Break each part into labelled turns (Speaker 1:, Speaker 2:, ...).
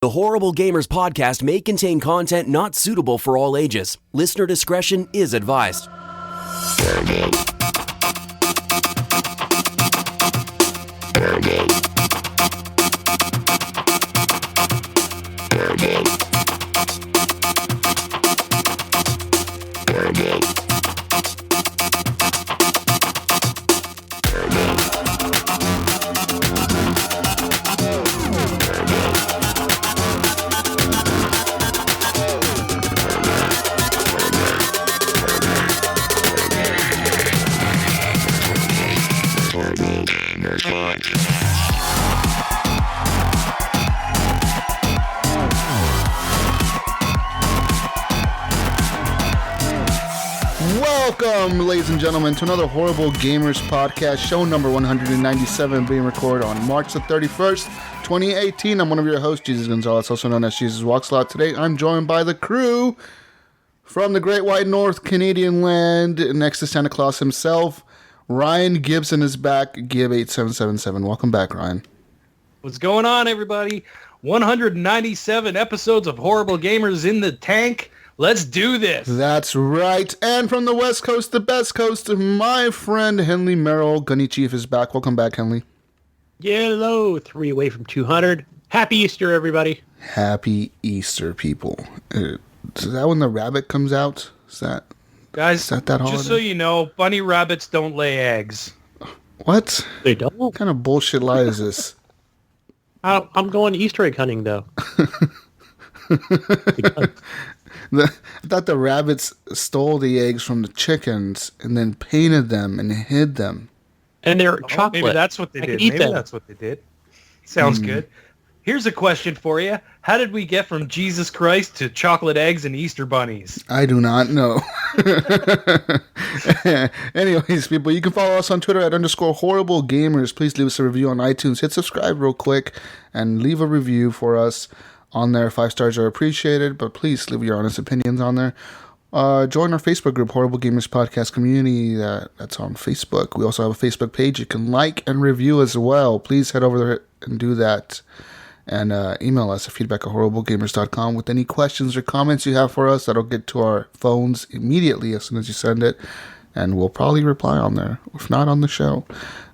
Speaker 1: The Horrible Gamers podcast may contain content not suitable for all ages. Listener discretion is advised.
Speaker 2: Welcome, ladies and gentlemen, to another Horrible Gamers podcast, show number 197, being recorded on March the 31st, 2018. I'm one of your hosts, Jesus Gonzalez, also known as Jesus Walks a Lot. Today, I'm joined by the crew from the Great White North, Canadian land, next to Santa Claus himself. Ryan Gibson is back, Gib8777. Welcome back, Ryan.
Speaker 3: What's going on, everybody? 197 episodes of Horrible Gamers in the tank. Let's do this.
Speaker 2: That's right. And from the West Coast, the best coast, my friend Henley Merrill, Gunny Chief, is back. Welcome back, Henley.
Speaker 4: Hello, 3 away from 200. Happy Easter, everybody.
Speaker 2: Happy Easter, people. Is that when the rabbit comes out?
Speaker 3: Guys,
Speaker 2: that holiday?
Speaker 3: Just so you know, bunny rabbits don't lay eggs.
Speaker 2: What?
Speaker 4: They don't?
Speaker 2: What kind of bullshit lie is this?
Speaker 4: I'm going Easter egg hunting, though.
Speaker 2: I thought the rabbits stole the eggs from the chickens and then painted them and hid them.
Speaker 4: And they're chocolate.
Speaker 3: Maybe that's what they did. Maybe that's what they did. Sounds good. Here's a question for you. How did we get from Jesus Christ to chocolate eggs and Easter bunnies?
Speaker 2: I do not know. Anyways, people, you can follow us on Twitter at _horrible gamers. Please leave us a review on iTunes. Hit subscribe real quick and leave a review for us on there. 5 stars are appreciated, but please leave your honest opinions on there. Join our Facebook group, Horrible Gamers Podcast Community. That's on Facebook. We also have a Facebook page you can like and review as well. Please head over there and do that. And email us at feedback@horriblegamers.com with any questions or comments you have for us. That'll get to our phones immediately as soon as you send it. And we'll probably reply on there, if not on the show.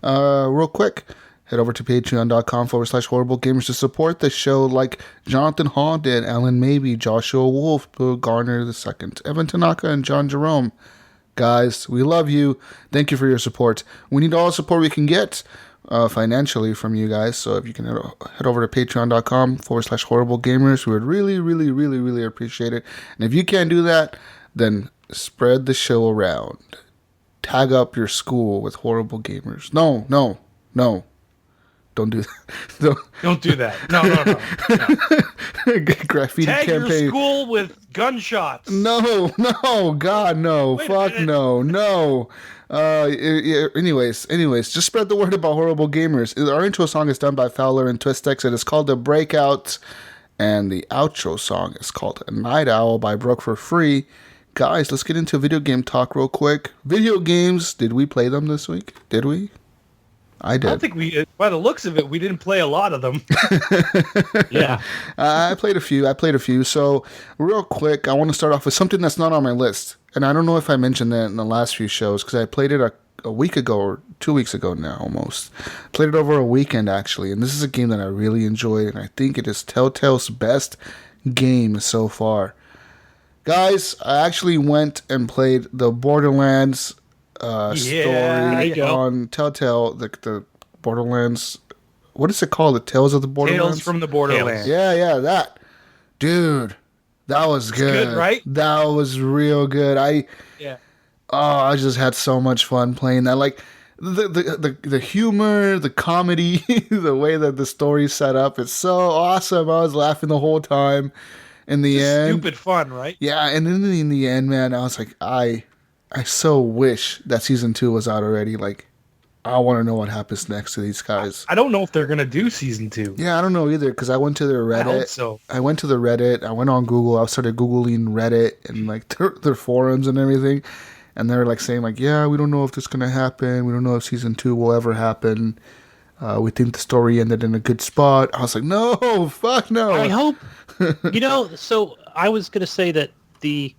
Speaker 2: Real quick, head over to patreon.com/horriblegamers to support the show like Jonathan Hall did, Alan Mabey, Joshua Wolf, Bill Garner II, Evan Tanaka, and John Jerome. Guys, we love you. Thank you for your support. We need all the support we can get financially from you guys. So if you can head over to patreon.com/horriblegamers, we would really, really, really, really appreciate it. And if you can't do that, then spread the show around. Tag up your school with Horrible Gamers. No. Don't do that.
Speaker 3: Don't do that. No.
Speaker 2: Graffiti
Speaker 3: Tag
Speaker 2: campaign.
Speaker 3: your school with gunshots.
Speaker 2: No, God, no. Fuck no. Anyways, just spread the word about Horrible Gamers. Our intro song is done by Fowler and Twistex. It is called The Breakout, and the outro song is called Night Owl by Broke for Free. Guys, let's get into video game talk real quick. Video games, did we play them this week? Did we? I did.
Speaker 3: I don't think we, by the looks of it, we didn't play a lot of them.
Speaker 4: Yeah.
Speaker 2: I played a few. So, real quick, I want to start off with something that's not on my list. And I don't know if I mentioned that in the last few shows, because I played it a week ago, or 2 weeks ago now, almost. Played it over a weekend, actually. And this is a game that I really enjoyed, and I think it is Telltale's best game so far. Guys, I actually went and played the Borderlands story on Telltale, the Borderlands. What is it called? The Tales of the Borderlands?
Speaker 3: Tales from the Borderlands.
Speaker 2: Yeah, that. Dude, that was good.
Speaker 3: Good, right?
Speaker 2: That was real good. I just had so much fun playing that. Like, the humor, the comedy, the way that the story's set up, it's so awesome. I was laughing the whole time. In the end,
Speaker 3: stupid fun, right?
Speaker 2: Yeah, and then in the end, man, I was like, I so wish that season 2 was out already. Like, I want to know what happens next to these guys.
Speaker 3: I don't know if they're going to do season 2.
Speaker 2: Yeah, I don't know either, because I went to their Reddit.
Speaker 3: I hope so.
Speaker 2: I went to the Reddit. I went on Google. I started Googling Reddit and, like, their forums and everything. And they're, like, saying, like, yeah, we don't know if this is going to happen. We don't know if season 2 will ever happen. We think the story ended in a good spot. I was like, no, fuck no.
Speaker 4: I hope. So I was going to say that the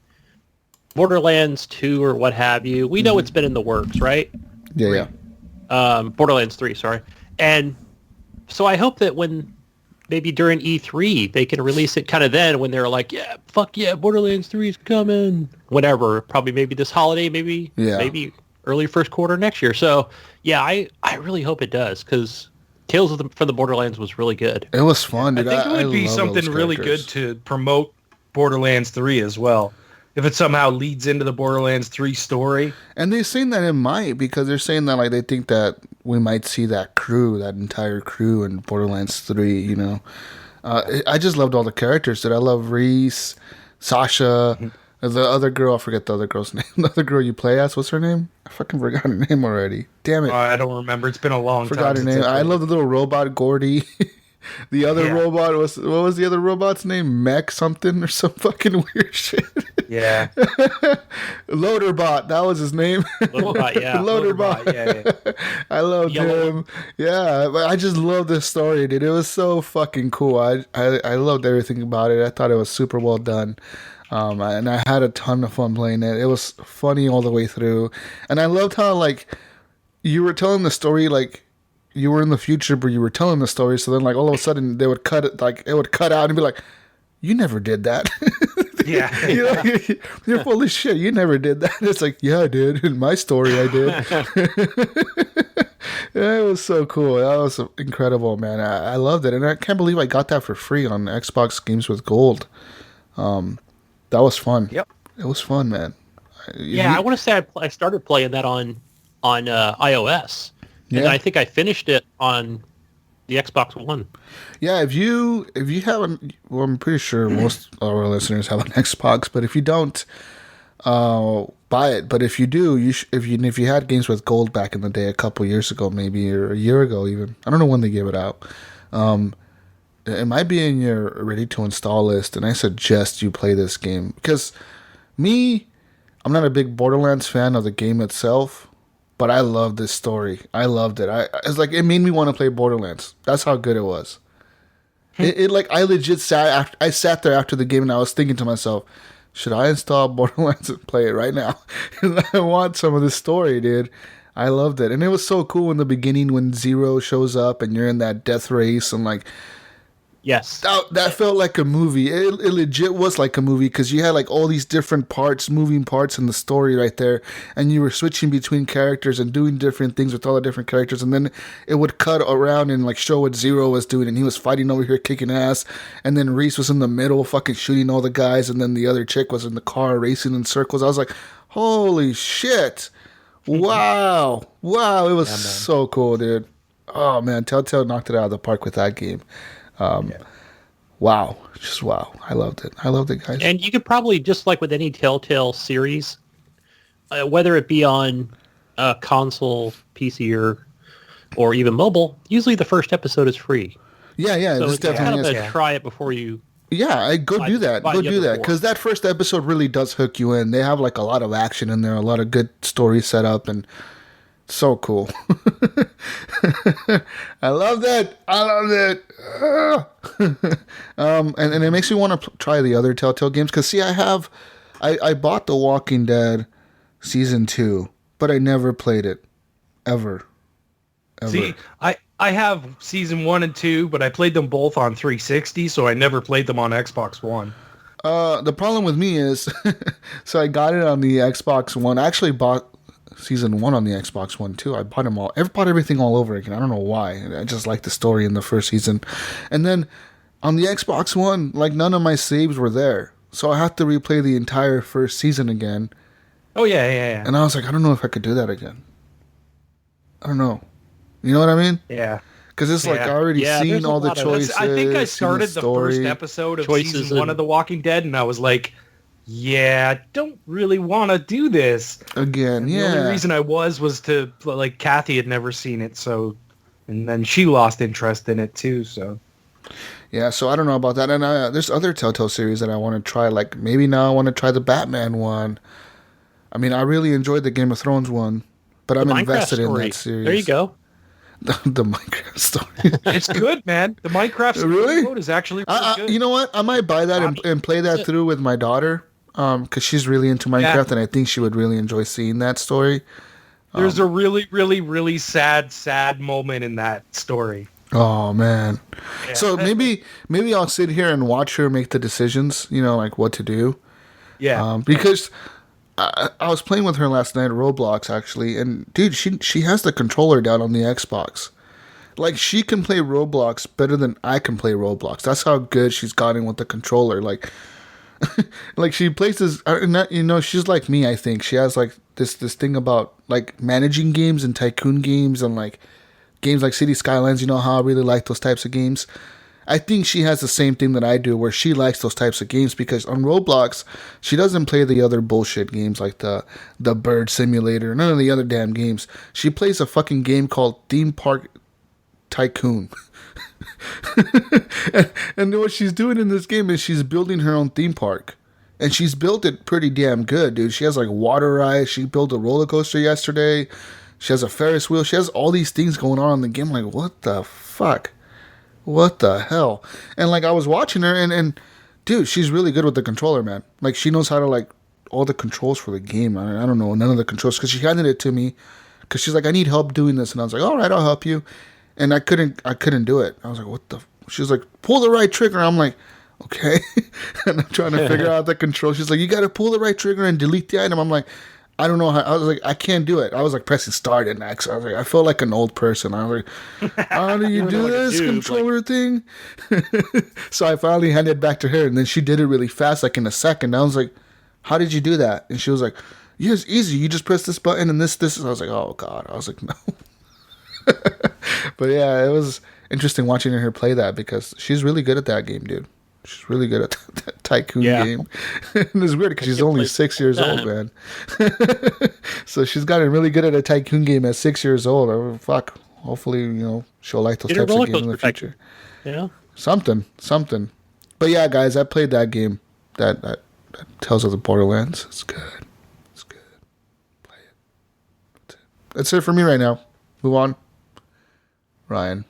Speaker 4: Borderlands 2 or what have you, we know it's been in the works, right?
Speaker 2: Yeah.
Speaker 4: Borderlands 3, sorry. And so I hope that when maybe during E3 they can release it kind of then when they're like, yeah, fuck yeah, Borderlands 3 is coming. Whatever, probably maybe this holiday, maybe early first quarter next year. So yeah, I really hope it does because Tales from the Borderlands was really good.
Speaker 2: It was fun, dude.
Speaker 3: I think it would be something really good to promote Borderlands 3 as well. If it somehow leads into the Borderlands 3 story.
Speaker 2: And they're saying that it might because they're saying that like they think that we might see that entire crew in Borderlands 3, you know. I just loved all the characters, dude. I love Reese, Sasha, the other girl, I forget the other girl's name. The other girl you play as, what's her name? I fucking forgot her name already. Damn it.
Speaker 3: I don't remember. It's been a long time.
Speaker 2: Forgot her name. I love the little robot, Gordy. The other robot what was the other robot's name? Mech something or some fucking weird shit.
Speaker 3: Yeah.
Speaker 2: Loaderbot, that was his name.
Speaker 4: Loaderbot, yeah.
Speaker 2: Loaderbot.
Speaker 3: Yeah.
Speaker 2: I loved him. Yeah, but I just love this story, dude. It was so fucking cool. I loved everything about it. I thought it was super well done. And I had a ton of fun playing it. It was funny all the way through. And I loved how like you were telling the story like you were in the future, but you were telling the story. So then, like, all of a sudden, they would cut it, like, it would cut out and be like, "You never did that."
Speaker 3: Yeah,
Speaker 2: you're full of shit. You never did that. It's like, yeah, I did. In my story, I did. Yeah, it was so cool. That was incredible, man. I loved it, and I can't believe I got that for free on Xbox Games with Gold. That was fun.
Speaker 3: Yep,
Speaker 2: it was fun, man.
Speaker 4: I want to say I started playing that on iOS. And I think I finished it on the Xbox One.
Speaker 2: Yeah, if you haven't, well, I'm pretty sure most of our listeners have an Xbox, but if you don't, buy it. But if you do, if you had Games with Gold back in the day, a couple years ago, maybe, or a year ago even, I don't know when they gave it out. It might be in your ready to install list, and I suggest you play this game because I'm not a big Borderlands fan of the game itself. But I love this story. I loved it. It's like it made me want to play Borderlands. That's how good it was. It like I legit sat there after the game and I was thinking to myself, should I install Borderlands and play it right now? I want some of this story, dude. I loved it, and it was so cool in the beginning when Zero shows up and you're in that death race and like.
Speaker 4: Yes.
Speaker 2: That felt like a movie. It legit was like a movie because you had like all these different parts, moving parts in the story right there. And you were switching between characters and doing different things with all the different characters. And then it would cut around and like show what Zero was doing. And he was fighting over here kicking ass. And then Reese was in the middle fucking shooting all the guys. And then the other chick was in the car racing in circles. I was like, holy shit. Wow. Wow. It was so cool, dude. Oh, man. Telltale knocked it out of the park with that game. Wow. Just wow. I loved it. I loved it, guys.
Speaker 4: And you could probably, just like with any Telltale series, whether it be on console, PC, or even mobile, usually the first episode is free.
Speaker 2: Yeah.
Speaker 4: So
Speaker 2: it's definitely
Speaker 4: kind of try it before you...
Speaker 2: Yeah, go do that. Go do that. Because that first episode really does hook you in. They have like a lot of action in there, a lot of good stories set up, and so cool. I love that. And it makes me want to try the other Telltale games because see, I bought The Walking Dead season 2, but I never played it ever.
Speaker 3: See, I have season 1 and 2, but I played them both on 360, so I never played them on Xbox One.
Speaker 2: The problem with me is, so I got it on the Xbox One. I actually bought season 1 on the Xbox One too. I bought them all. I bought everything all over again. I don't know why. I just like the story in the first season. And then on the Xbox One, like none of my saves were there. So I had to replay the entire first season again.
Speaker 3: Oh, yeah.
Speaker 2: And I was like, I don't know if I could do that again. I don't know. You know what I mean?
Speaker 3: Yeah.
Speaker 2: Because it's like I already seen all the choices.
Speaker 3: I think I started the first episode of season 1 of The Walking Dead, and I was like, yeah, I don't really want to do this.
Speaker 2: Again,
Speaker 3: The only reason I was to, like, Kathy had never seen it, so, and then she lost interest in it too, so.
Speaker 2: Yeah, so I don't know about that. And there's other Telltale series that I want to try, like, maybe now I want to try the Batman one. I mean, I really enjoyed the Game of Thrones one, but I'm invested in that series.
Speaker 4: There you go.
Speaker 2: The Minecraft story.
Speaker 3: It's good, man. The Minecraft story
Speaker 2: Really?
Speaker 3: mode is actually really good.
Speaker 2: You know what? I might buy that and play that through with my daughter. Because she's really into Minecraft, and I think she would really enjoy seeing that story.
Speaker 3: There's a really, really, really sad moment in that story.
Speaker 2: Oh man!
Speaker 3: Yeah.
Speaker 2: So maybe I'll sit here and watch her make the decisions. Like what to do.
Speaker 3: Yeah.
Speaker 2: Because I was playing with her last night, Roblox actually, and dude, she has the controller down on the Xbox. Like she can play Roblox better than I can play Roblox. That's how good she's gotten with the controller. Like she plays this. She's like me. I think she has like this thing about like managing games and tycoon games and like games like City Skylines. You know how I really like those types of games. I think she has the same thing that I do, where she likes those types of games because on Roblox, she doesn't play the other bullshit games like the Bird Simulator, none of the other damn games. She plays a fucking game called Theme Park Tycoon. and what she's doing in this game is she's building her own theme park. And she's built it pretty damn good, dude. She has like water rides. She built a roller coaster yesterday. She has a Ferris wheel. She has all these things going on in the game. Like, what the fuck? What the hell? And like I was watching her and dude, she's really good with the controller, man. Like she knows how to like all the controls for the game. I don't know none of the controls because she handed it to me because she's like, I need help doing this, and I was like, all right, I'll help you. And I couldn't do it. I was like, what the? She was like, pull the right trigger. I'm like, okay. And I'm trying to figure out the control. She's like, you got to pull the right trigger and delete the item. I'm like, I don't know how. I was like, I can't do it. I was like pressing start and X. I was like, I felt like an old person. I was like, how do you do this controller thing? So I finally handed it back to her, and then she did it really fast, like in a second. I was like, how did you do that? And she was like, yeah, it's easy. You just press this button and this. I was like, oh God. I was like, no. But yeah, it was interesting watching her play that because she's really good at that game, dude. She's really good at that tycoon game. And it's weird because she's only 6 years old, man. So she's gotten really good at a tycoon game at 6 years old. Oh, fuck. Hopefully, she'll like those types of games in the future.
Speaker 4: Yeah.
Speaker 2: Something. But yeah, guys, I played that game. That Tales of the Borderlands. It's good. Play it. That's it for me right now. Move on. Ryan.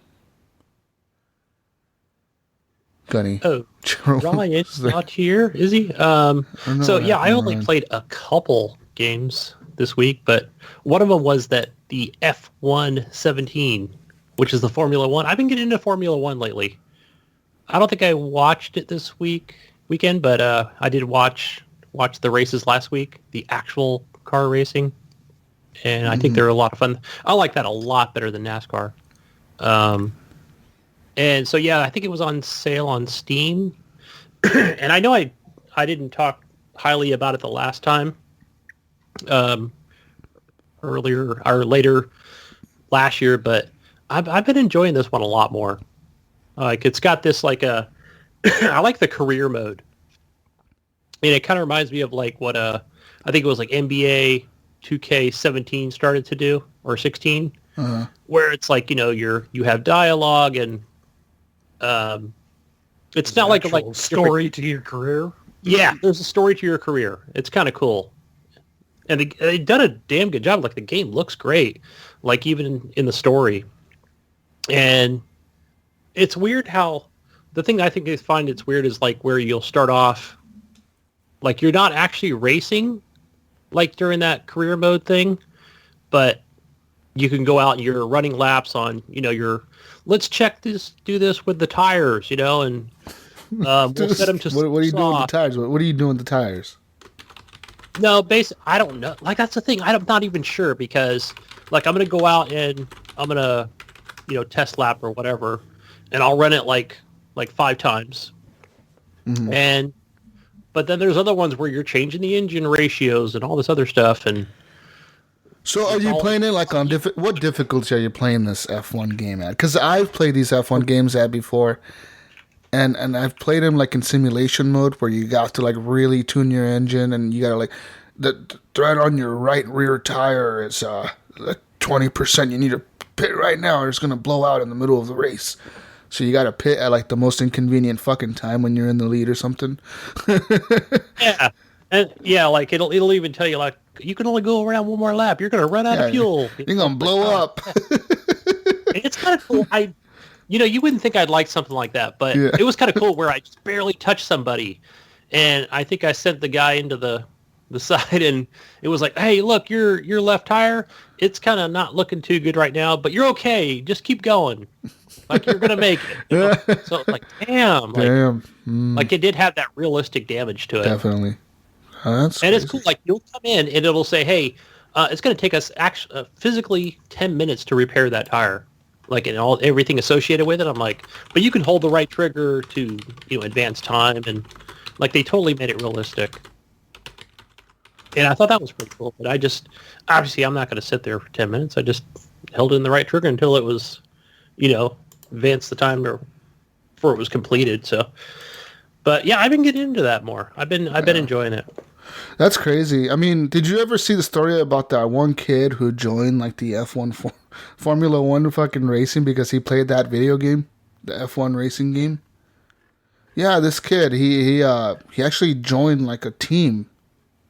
Speaker 2: Gunny.
Speaker 4: Oh, Ryan's not here, is he? I only played a couple games this week, but one of them was that the F1 17, which is the Formula One. I've been getting into Formula One lately. I don't think I watched it this weekend, but I did watch the races last week, the actual car racing, and I think they're a lot of fun. I like that a lot better than NASCAR. And so, yeah, I think it was on sale on Steam. And I know I didn't talk highly about it the last time, earlier or later last year, but I've been enjoying this one a lot more. Like it's got this like I like the career mode. And it kind of reminds me of like what I think it was like NBA 2K17 started to do, or 16, where it's like, you have dialogue and it's not like a
Speaker 3: story to your career.
Speaker 4: Yeah, there's a story to your career. It's kind of cool. And they've done a damn good job. Like the game looks great, like even in the story. And it's weird how the thing I think they find it's weird is like where you'll start off, like you're not actually racing like during that career mode thing, but you can go out and you're running laps on, let's do this with the tires, and we'll set them to
Speaker 2: what are you doing with the tires? What are you doing with the tires?
Speaker 4: No, I don't know. Like, that's the thing. I'm not even sure because, like, I'm going to go out and I'm going to, test lap or whatever, and I'll run it like 5 times. Mm-hmm. But then there's other ones where you're changing the engine ratios and all this other stuff. And
Speaker 2: so are you playing it like on what difficulty are you playing this F1 game at? Because I've played these F1 games at before, and I've played them like in simulation mode where you got to like really tune your engine, and you got to like the thread on your right rear tire is 20%. You need to pit right now, or it's gonna blow out in the middle of the race. So you got to pit at like the most inconvenient fucking time when you're in the lead or something.
Speaker 4: Yeah. And yeah, like it'll even tell you like you can only go around one more lap. You're gonna run out of fuel.
Speaker 2: You're gonna blow up.
Speaker 4: kind of cool. You wouldn't think I'd like something like that, but it was kind of cool where I just barely touched somebody, and I think I sent the guy into the side, and it was like, hey, look, your left tire, it's kind of not looking too good right now, but you're okay. Just keep going. Like, you're going to make it. So, like, damn. Like, it did have that realistic damage to it.
Speaker 2: Definitely. That's
Speaker 4: and
Speaker 2: crazy.
Speaker 4: it's cool. Like, you'll come in, and it'll say, hey, it's going to take us physically 10 minutes to repair that tire. Like, and everything associated with it. I'm like, but you can hold the right trigger to, advance time. And, like, they totally made it realistic. And I thought that was pretty cool. But obviously, I'm not going to sit there for 10 minutes. I just held in the right trigger until it was, advanced the time before it was completed. So, but yeah, I've been getting into that more. I've been enjoying it.
Speaker 2: That's crazy. I mean, did you ever see the story about that one kid who joined like the F1 Formula 1 fucking racing because he played that video game, the F1 racing game? Yeah, this kid, he actually joined like a team,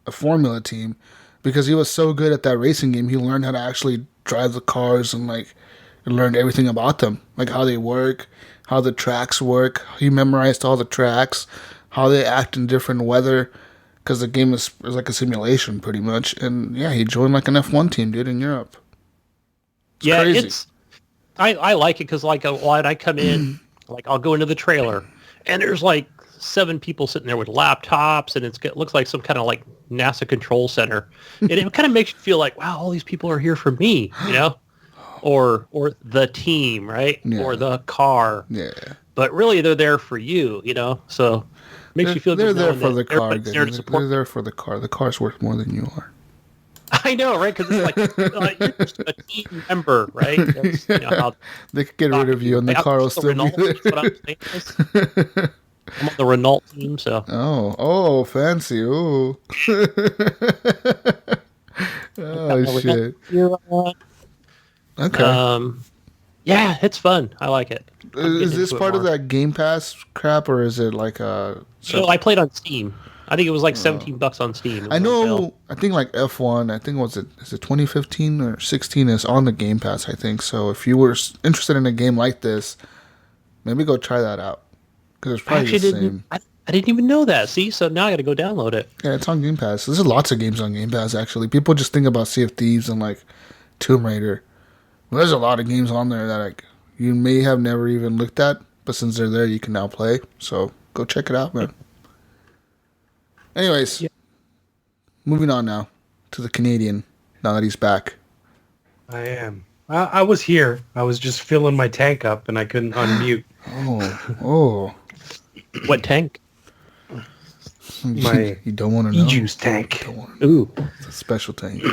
Speaker 2: a Formula team, because he was so good at that racing game. He learned how to actually drive the cars and like learned everything about them, like how they work, how the tracks work. He memorized all the tracks, how they act in different weather, because the game is like a simulation pretty much. And yeah, he joined like an F1 team, dude, in Europe. It's crazy.
Speaker 4: I like it because like a lot, I come in, like I'll go into the trailer, and there's like 7 people sitting there with laptops, and it looks like some kind of like NASA control center, and it kind of makes you feel like, wow, all these people are here for me, or the team, right?
Speaker 2: Yeah.
Speaker 4: Or the car.
Speaker 2: Yeah.
Speaker 4: But really, they're there for you, So it makes you feel
Speaker 2: they're
Speaker 4: good.
Speaker 2: there for the car.
Speaker 4: They're
Speaker 2: They're there for the car. The car's worth more than you are.
Speaker 4: I know, right? Because it's like you're just a team member, right? That's, how
Speaker 2: they could get rid of you, and the car will still be there.
Speaker 4: I'm on the Renault team, so.
Speaker 2: Oh, fancy! Oh, oh shit! Okay.
Speaker 4: Yeah, it's fun. I like it.
Speaker 2: Is this part of that Game Pass crap, or is it like a?
Speaker 4: I played on Steam. I think it was like $17 on Steam.
Speaker 2: I know. I think like F1. I think is it 2015 or 16 is on the Game Pass. I think so. If you were interested in a game like this, maybe go try that out because it's probably the same.
Speaker 4: I didn't even know that. See, so now I got to go download it.
Speaker 2: Yeah, it's on Game Pass. There's lots of games on Game Pass actually. People just think about Sea of Thieves and like Tomb Raider. Well, there's a lot of games on there that like you may have never even looked at, but since they're there, you can now play. So go check it out, man. Anyways, moving on now to the Canadian. Now that he's back,
Speaker 3: I am. I was here. I was just filling my tank up, and I couldn't unmute.
Speaker 2: Oh.
Speaker 4: What tank?
Speaker 3: My
Speaker 2: you don't want to know.
Speaker 3: E-juice tank.
Speaker 4: Ooh,
Speaker 2: it's a special tank.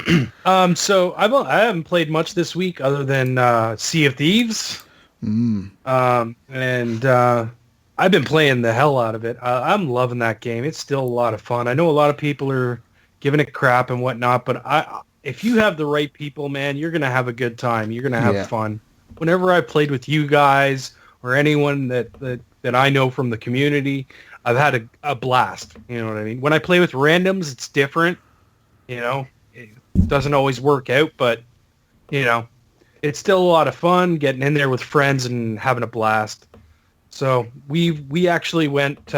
Speaker 3: So I haven't played much this week other than Sea of Thieves. I've been playing the hell out of it. I'm loving that game. It's still a lot of fun. I know a lot of people are giving it crap and whatnot, but if you have the right people, man, you're going to have a good time. You're going to have fun. Whenever I played with you guys or anyone that I know from the community, I've had a blast. You know what I mean? When I play with randoms, it's different. It doesn't always work out, but, it's still a lot of fun getting in there with friends and having a blast. So we actually went,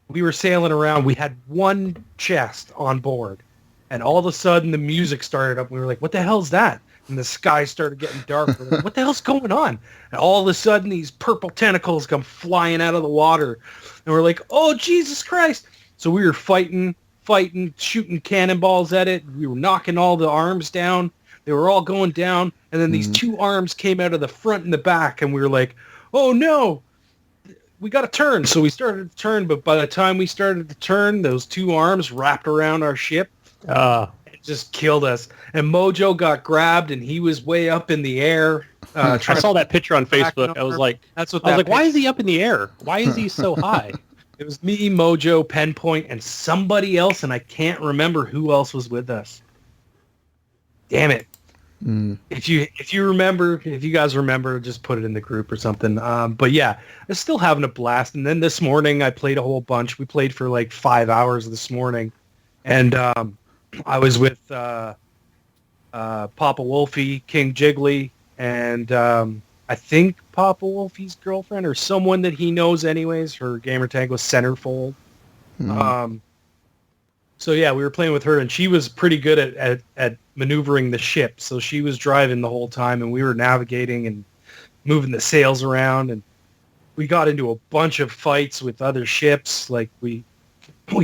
Speaker 3: we were sailing around. We had one chest on board, and all of a sudden the music started up. We were like, what the hell's that? And the sky started getting dark. We're like, what the hell's going on? And all of a sudden these purple tentacles come flying out of the water. And we're like, oh, Jesus Christ. So we were fighting, shooting cannonballs at it. We were knocking all the arms down. They were all going down. And then these 2 arms came out of the front and the back. And we were like, oh no, we got to turn. So we started to turn, but by the time we started to turn, those 2 arms wrapped around our ship. It just killed us. And Mojo got grabbed, and he was way up in the air.
Speaker 4: I saw that picture on Facebook. I was like, why is he up in the air? Why is he so high?
Speaker 3: It was me, Mojo, Penpoint, and somebody else, and I can't remember who else was with us. Damn it. If you guys remember, just put it in the group or something. But yeah, I'm still having a blast. And then this morning I played a whole bunch. We played for like 5 hours this morning, and I was with Papa Wolfie, King Jiggly, and I think Papa Wolfie's girlfriend or someone that he knows anyways, her gamer tag was Centerfold. So yeah, we were playing with her, and she was pretty good at maneuvering the ship. So she was driving the whole time, and we were navigating and moving the sails around, and we got into a bunch of fights with other ships. Like we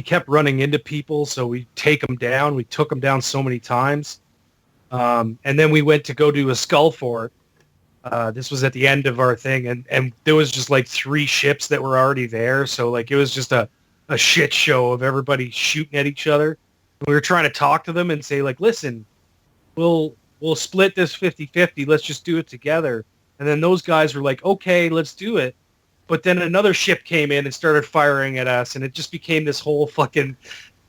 Speaker 3: kept running into people, so we take them down. We took them down so many times, and then we went to go do a skull fort. This was at the end of our thing, and there was just like 3 ships that were already there. So like it was just a shit show of everybody shooting at each other. We were trying to talk to them and say like, listen, we'll split this 50-50. Let's just do it together. And then those guys were like, okay, let's do it. But then another ship came in and started firing at us, and it just became this whole fucking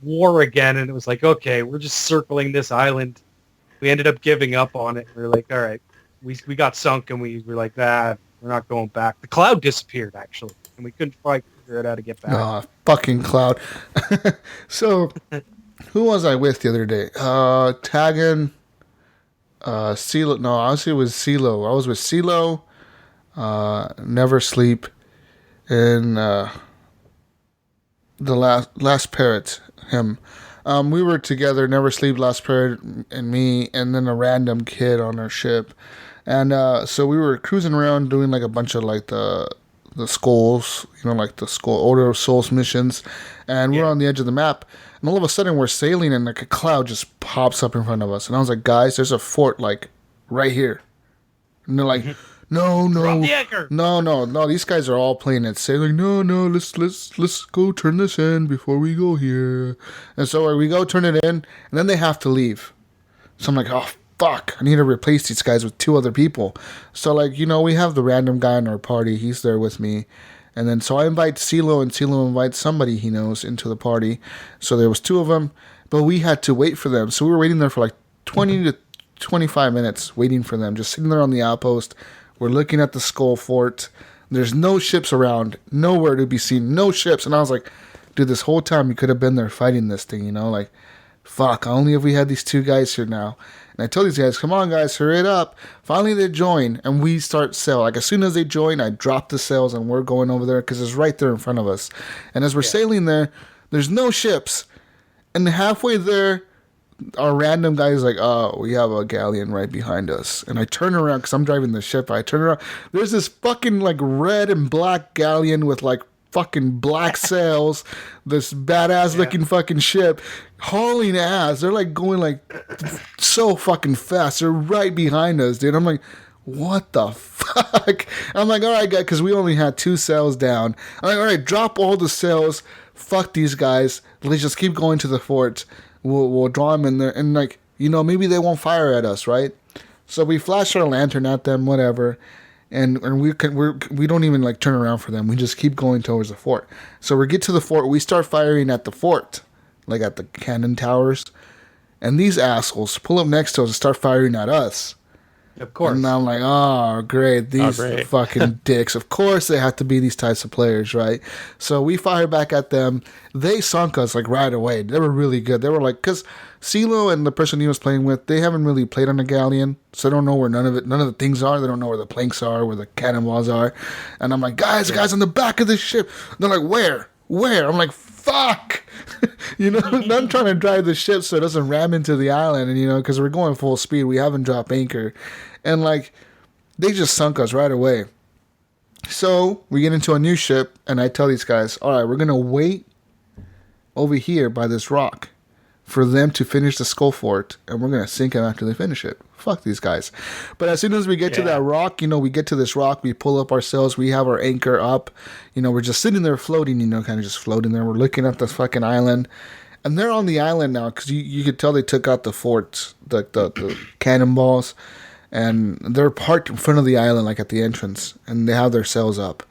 Speaker 3: war again. And it was like, okay, we're just circling this island. We ended up giving up on it. We were like, all right, we got sunk, and we were like, we're not going back. The cloud disappeared, actually, and we couldn't quite figure out how to get back.
Speaker 2: Oh, fucking cloud. So, who was I with the other day? Tagging, CeeLo. No, honestly, it was CeeLo. I was with CeeLo, Never Sleep, and the last parrot, him. We were together, Never Sleep, Last Parrot, and me, and then a random kid on our ship. And so we were cruising around doing like a bunch of like the skulls, like the skull Order of Souls missions, and we're on the edge of the map, and all of a sudden we're sailing, and like a cloud just pops up in front of us, and I was like, guys, there's a fort like right here, and they're like, no, these guys are all playing it safe, like, no, let's go turn this in before we go here, and so we go turn it in, and then they have to leave, so I'm like, oh fuck, I need to replace these guys with 2 other people. So, like, we have the random guy in our party. He's there with me. And then, so I invite CeeLo, and CeeLo invites somebody he knows into the party. So there was 2 of them, but we had to wait for them. So we were waiting there for like 20 to 25 minutes waiting for them, just sitting there on the outpost. We're looking at the skull fort. There's no ships around, nowhere to be seen, no ships. And I was like, dude, this whole time you could have been there fighting this thing, like, fuck, only if we had these 2 guys here now. And I told these guys, come on, guys, hurry it up. Finally, they join, and we start sail. Like, as soon as they join, I drop the sails, and we're going over there because it's right there in front of us. And as we're sailing there, there's no ships. And halfway there, our random guy is like, oh, we have a galleon right behind us. And I turn around, because I'm driving the ship. I turn around. There's this fucking, like, red and black galleon with, like, fucking black sails, this badass looking fucking ship, hauling ass. They're like going like so fucking fast. They're right behind us, dude. I'm like, what the fuck? I'm like, all right, guys, because we only had 2 sails down. I'm like, all right, drop all the sails. Fuck these guys. Let's just keep going to the fort. We'll draw them in there, and like, maybe they won't fire at us, right? So we flash our lantern at them, whatever. And we don't even like turn around for them. We just keep going towards the fort. So we get to the fort. We start firing at the fort, like at the cannon towers. And these assholes pull up next to us and start firing at us.
Speaker 3: Of course.
Speaker 2: And I'm like, oh, great. These fucking dicks. Of course they have to be these types of players, right? So we fire back at them. They sunk us like right away. They were really good. They were like, because CeeLo and the person he was playing with, they haven't really played on a galleon. So they don't know where none of the things are. They don't know where the planks are, where the cannonballs are. And I'm like, guys, on the back of the ship. And they're like, where? I'm like, fuck. I'm trying to drive the ship so it doesn't ram into the island. And, because we're going full speed. We haven't dropped anchor. And, like, they just sunk us right away. So we get into a new ship. And I tell these guys, all right, we're going to wait over here by this rock for them to finish the skull fort, and we're going to sink them after they finish it. Fuck these guys. But as soon as we get to that rock, we get to this rock, we pull up our sails, we have our anchor up, we're just sitting there floating, kind of just floating there. We're looking at the fucking island, and they're on the island now, because you could tell they took out the forts, the cannonballs, and they're parked in front of the island, like at the entrance, and they have their sails up.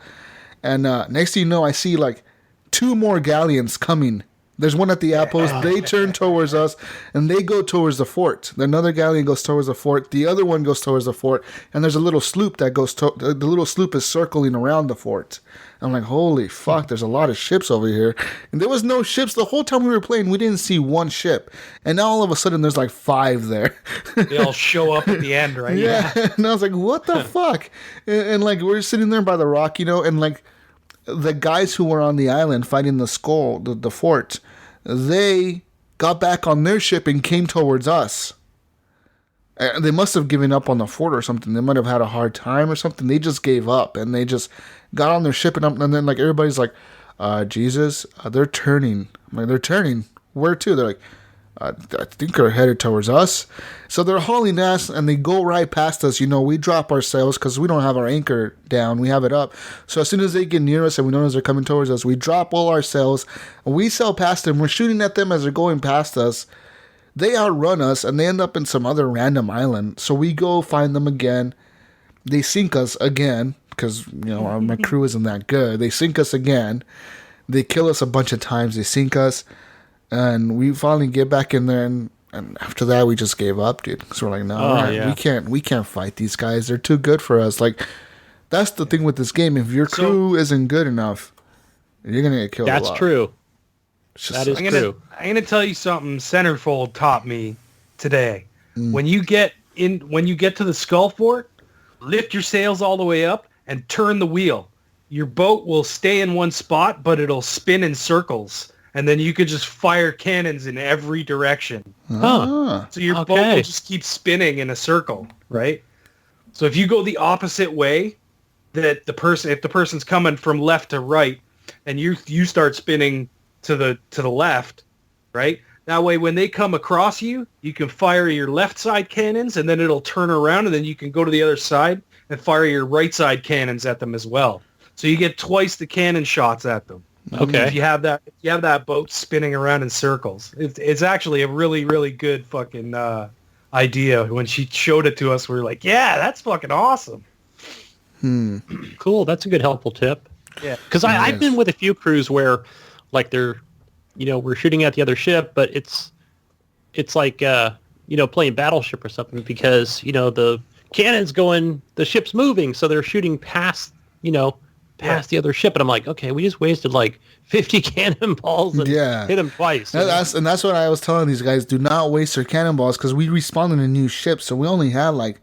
Speaker 2: And next thing you know, I see like 2 more galleons coming There's one at the outpost. They turn towards us, and they go towards the fort. Another galleon goes towards the fort. The other one goes towards the fort, and there's a little sloop that goes to... The little sloop is circling around the fort. I'm like, holy fuck, there's a lot of ships over here. And there was no ships. The whole time we were playing, we didn't see one ship. And now all of a sudden, there's like 5 there.
Speaker 3: They all show up at the end, right?
Speaker 2: Yeah. And I was like, what the fuck? And like, we're sitting there by the rock, and like, the guys who were on the island fighting the skull, the fort, they got back on their ship and came towards us. They must have given up on the fort or something. They might have had a hard time or something. They just gave up and they just got on their ship and then like everybody's like, Jesus, they're turning. I'm like, they're turning. Where to? They're like, I think they're headed towards us. So they're hauling ass and they go right past us. We drop our sails because we don't have our anchor down. We have it up. So as soon as they get near us and we notice they're coming towards us, we drop all our sails and we sail past them. We're shooting at them as they're going past us. They outrun us and they end up in some other random island. So we go find them again. They sink us again because, my crew isn't that good. They sink us again. They kill us a bunch of times. They sink us. And we finally get back in there, and after that, we just gave up, dude. Because we're like, no, we can't fight these guys. They're too good for us. Like, that's the thing with this game. If your crew isn't good enough, you're gonna get killed.
Speaker 4: That's true. That is true.
Speaker 3: I'm gonna tell you something. Centerfold taught me today. When you get to the Skull Fort, lift your sails all the way up and turn the wheel. Your boat will stay in one spot, but it'll spin in circles. And then you could just fire cannons in every direction.
Speaker 4: Huh.
Speaker 3: So your boat will just keep spinning in a circle, right? So if you go the opposite way, if the person's coming from left to right, and you start spinning to the left, right? That way, when they come across you, you can fire your left side cannons, and then it'll turn around, and then you can go to the other side and fire your right side cannons at them as well. So you get twice the cannon shots at them.
Speaker 4: Okay.
Speaker 3: If you have that boat spinning around in circles, it's actually a really, really good fucking idea. When she showed it to us, we were like, yeah, that's fucking awesome.
Speaker 4: Cool. That's a good helpful tip.
Speaker 3: Yeah.
Speaker 4: Because I've been with a few crews where like they're, we're shooting at the other ship, but it's like, playing Battleship or something because, the cannon's going, the ship's moving. So they're shooting past the other ship, and I'm like, okay, we just wasted like 50 cannonballs and hit them twice.
Speaker 2: That's what I was telling these guys. Do not waste your cannonballs because we respawned in a new ship, so we only had like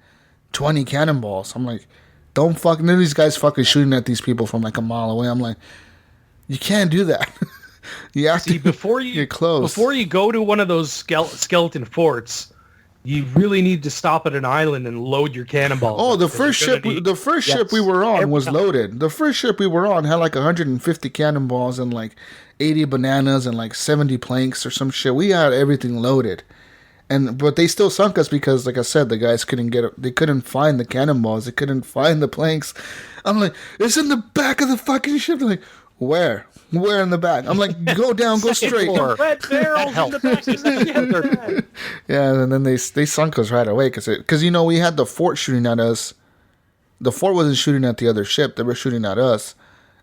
Speaker 2: 20 cannonballs. I'm like, none of these guys fucking shooting at these people from like a mile away. I'm like, you can't do that. You have to
Speaker 3: before you
Speaker 2: get close.
Speaker 3: Before you go to one of those skeleton forts, you really need to stop at an island and load your cannonballs.
Speaker 2: Oh, the first ship we were on was loaded. The first ship we were on had like 150 cannonballs and like 80 bananas and like 70 planks or some shit. We had everything loaded. But they still sunk us because, like I said, the guys couldn't find the cannonballs. They couldn't find the planks. I'm like, it's in the back of the fucking ship. They're like, where? Where in the back? I'm like, go down, go straight.
Speaker 3: Red barrels in the back of the ship.
Speaker 2: Yeah, and then they sunk us right away because we had the fort shooting at us. The fort wasn't shooting at the other ship; they were shooting at us,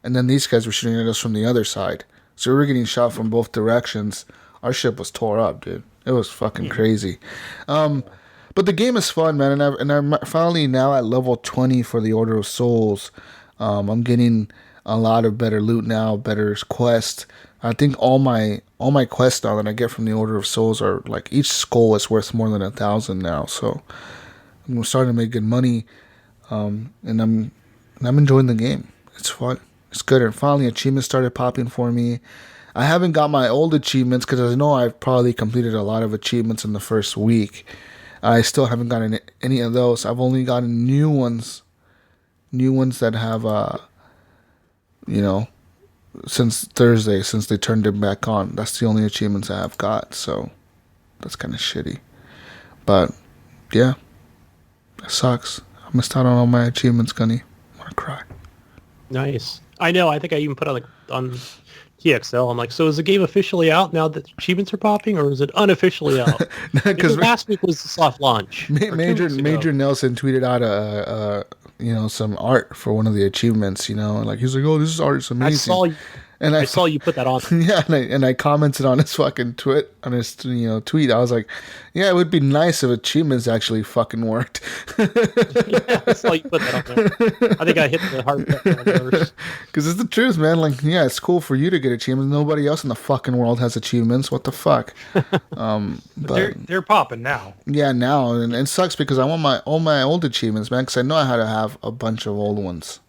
Speaker 2: and then these guys were shooting at us from the other side. So we were getting shot from both directions. Our ship was tore up, dude. It was fucking crazy. But the game is fun, man, and I'm finally now at level 20 for the Order of Souls. I'm getting a lot of better loot now, better quests. I think all my quests now that I get from the Order of Souls are like each skull is worth more than 1,000 now. So I'm starting to make good money, and I'm enjoying the game. It's fun. It's good. And finally, achievements started popping for me. I haven't got my old achievements because I know I've probably completed a lot of achievements in the first week. I still haven't gotten any of those. I've only gotten new ones that have since Thursday, since they turned it back on. That's the only achievements I have got, so that's kind of shitty. But yeah, it sucks. I missed out on all my achievements, Gunny. I want to cry.
Speaker 4: Nice. I know. I think I even put on TXL. I'm like, so is the game officially out now that achievements are popping, or is it unofficially out? Because last week was the soft launch.
Speaker 2: Major Nelson tweeted out some art for one of the achievements. Like he's like, oh, this is art. It's amazing. And
Speaker 4: I saw you put that on.
Speaker 2: Yeah, and I commented on his fucking tweet. I was like, yeah, it would be nice if achievements actually fucking worked.
Speaker 4: Yeah, I saw you put that on there. I think I hit the hard button first.
Speaker 2: Because it's the truth, man. Like, yeah, it's cool for you to get achievements. Nobody else in the fucking world has achievements. What the fuck?
Speaker 3: But they're popping now.
Speaker 2: Yeah, now, and it sucks because I want all my old achievements, man. Because I know I had to have a bunch of old ones.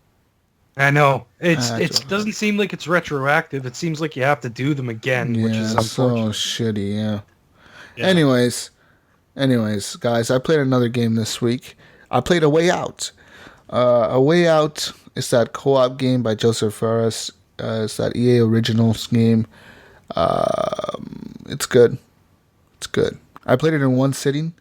Speaker 3: I know. It doesn't seem like it's retroactive. It seems like you have to do them again, which is unfortunate.
Speaker 2: So shitty, yeah. Anyways, guys, I played another game this week. I played A Way Out. A Way Out is that co-op game by Joseph Fares. It's that EA Originals game. It's good. It's good. I played it in one sitting.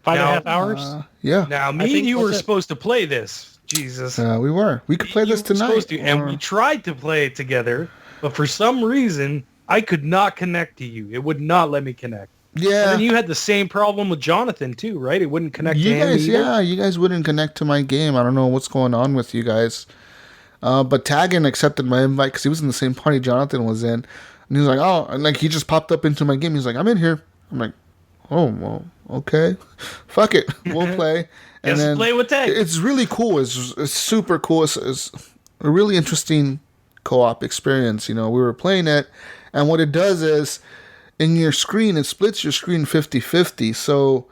Speaker 4: 5.5 hours?
Speaker 2: Yeah.
Speaker 3: Now, me and you were supposed to play this. Jesus.
Speaker 2: We were. We could play this tonight.
Speaker 3: And we tried to play it together, but for some reason, I could not connect to you. It would not let me connect.
Speaker 2: Yeah.
Speaker 3: And then you had the same problem with Jonathan, too, right? It wouldn't connect to him
Speaker 2: guys,
Speaker 3: either.
Speaker 2: yeah, you guys wouldn't connect to my game. I don't know what's going on with you guys. But Taggin accepted my invite because he was in the same party Jonathan was in. And he was like, oh, and like he just popped up into my game. He's like, I'm in here. I'm like, oh, well, okay. Fuck it. We'll play. And then
Speaker 3: play with Tag.
Speaker 2: It's really cool. It's super cool. It's a really interesting co-op experience. You know, we were playing it, and what it does is, in your screen, it splits your screen 50-50. So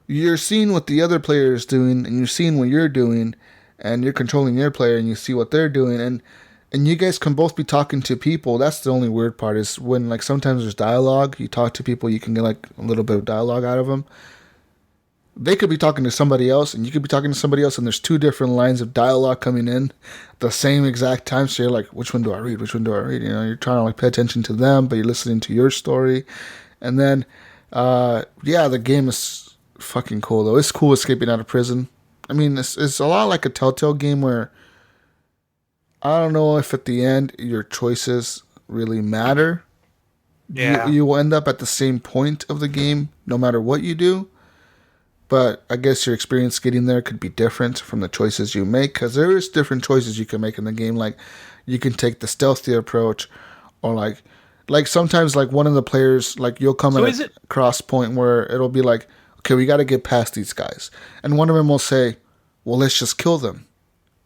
Speaker 2: you're seeing what the other player is doing, and you're seeing what you're doing, and you're controlling your player, and you see what they're doing, and you guys can both be talking to people. That's the only weird part is when, like, sometimes there's dialogue. You talk to people, you can get, like, a little bit of dialogue out of them. They could be talking to somebody else, and you could be talking to somebody else, and there's two different lines of dialogue coming in at the same exact time. So you're like, which one do I read? Which one do I read? You know, you're trying to like pay attention to them, but you're listening to your story. And then, the game is fucking cool though. It's cool escaping out of prison. I mean, it's a lot like a Telltale game where I don't know if at the end your choices really matter.
Speaker 3: Yeah.
Speaker 2: You will end up at the same point of the game no matter what you do. But I guess your experience getting there could be different from the choices you make, because there is different choices you can make in the game. Like, you can take the stealthy approach, or like sometimes like one of the players, like you'll come at a cross point where it'll be like, okay, we got to get past these guys, and one of them will say, well, let's just kill them,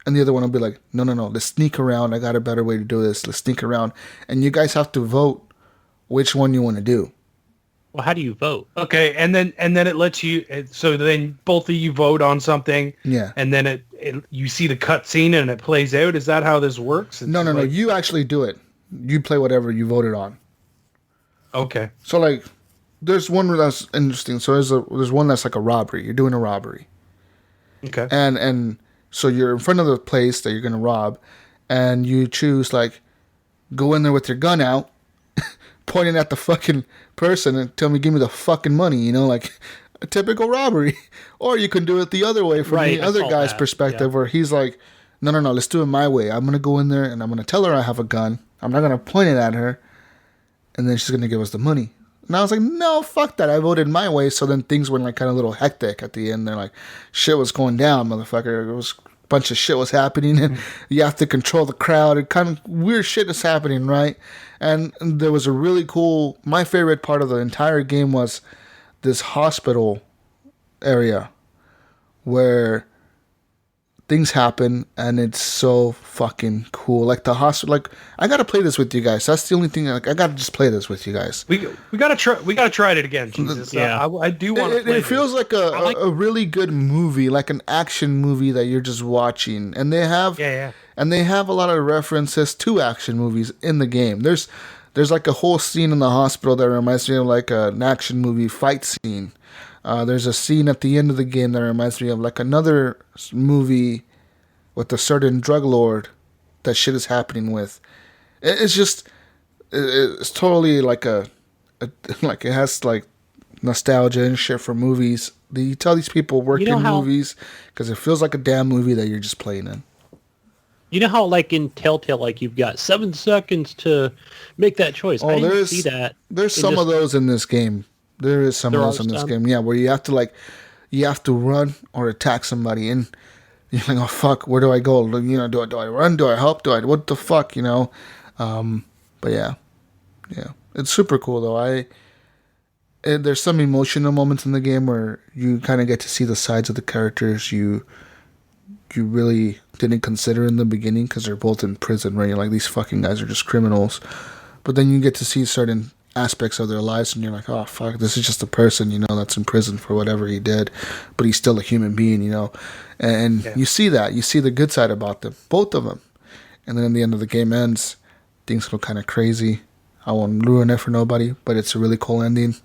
Speaker 2: and the other one will be like, no, let's sneak around. I got a better way to do this. Let's sneak around, and you guys have to vote which one you want to do.
Speaker 4: Well, how do you vote?
Speaker 3: Okay, and then it lets you. So then both of you vote on something.
Speaker 2: Yeah.
Speaker 3: And then you see the cutscene and it plays out. Is that how this works?
Speaker 2: No. You actually do it. You play whatever you voted on.
Speaker 3: Okay.
Speaker 2: So like, there's one that's interesting. So there's one that's like a robbery. You're doing a robbery.
Speaker 3: Okay.
Speaker 2: And so you're in front of the place that you're gonna rob, and you choose like, go in there with your gun out, pointing at the fucking person and tell me, give me the fucking money, you know, like a typical robbery. Or you can do it the other way from the other guy's perspective, where he's like, no, let's do it my way. I'm going to go in there and I'm going to tell her I have a gun. I'm not going to point it at her. And then she's going to give us the money. And I was like, no, fuck that. I voted my way. So then things went like kind of a little hectic at the end. They're like, shit was going down, motherfucker. It was a bunch of shit was happening, and you have to control the crowd. And kind of weird shit is happening, right? And there was a really cool, my favorite part of the entire game was this hospital area where things happen, and it's so fucking cool. Like the hospital, like I gotta play this with you guys. That's the only thing. Like I gotta just play this with you guys.
Speaker 3: We gotta try it again. Jesus. Yeah, I do want to.
Speaker 2: It feels like a really good movie, like an action movie that you're just watching, and they have and they have a lot of references to action movies in the game. There's like a whole scene in the hospital that reminds me of like an action movie fight scene. There's a scene at the end of the game that reminds me of like another movie with a certain drug lord that shit is happening with. It's totally like like it has like nostalgia and shit for movies. You tell these people work in movies because it feels like a damn movie that you're just playing in.
Speaker 4: You know how like in Telltale, like you've got 7 seconds to make that choice. I didn't see that.
Speaker 2: There's some of those in this game. There is some of those in this game, yeah, where you have to run or attack somebody, and you're like, oh fuck, where do I go? You know, do I run? Do I help? What the fuck, you know? But yeah, it's super cool though. There's some emotional moments in the game where you kind of get to see the sides of the characters you really didn't consider in the beginning because they're both in prison, right? You're like, these fucking guys are just criminals. But then you get to see certain aspects of their lives and you're like, oh fuck, this is just a person, that's in prison for whatever he did, but he's still a human being, and you see that, you see the good side about them, both of them. And then in the end of the game ends, things go kind of crazy. I won't ruin it for nobody, but it's a really cool ending.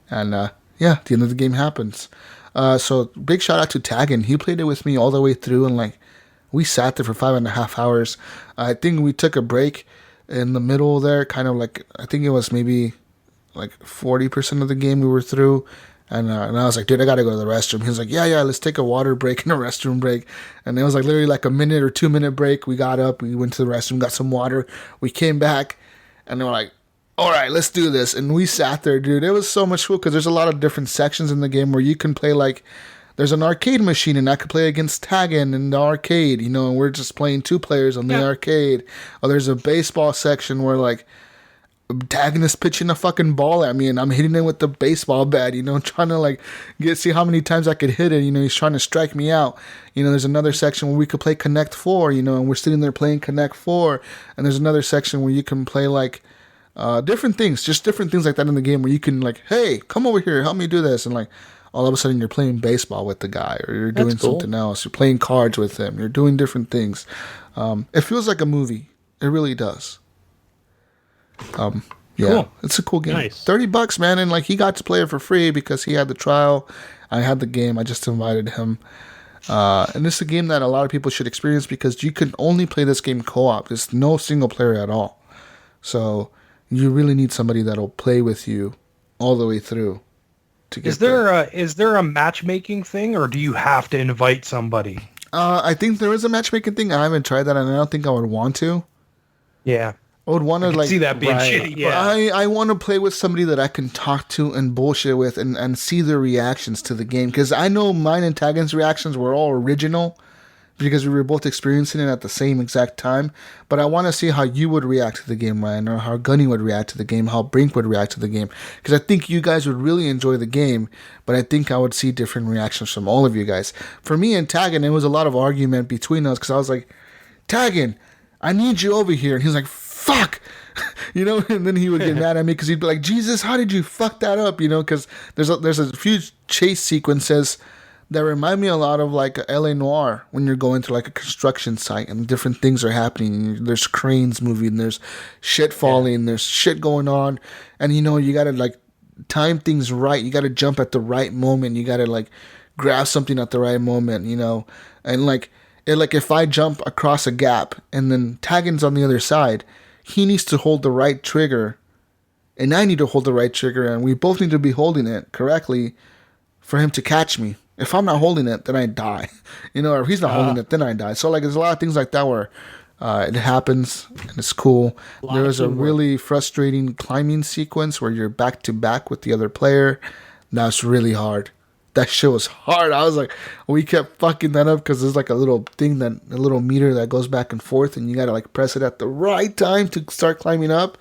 Speaker 2: And the end of the game happens. So big shout out to Taggin. He played it with me all the way through, and we sat there for 5.5 hours. I think we took a break in the middle there, kind of I think it was maybe 40% of the game we were through. And I was like, dude, I gotta go to the restroom. He was like, yeah, let's take a water break and a restroom break. And it was literally a minute or 2 minute break. We got up, we went to the restroom, got some water. We came back, and they were like, all right, let's do this. And we sat there, dude. It was so much cool because there's a lot of different sections in the game where you can play there's an arcade machine, and I could play against Taggin in the arcade, and we're just playing 2 players on the arcade. Or there's a baseball section where Taggin is pitching a fucking ball at me, and I'm hitting it with the baseball bat, trying to see how many times I could hit it. He's trying to strike me out. There's another section where we could play Connect 4, and we're sitting there playing Connect 4. And there's another section where you can play different things, just different things like that in the game where you can hey, come over here, help me do this, and all of a sudden you're playing baseball with the guy, or you're doing something else, you're playing cards with him, you're doing different things. It feels like a movie. It really does. Cool. It's a cool game. Nice. $30, man, and he got to play it for free because he had the trial. I had the game. I just invited him. And this is a game that a lot of people should experience because you can only play this game co-op. There's no single player at all. So you really need somebody that'll play with you all the way through.
Speaker 3: Is there a matchmaking thing, or do you have to invite somebody?
Speaker 2: I think there is a matchmaking thing. I haven't tried that, and I don't think I would want to.
Speaker 3: Yeah.
Speaker 2: I would want to
Speaker 3: see that being shitty. Yeah.
Speaker 2: I want to play with somebody that I can talk to and bullshit with and see their reactions to the game. Because I know mine and Taggin's reactions were all original because we were both experiencing it at the same exact time. But I want to see how you would react to the game, Ryan, or how Gunny would react to the game, how Brink would react to the game. Because I think you guys would really enjoy the game, but I think I would see different reactions from all of you guys. For me and Taggin, it was a lot of argument between us because I was like, Taggin, I need you over here. And he's like, fuck, and then he would get mad at me because he'd be like, Jesus, how did you fuck that up? Because there's a few chase sequences that remind me a lot of LA Noire when you're going to a construction site and different things are happening. There's cranes moving, there's shit falling, there's shit going on, and you gotta time things right. You gotta jump at the right moment. You gotta grab something at the right moment. And if I jump across a gap and then Taggin's on the other side, he needs to hold the right trigger, and I need to hold the right trigger, and we both need to be holding it correctly for him to catch me. If I'm not holding it, then I die. Or if he's not holding it, then I die. So there's a lot of things like that where it happens, and it's cool. There was a really frustrating climbing sequence where you're back to back with the other player. That's really hard. That shit was hard. I was like, we kept fucking that up because there's a little thing a little meter that goes back and forth, and you gotta press it at the right time to start climbing up.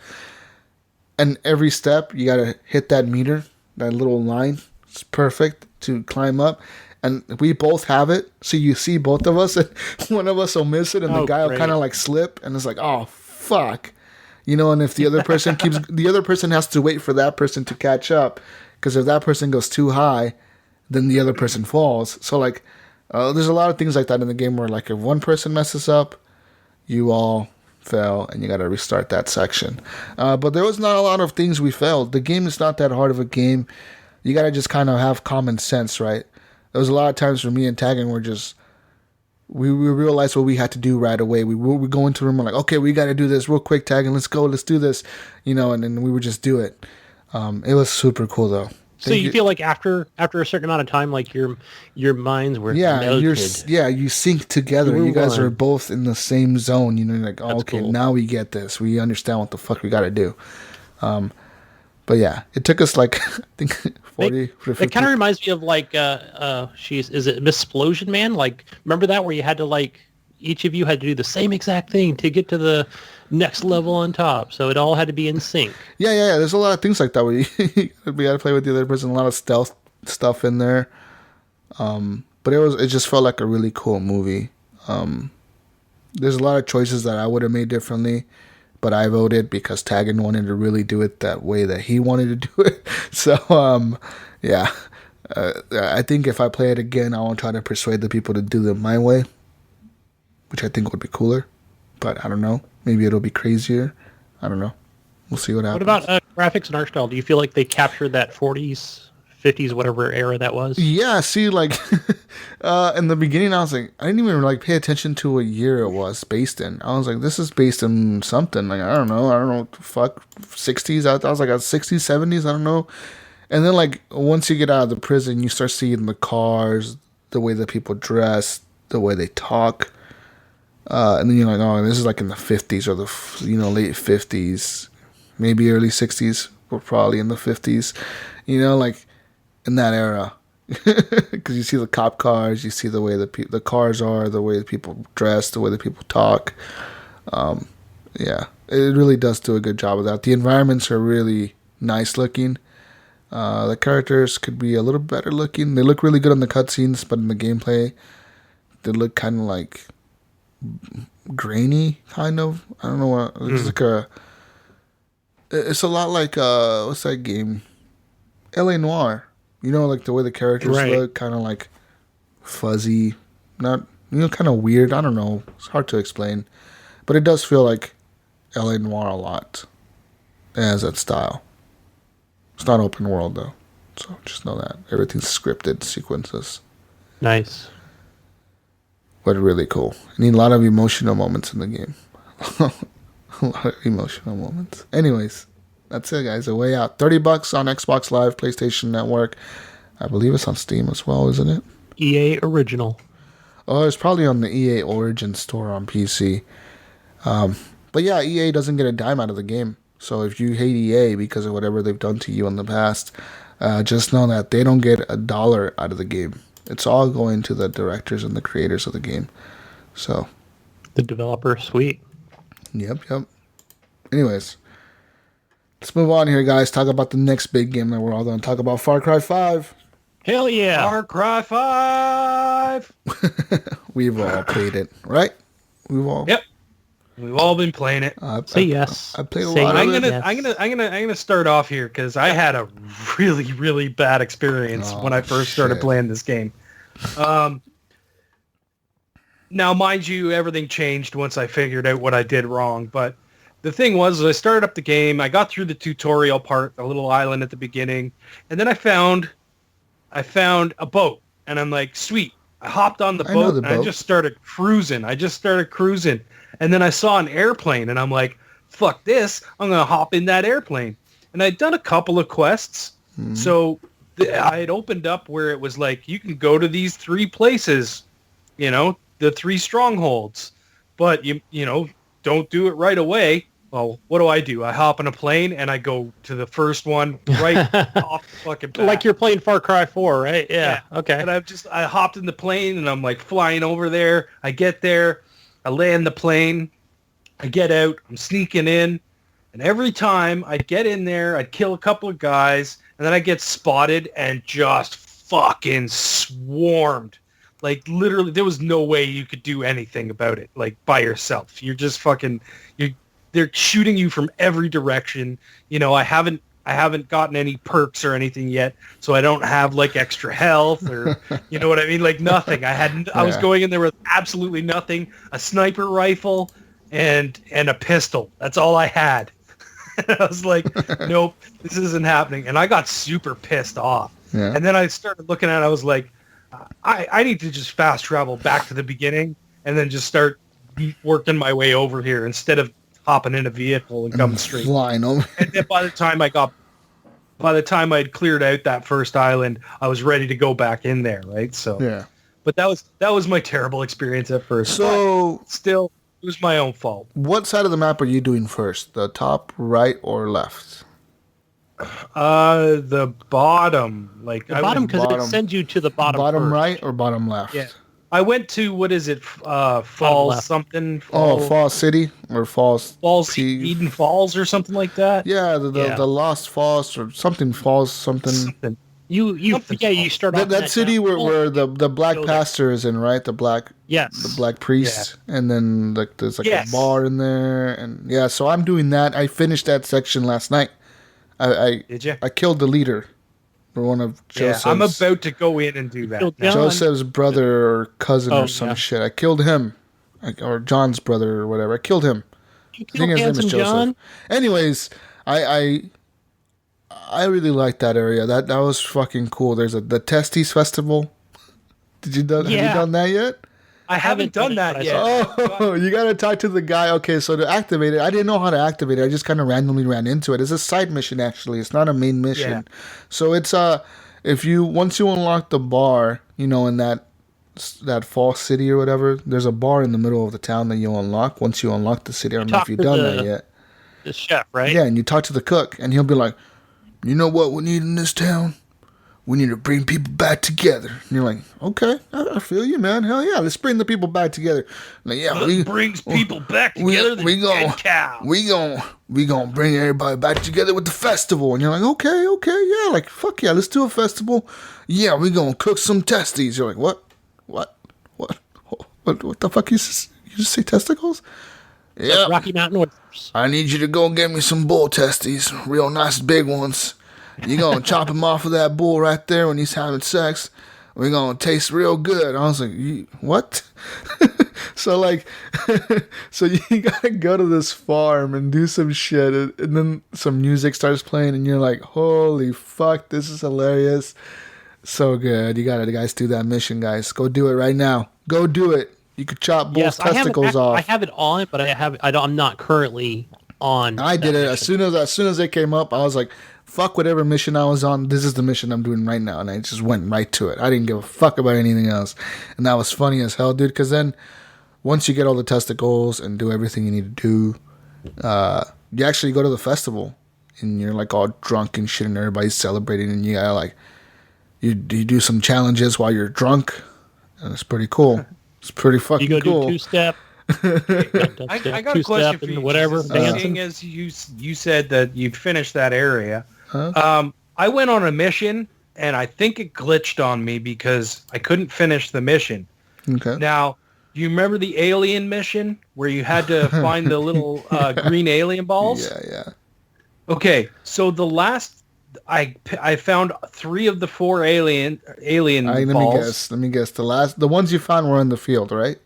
Speaker 2: And every step, you gotta hit that meter, that little line. It's perfect to climb up. And we both have it, so you see both of us, and one of us will miss it, and the guy will kind of slip, and it's like, oh fuck, And if the other person the other person has to wait for that person to catch up, because if that person goes too high, then the other person falls. So there's a lot of things like that in the game where if one person messes up, you all fail and you got to restart that section. But there was not a lot of things we failed. The game is not that hard of a game. You got to just kind of have common sense, right? There was a lot of times for me and Taggin were just, we realized what we had to do right away. We go into the room, we're like, okay, we got to do this real quick, Taggin, let's go, let's do this, and then we would just do it. It was super cool though.
Speaker 4: So you feel after a certain amount of time, your minds were melted.
Speaker 2: You sync together. You guys are both in the same zone. Okay, cool. Now we get this. We understand what the fuck we got to do. But yeah, it took us I think 40 to 50.
Speaker 4: It kind of reminds me of is it Missplosion Man? Remember that where you had to each of you had to do the same exact thing to get to the next level on top. So it all had to be in sync.
Speaker 2: Yeah. There's a lot of things like that where we got to play with the other person. A lot of stealth stuff in there. But it just felt like a really cool movie. There's a lot of choices that I would have made differently, but I voted because Taggin wanted to really do it that way that he wanted to do it. So, yeah. I think if I play it again, I will try to persuade the people to do them my way, which I think would be cooler. But I don't know. Maybe it'll be crazier. I don't know. We'll see what happens.
Speaker 4: What about graphics and art style? Do you feel like they captured that 40s, 50s, whatever era that was?
Speaker 2: Yeah, see, like, in the beginning, I was like, I didn't even, like, pay attention to what year it was based in. I was like, this is based in something. Like, I don't know, fuck, 60s? I was like, 60s, 70s? I don't know. And then, like, once you get out of the prison, you start seeing the cars, the way that people dress, the way they talk. And then you're like, oh, this is, like, in the 50s or the, late 50s. Maybe early 60s. We're probably in the 50s. Like, in that era. Because you see the cop cars, you see the way the cars are, the way the people dress, the way the people talk. Yeah, it really does do a good job of that. The environments are really nice looking. The characters could be a little better looking. They look really good on the cutscenes, but in the gameplay, they look kind of like grainy, kind of. I don't know what. It's like it's a lot like what's that game? L.A. Noire. Like the way the characters look, kind of like fuzzy, not kind of weird. I don't know. It's hard to explain, but it does feel like L.A. Noire a lot. It has that style. It's not open world though, so just know that everything's scripted sequences.
Speaker 4: Nice,
Speaker 2: but really cool. I need a lot of emotional moments in the game. A lot of emotional moments. Anyways, that's it, guys. A Way Out. $30 on Xbox Live, PlayStation Network. I believe it's on Steam as well, isn't it?
Speaker 4: EA Original.
Speaker 2: Oh, it's probably on the EA Origin store on PC. But yeah, EA doesn't get a dime out of the game. So if you hate EA because of whatever they've done to you in the past, just know that they don't get $1 out of the game. It's all going to the directors and the creators of the game. So,
Speaker 4: the developer, sweet.
Speaker 2: Yep. Anyways, let's move on here, guys. Talk about the next big game that we're all going to talk about. Far Cry 5.
Speaker 4: Hell yeah.
Speaker 3: Far Cry 5.
Speaker 2: We've all played it, right?
Speaker 3: Yep. We've all been playing it.
Speaker 4: Say yes.
Speaker 2: I played a lot of it.
Speaker 3: I'm gonna start off here because I had a really, really bad experience when I first started playing this game. Now, mind you, everything changed once I figured out what I did wrong. But the thing was, I started up the game. I got through the tutorial part, a little island at the beginning, and then I found a boat, and I'm like, sweet. I hopped on the boat, and I just started cruising. And then I saw an airplane, and I'm like, fuck this. I'm going to hop in that airplane. And I'd done a couple of quests. Mm-hmm. So I had opened up where it was like, you can go to these 3 places, the 3 strongholds. But, don't do it right away. Well, what do? I hop on a plane, and I go to the first one right off the fucking bat.
Speaker 4: Like you're playing Far Cry 4, right? Yeah. Okay.
Speaker 3: And I hopped in the plane, and I'm like flying over there. I get there. I land the plane, I get out, I'm sneaking in, and every time I'd get in there, I'd kill a couple of guys, and then I'd get spotted and just fucking swarmed. Like, literally, there was no way you could do anything about it, like, by yourself. You're just fucking, they're shooting you from every direction. I haven't gotten any perks or anything yet, so I don't have like extra health or you know what I mean, like nothing. I was going in there with absolutely nothing, a sniper rifle and a pistol. That's all I had. I was like, nope, this isn't happening, and I got super pissed off. Yeah. And then I started looking at it, I was like, I need to just fast travel back to the beginning and then just start working my way over here instead of hopping in a vehicle and coming straight
Speaker 2: flying over.
Speaker 3: And then by the time I'd cleared out that first island, I was ready to go back in there, right? So
Speaker 2: yeah.
Speaker 3: But that was my terrible experience at first.
Speaker 2: So
Speaker 3: but still, it was my own fault.
Speaker 2: What side of the map are you doing first? The top, right, or left?
Speaker 3: The bottom. Like
Speaker 4: the bottom, because it sends you to the bottom
Speaker 2: Bottom
Speaker 4: first.
Speaker 2: right or bottom left?
Speaker 3: Yeah. I went to, what is it, Falls something?
Speaker 2: Falls City or Falls
Speaker 3: Eden Falls or something like that.
Speaker 2: Yeah, the Lost Falls or something Falls something.
Speaker 4: You start off
Speaker 2: that city where the black pastor is in, right? The black priest, and then like there's like a bar in there, and so I'm doing that. I finished that section last night.
Speaker 3: Did you?
Speaker 2: I killed the leader for one of Joseph's.
Speaker 3: Yeah, I'm about to go in and do that.
Speaker 2: Joseph's brother or cousin or some shit. I killed him, or John's brother or whatever. I killed him.
Speaker 4: You killed handsome John.
Speaker 2: Anyways, I really like that area. That was fucking cool. There's the Testes Festival. Have you done that yet?
Speaker 3: I haven't done that yet.
Speaker 2: Oh, you gotta talk to the guy. Okay, so to activate it, I didn't know how to activate it. I just kind of randomly ran into it. It's a side mission actually. It's not a main mission. Yeah. So it's once you unlock the bar, in that Fall City or whatever, there's a bar in the middle of the town that you unlock. Once you unlock the city, I don't know if you've done that yet.
Speaker 4: The chef, right?
Speaker 2: Yeah, and you talk to the cook, and he'll be like, "You know what we need in this town? We need to bring people back together." And you're like, "Okay, I feel you, man. Hell yeah, let's bring the people back together." Like,
Speaker 3: brings people back together. We
Speaker 2: gonna bring everybody back together with the festival. And you're like, okay, yeah, like fuck yeah, let's do a festival. Yeah, we gonna cook some testes. You're like, what the fuck? You just say testicles?
Speaker 4: Yeah, Rocky Mountain Oysters.
Speaker 2: I need you to go get me some bull testes, real nice big ones. You're going to chop him off of that bull right there when he's having sex. We're going to taste real good. I was like, what? So you got to go to this farm and do some shit. And then some music starts playing and you're like, holy fuck, this is hilarious. So good. You got to, guys, do that mission, guys. Go do it right now. Go do it. You could chop bull's testicles off.
Speaker 4: I have it on, but I'm not currently on.
Speaker 2: I did it mission. as soon as it came up. I was like, fuck whatever mission I was on. This is the mission I'm doing right now, and I just went right to it. I didn't give a fuck about anything else, and that was funny as hell, dude. Because then, once you get all the testicles and do everything you need to do, you actually go to the festival, and you're like all drunk and shit, and everybody's celebrating, and you gotta like, you do some challenges while you're drunk, and it's pretty cool. It's pretty fucking cool.
Speaker 4: You go do two-step.
Speaker 3: I got a question for you.
Speaker 4: Whatever.
Speaker 3: Seeing as you said that you finished that area, I went on a mission, and I think it glitched on me because I couldn't finish the mission.
Speaker 2: Okay.
Speaker 3: Now, do you remember the alien mission where you had to find the little green alien balls?
Speaker 2: Yeah.
Speaker 3: Okay, so the last... I found 3 of the 4 alien balls.
Speaker 2: Let me guess. The ones you found were in the field, right?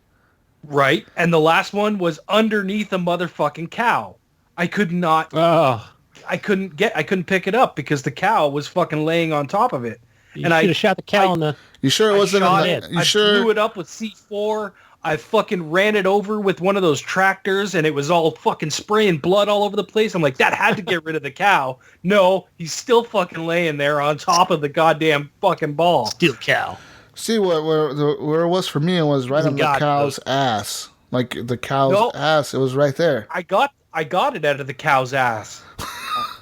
Speaker 3: Right, and the last one was underneath a motherfucking cow. I could not.
Speaker 4: Oh.
Speaker 3: I couldn't pick it up because the cow was fucking laying on top of it.
Speaker 4: You should have shot the cow in the.
Speaker 2: You sure it wasn't?
Speaker 3: I blew it up with C4. I fucking ran it over with one of those tractors, and it was all fucking spraying blood all over the place. I'm like, that had to get rid of the cow. No, he's still fucking laying there on top of the goddamn fucking ball.
Speaker 4: Steel cow.
Speaker 2: See, where it was for me, it was right on the cow's ass. Like the cow's ass, it was right there.
Speaker 3: I got it out of the cow's ass.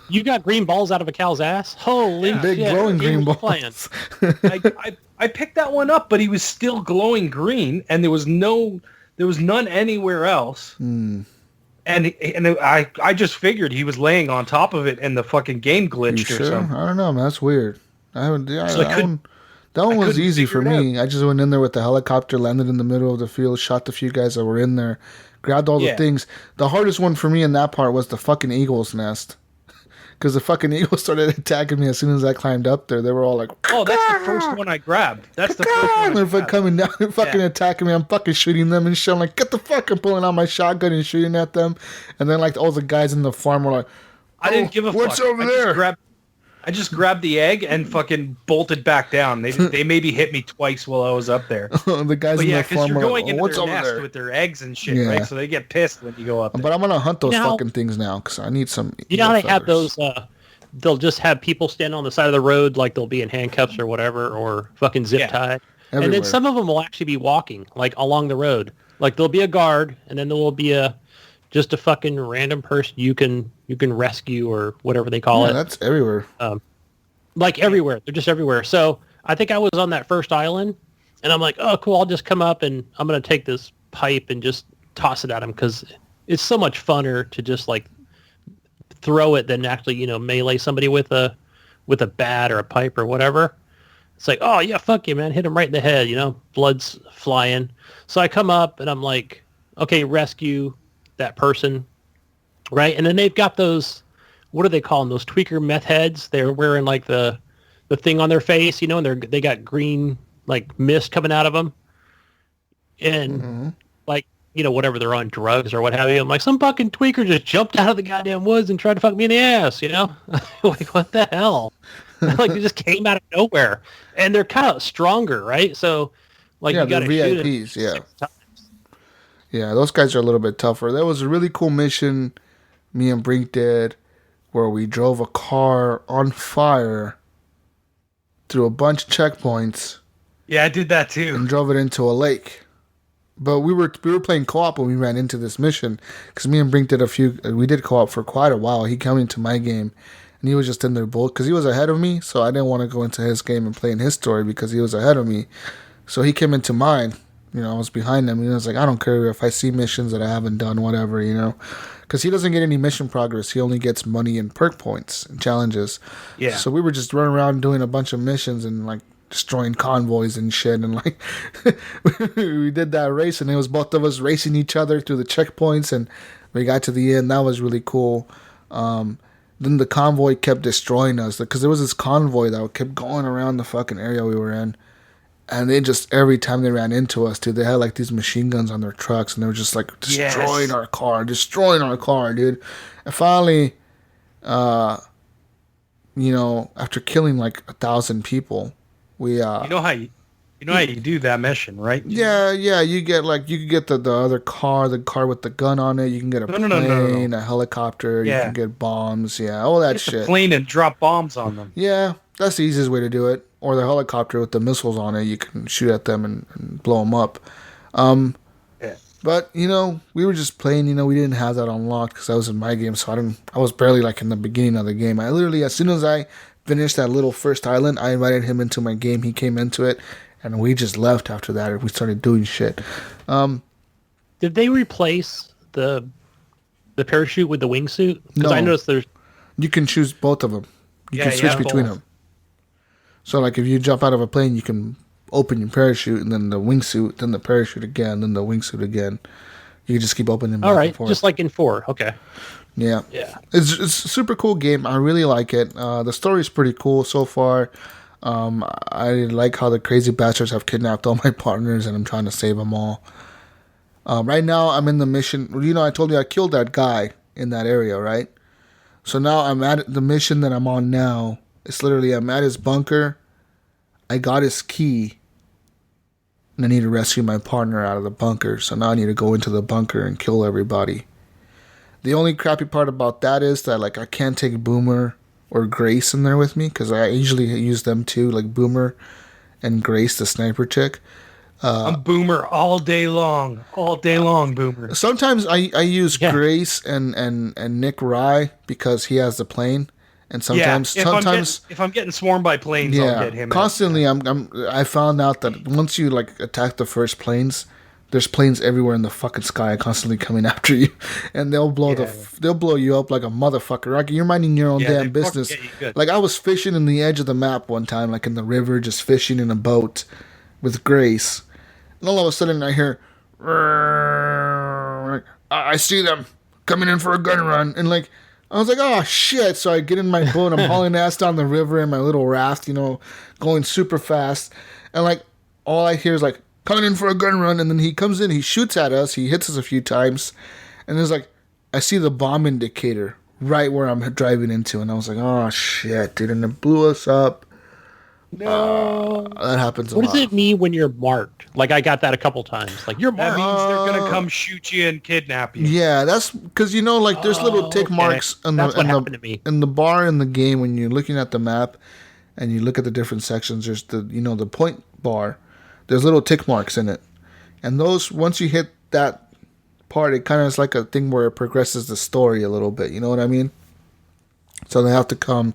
Speaker 4: You got green balls out of a cow's ass? Holy
Speaker 2: big
Speaker 4: shit.
Speaker 2: glowing green balls.
Speaker 3: I picked that one up, but he was still glowing green, and there was none anywhere else.
Speaker 2: Mm.
Speaker 3: And I just figured he was laying on top of it, and the fucking game glitched or something.
Speaker 2: I don't know, man. That's weird. That one was easy for me. I just went in there with the helicopter, landed in the middle of the field, shot the few guys that were in there, grabbed all the things. The hardest one for me in that part was the fucking eagle's nest. Because the fucking eagles started attacking me as soon as I climbed up there. They were all like,
Speaker 3: "Oh, that's the first one I grabbed. That's the first one."
Speaker 2: They're coming down and fucking attacking me. I'm fucking shooting them and shit. I'm like, "Get the fuck!" I'm pulling out my shotgun and shooting at them. And then like all the guys in the farm were like,
Speaker 3: "I didn't give a fuck.
Speaker 2: What's over there?"
Speaker 3: I just grabbed the egg and fucking bolted back down. They maybe hit me twice while I was up there.
Speaker 2: The guys in the farm were like,
Speaker 3: "What's over there?" With their eggs and shit, right? So they get pissed when you go up there.
Speaker 2: But I'm gonna hunt those fucking things now because I need some.
Speaker 4: You know how they have those. They'll just have people stand on the side of the road like they'll be in handcuffs or whatever, or fucking zip tied. Everywhere. And then some of them will actually be walking like along the road. Like there'll be a guard, and then there will be just a fucking random person you can rescue or whatever they call it.
Speaker 2: That's everywhere.
Speaker 4: Like everywhere. They're just everywhere. So I think I was on that first island, And I'm like, oh, cool. I'll just come up and I'm going to take this pipe and just toss it at him because it's so much funner to just like throw it than actually, melee somebody with a bat or a pipe or whatever. It's like, oh, yeah, fuck you, man. Hit him right in the head, blood's flying. So I come up and I'm like, okay, rescue that person, right? And then they've got those, what do they call them? Those tweaker meth heads. They're wearing like the thing on their face, and they got green like mist coming out of them. And like, whatever, they're on drugs or what have you. I'm like, some fucking tweaker just jumped out of the goddamn woods and tried to fuck me in the ass, Like, what the hell? Like, they just came out of nowhere. And they're kind of stronger, right? So, like, you got to shoot
Speaker 2: VIPs, yeah. Yeah, those guys are a little bit tougher. That was a really cool mission me and Brink did where we drove a car on fire through a bunch of checkpoints.
Speaker 3: Yeah, I did that too.
Speaker 2: And drove it into a lake. But we were playing co-op when we ran into this mission because me and Brink we did co-op for quite a while. He came into my game and he was just in there both because he was ahead of me, so I didn't want to go into his game and play in his story because he was ahead of me. So he came into mine. I was behind him and I was like, I don't care if I see missions that I haven't done, whatever, because he doesn't get any mission progress. He only gets money and perk points and challenges.
Speaker 3: Yeah.
Speaker 2: So we were just running around doing a bunch of missions and like destroying convoys and shit, and like we did that race and it was both of us racing each other through the checkpoints and we got to the end. That was really cool. Then the convoy kept destroying us because there was this convoy that kept going around the fucking area we were in, and they just, every time they ran into us, dude, they had like these machine guns on their trucks and they were just like destroying our car, dude. And finally, after killing like 1,000 people, we
Speaker 3: you know how you do that mission, right?
Speaker 2: Yeah. You could get the other car, the car with the gun on it. You can get a plane, a helicopter.
Speaker 3: Yeah.
Speaker 2: You can get bombs. Yeah, all that shit.
Speaker 3: A plane and drop bombs on them.
Speaker 2: Yeah, that's the easiest way to do it. Or the helicopter with the missiles on it. You can shoot at them and blow them up.
Speaker 3: Yeah.
Speaker 2: But we were just playing. We didn't have that unlocked because I was in my game, so I was barely like in the beginning of the game. I literally, as soon as I finished that little first island, I invited him into my game. He came into it, and we just left after that. And we started doing shit.
Speaker 4: Did they replace the parachute with the wingsuit? Because
Speaker 2: No.
Speaker 4: I noticed there's...
Speaker 2: You can choose both of them. You can switch between them. So, like, if you jump out of a plane, you can open your parachute, and then the wingsuit, then the parachute again, then the wingsuit again. You can just keep opening them.
Speaker 4: All right, just like in 4. Okay.
Speaker 2: Yeah.
Speaker 4: Yeah.
Speaker 2: It's a super cool game. I really like it. The story's pretty cool so far. I like how the crazy bastards have kidnapped all my partners, and I'm trying to save them all. Right now, I'm in the mission. I told you I killed that guy in that area, right? So now I'm at the mission that I'm on now. It's literally, I'm at his bunker. I got his key. And I need to rescue my partner out of the bunker. So now I need to go into the bunker and kill everybody. The only crappy part about that is that, like, I can't take Boomer or Grace in there with me, because I usually use them too, like Boomer and Grace, the sniper chick.
Speaker 3: I'm Boomer all day long, Boomer.
Speaker 2: Sometimes I use Grace and Nick Rye because he has the plane, and sometimes
Speaker 3: if I'm getting swarmed by planes, I'll get him.
Speaker 2: Constantly, I found out that once you like attack the first planes, there's planes everywhere in the fucking sky constantly coming after you, and they'll blow you up like a motherfucker. Like, you're minding your own damn business. Like, I was fishing in the edge of the map one time, like in the river, just fishing in a boat with Grace, and all of a sudden I hear, I see them coming in for a gun run, and like, I was like, oh shit. So I get in my boat, I'm hauling ass down the river in my little raft, going super fast, and like, all I hear is like, coming in for a gun run, and then he comes in, he shoots at us, he hits us a few times, and there's like, I see the bomb indicator right where I'm driving into, and I was like, oh shit, dude, and it blew us up.
Speaker 3: No.
Speaker 2: That happens a
Speaker 4: lot.
Speaker 2: lot.
Speaker 4: What does it mean when you're marked? Like, I got that a couple times. Like, you're marked.
Speaker 3: That means they're going to come shoot you and kidnap you.
Speaker 2: Yeah, that's because, like, there's little tick marks in the bar in the game when you're looking at the map and you look at the different sections. There's the point bar. There's little tick marks in it. And those, once you hit that part, it kind of is like a thing where it progresses the story a little bit. You know what I mean? So they have to come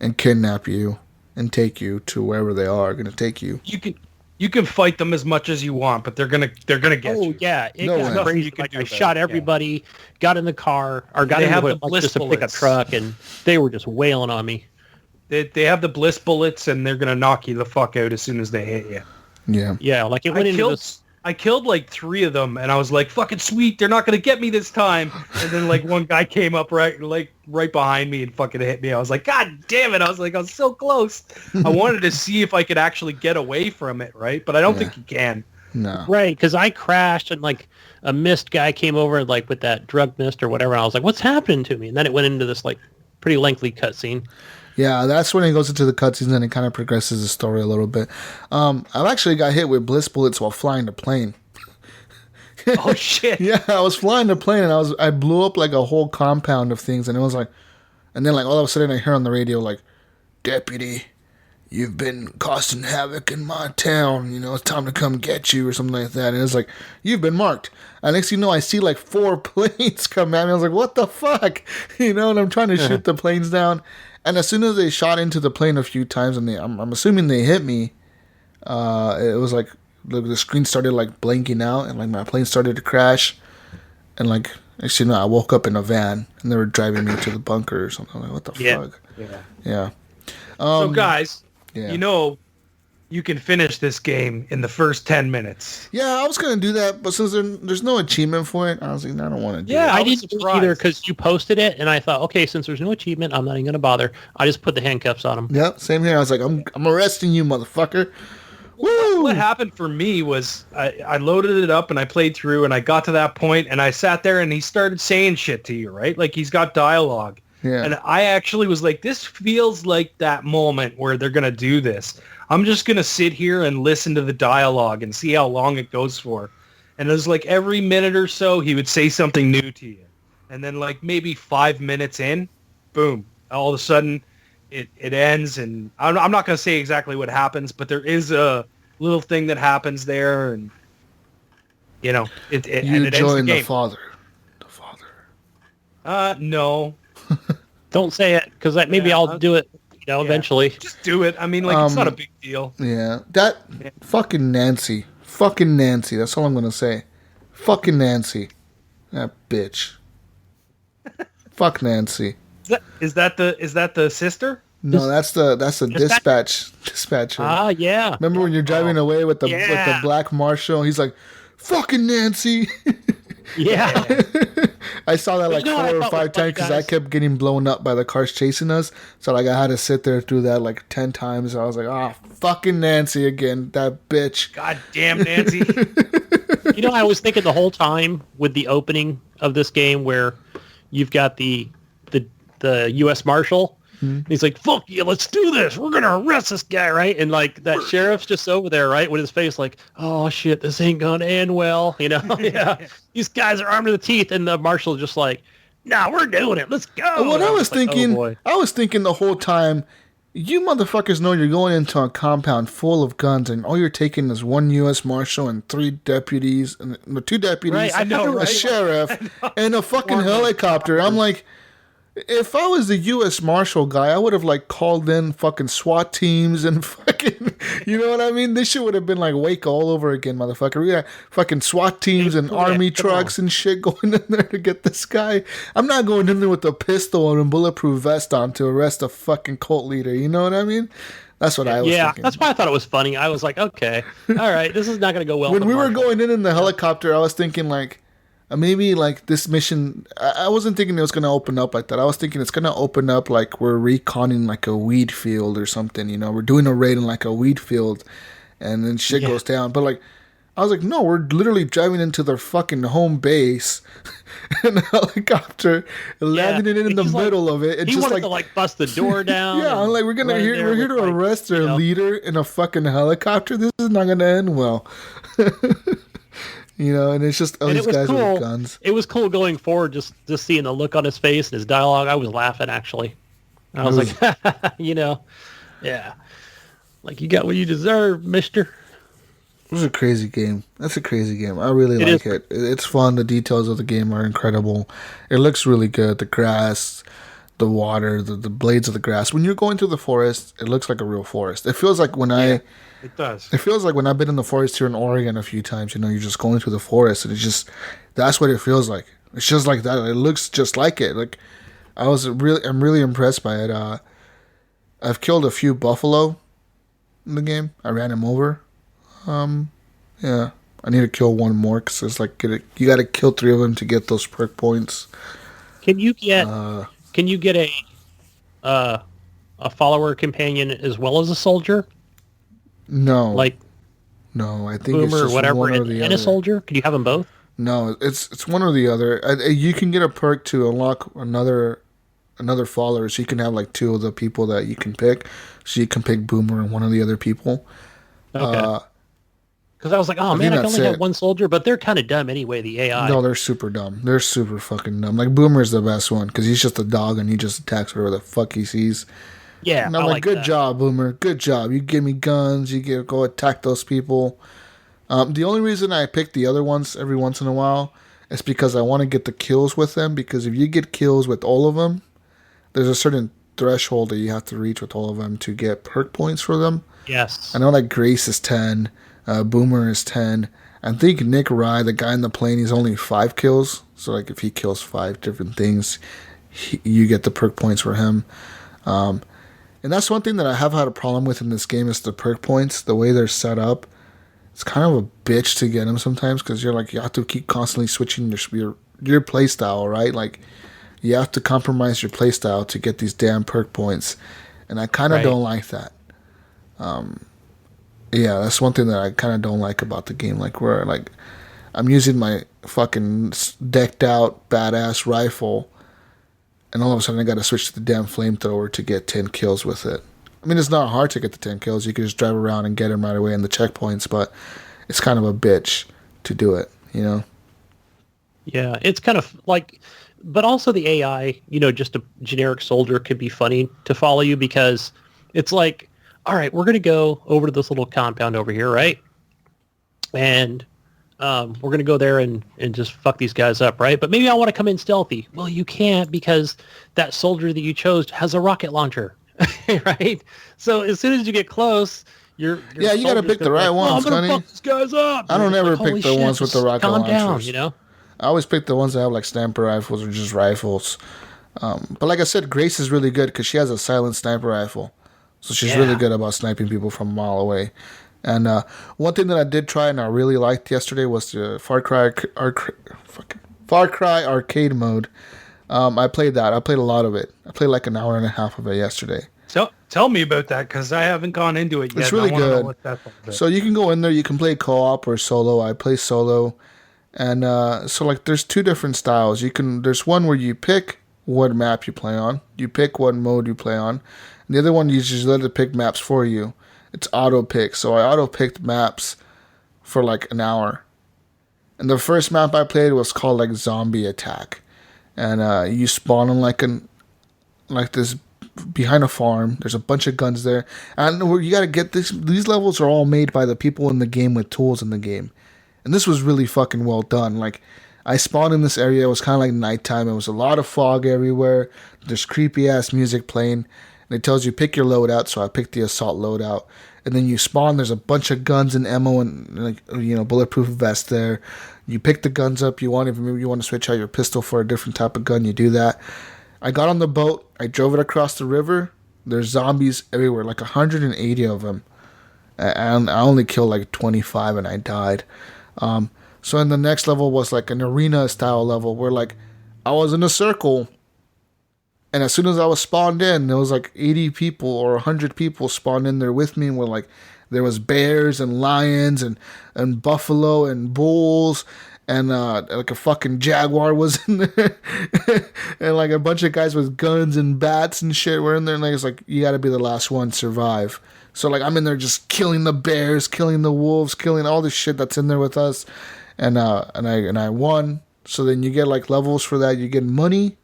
Speaker 2: and kidnap you and take you to wherever they are going to take you.
Speaker 3: You You can fight them as much as you want, but they're gonna get you.
Speaker 4: Oh yeah, it
Speaker 2: No
Speaker 4: got
Speaker 2: way.
Speaker 4: crazy.
Speaker 3: You can
Speaker 4: Like
Speaker 3: do
Speaker 4: I
Speaker 3: about
Speaker 4: shot
Speaker 3: it,
Speaker 4: everybody, got in the car, or got
Speaker 3: They
Speaker 4: in
Speaker 3: have
Speaker 4: the
Speaker 3: the
Speaker 4: like
Speaker 3: bliss
Speaker 4: just a pickup
Speaker 3: bullets.
Speaker 4: truck, and they were just wailing on me.
Speaker 3: They have the bliss bullets, and they're gonna knock you the fuck out as soon as they hit you.
Speaker 2: Yeah.
Speaker 4: Yeah, like it went into this.
Speaker 3: I killed like 3 of them, and I was like, "Fucking sweet, they're not gonna get me this time." And then like one guy came up right behind me and fucking hit me. I was like, "God damn it!" I was so close. I wanted to see if I could actually get away from it, right? But I don't think you can.
Speaker 2: No.
Speaker 4: Right, because I crashed and like a mist guy came over like with that drug mist or whatever. And I was like, "What's happening to me?" And then it went into this like pretty lengthy cutscene.
Speaker 2: Yeah, that's when it goes into the cutscenes and it kind of progresses the story a little bit. I've actually got hit with bliss bullets while flying the plane.
Speaker 3: Oh shit!
Speaker 2: Yeah, I was flying the plane and I blew up like a whole compound of things, and it was like, and then like all of a sudden I hear on the radio like, "Deputy, you've been causing havoc in my town. You know, it's time to come get you," or something like that. And it's like, "You've been marked." And next thing you know, I see like 4 planes come at me. I was like, "What the fuck?" You know, and I'm trying to shoot the planes down. And as soon as they shot into the plane a few times, and I'm assuming they hit me, it was like the screen started like blanking out, and like my plane started to crash, and like actually no, I woke up in a van, and they were driving me to the bunker or something. I'm like, what the fuck? Yeah.
Speaker 3: So guys,
Speaker 2: Yeah.
Speaker 3: you know, you can finish this game in the first 10 minutes.
Speaker 2: Yeah, I was gonna do that, but since there's no achievement for it, I was like, I don't want to do it.
Speaker 3: Yeah,
Speaker 4: I
Speaker 3: I was
Speaker 4: didn't do it
Speaker 3: surprised.
Speaker 4: either because you posted it, and I thought, okay, since there's no achievement, I'm not even gonna bother. I just put the handcuffs on him.
Speaker 2: Yep, same here. I was like, I'm arresting you, motherfucker. Woo!
Speaker 3: What happened for me was I loaded it up and I played through and I got to that point and I sat there and he started saying shit to you, right? Like he's got dialogue.
Speaker 2: Yeah.
Speaker 3: And I actually was like, this feels like that moment where they're going to do this. I'm just going to sit here and listen to the dialogue and see how long it goes for. And it was like every minute or so he would say something new to you. And then like maybe 5 minutes in, boom, all of a sudden it ends. And I'm not going to say exactly what happens, but there is a little thing that happens there. And, you know, it
Speaker 2: You
Speaker 3: and it ends
Speaker 2: join
Speaker 3: the
Speaker 2: the
Speaker 3: game.
Speaker 2: father. The father.
Speaker 3: No.
Speaker 4: Don't say it because maybe
Speaker 3: Yeah,
Speaker 4: I'll do it. Eventually.
Speaker 3: Just do it. I mean, like, it's not a big deal.
Speaker 2: Yeah, that fucking Nancy. Fucking Nancy. That's all I'm gonna say. Fucking Nancy. That bitch. Fuck Nancy.
Speaker 3: Is that the sister?
Speaker 2: No, that's the dispatcher.
Speaker 4: Ah, yeah.
Speaker 2: Remember when you're driving away with the
Speaker 4: Yeah.
Speaker 2: black Marshal? He's like, "Fucking Nancy."
Speaker 4: Yeah.
Speaker 2: I saw that like
Speaker 4: You know what I
Speaker 2: 4 or
Speaker 4: thought
Speaker 2: 5
Speaker 4: was funny,
Speaker 2: times because I
Speaker 4: guys?
Speaker 2: kept getting blown up by the cars chasing us. So like I had to sit there through that like 10 times. I was like, "Ah, fucking Nancy again, that bitch."
Speaker 3: God damn, Nancy.
Speaker 4: I was thinking the whole time with the opening of this game where you've got the U.S. Marshal. And he's like, "Fuck you, let's do this. We're going to arrest this guy," right? And like that sheriff's just over there, right? With his face like, "Oh shit, this ain't going to end well." Yeah. These guys are armed to the teeth. And the Marshal just like, "Nah, we're doing it. Let's go."
Speaker 2: And what
Speaker 4: And
Speaker 2: I was
Speaker 4: like, oh,
Speaker 2: thinking,
Speaker 4: boy.
Speaker 2: the whole time, you motherfuckers know you're going into a compound full of guns, and all you're taking is 1 U.S. Marshal and 3 deputies, and 2 deputies,
Speaker 4: Right, I know,
Speaker 2: a
Speaker 4: right?
Speaker 2: sheriff, and a fucking helicopter. I'm like, if I was the U.S. Marshal guy, I would have like called in fucking SWAT teams and fucking, you know what I mean? This shit would have been like Waco all over again, motherfucker. We got fucking SWAT teams and army trucks and shit going in there to get this guy. I'm not going in there with a pistol and a bulletproof vest on to arrest a fucking cult leader. You know what I mean? That's what I was thinking.
Speaker 4: That's why I thought it was funny. I was like, okay, all right, this is not going to go well.
Speaker 2: When
Speaker 4: for
Speaker 2: we were
Speaker 4: Marshall.
Speaker 2: going in the helicopter, I was thinking like, maybe like this mission, I wasn't thinking it was going to open up like that. I was thinking it's going to open up like we're reconning like a weed field or something, we're doing a raid in like a weed field and then shit goes down. But like, I was like, no, we're literally driving into their fucking home base in a helicopter, landing it in the middle of it. And
Speaker 4: He
Speaker 2: just
Speaker 4: wanted
Speaker 2: like,
Speaker 4: to like bust the door down.
Speaker 2: yeah, I'm like, we're here to arrest their leader in a fucking helicopter. This is not going to end well. And it's just, these guys with guns.
Speaker 4: It was cool going forward, just seeing the look on his face and his dialogue. I was laughing, actually. I was like, yeah. Like, you got what you deserve, mister.
Speaker 2: It was a crazy game. That's a crazy game. I really like it. It's fun. The details of the game are incredible. It looks really good. The grass, the water, the blades of the grass. When you're going through the forest, it looks like a real forest. It feels like
Speaker 3: It does.
Speaker 2: It feels like when I've been in the forest here in Oregon a few times. You're just going through the forest, and that's what it feels like. It's just like that. It looks just like it. Like I'm really impressed by it. I've killed a few buffalo in the game. I ran him over. Yeah, I need to kill one more because it's like you got to kill 3 of them to get those perk points.
Speaker 4: Can you get a follower companion as well as a soldier?
Speaker 2: No,
Speaker 4: like
Speaker 2: no. I think
Speaker 4: Boomer
Speaker 2: it's just
Speaker 4: or whatever,
Speaker 2: one or the
Speaker 4: and
Speaker 2: other.
Speaker 4: a soldier. Can you have them both?
Speaker 2: No, it's one or the other. You can get a perk to unlock another follower, so you can have like 2 of the people that you can pick. So you can pick Boomer and one of the other people.
Speaker 4: Okay. Because I was like, oh man, I can only have one soldier, but they're kind of dumb anyway. The AI.
Speaker 2: No, they're super dumb. They're super fucking dumb. Like Boomer's the best one because he's just a dog and he just attacks whatever the fuck he sees.
Speaker 4: Yeah,
Speaker 2: and I'm like, good job, Boomer. Good job. You give me guns. You go attack those people. The only reason I pick the other ones every once in a while is because I want to get the kills with them. Because if you get kills with all of them, there's a certain threshold that you have to reach with all of them to get perk points for them.
Speaker 4: Yes.
Speaker 2: I know like Grace is 10, Boomer is 10. I think Nick Rye, the guy in the plane, he's only 5 kills. So like if he kills 5 different things, you get the perk points for him. And that's one thing that I have had a problem with in this game is the perk points, the way they're set up. It's kind of a bitch to get them sometimes because you have to keep constantly switching your play style, right? Like you have to compromise your play style to get these damn perk points, and I kind of don't like that. Yeah, that's one thing that I kind of don't like about the game. Like where like I'm using my fucking decked out badass rifle, and all of a sudden I got to switch to the damn flamethrower to get 10 kills with it. I mean, it's not hard to get the 10 kills. You can just drive around and get them right away in the checkpoints, but it's kind of a bitch to do it,
Speaker 4: Yeah, it's kind of like, but also the AI, just a generic soldier could be funny to follow you because it's like, all right, we're going to go over to this little compound over here, right? And we're going to go there and just fuck these guys up, right? But maybe I want to come in stealthy. Well, you can't because that soldier that you chose has a rocket launcher. Right? So as soon as you get close, you
Speaker 2: got to pick the right ones,
Speaker 4: I'm gonna fuck these guys up.
Speaker 2: I don't ever pick the ones with the rocket launchers.
Speaker 4: Calm down,
Speaker 2: I always pick the ones that have like sniper rifles or just rifles. But like I said, Grace is really good because she has a silent sniper rifle, so she's really good about sniping people from a mile away. And one thing that I did try and I really liked yesterday was the Far Cry arcade mode. I played that. I played a lot of it. I played like an hour and a half of it yesterday.
Speaker 3: So tell me about that because I haven't gone into it yet.
Speaker 2: It's really good.
Speaker 3: Know what that's all about.
Speaker 2: So you can go in there. You can play co-op or solo. I play solo, and so like there's 2 different styles. There's one where you pick what map you play on. You pick what mode you play on. And the other one you just let it pick maps for you. It's auto pick. So I auto picked maps for like an hour. And the first map I played was called like Zombie Attack. And you spawn on like this behind a farm. There's a bunch of guns there. And you got to get this. These levels are all made by the people in the game with tools in the game. And this was really fucking well done. Like I spawned in this area. It was kind of like nighttime. It was a lot of fog everywhere. There's creepy ass music playing. And it tells you pick your loadout. So I picked the assault loadout. And then you spawn. There's a bunch of guns and ammo and bulletproof vest there. You pick the guns up you want. If maybe you want to switch out your pistol for a different type of gun, you do that. I got on the boat. I drove it across the river. There's zombies everywhere, like 180 of them. And I only killed like 25 and I died. So in the next level was like an arena style level where like I was in a circle. And as soon as I was spawned in, there was like 80 people or 100 people spawned in there with me. And like there was bears and lions and buffalo and bulls. And like a fucking jaguar was in there. And like a bunch of guys with guns and bats and shit were in there. And like, it's like, you got to be the last one to survive. So like I'm in there just killing the bears, killing the wolves, killing all this shit that's in there with us. And I won. So then you get like levels for that. You get money.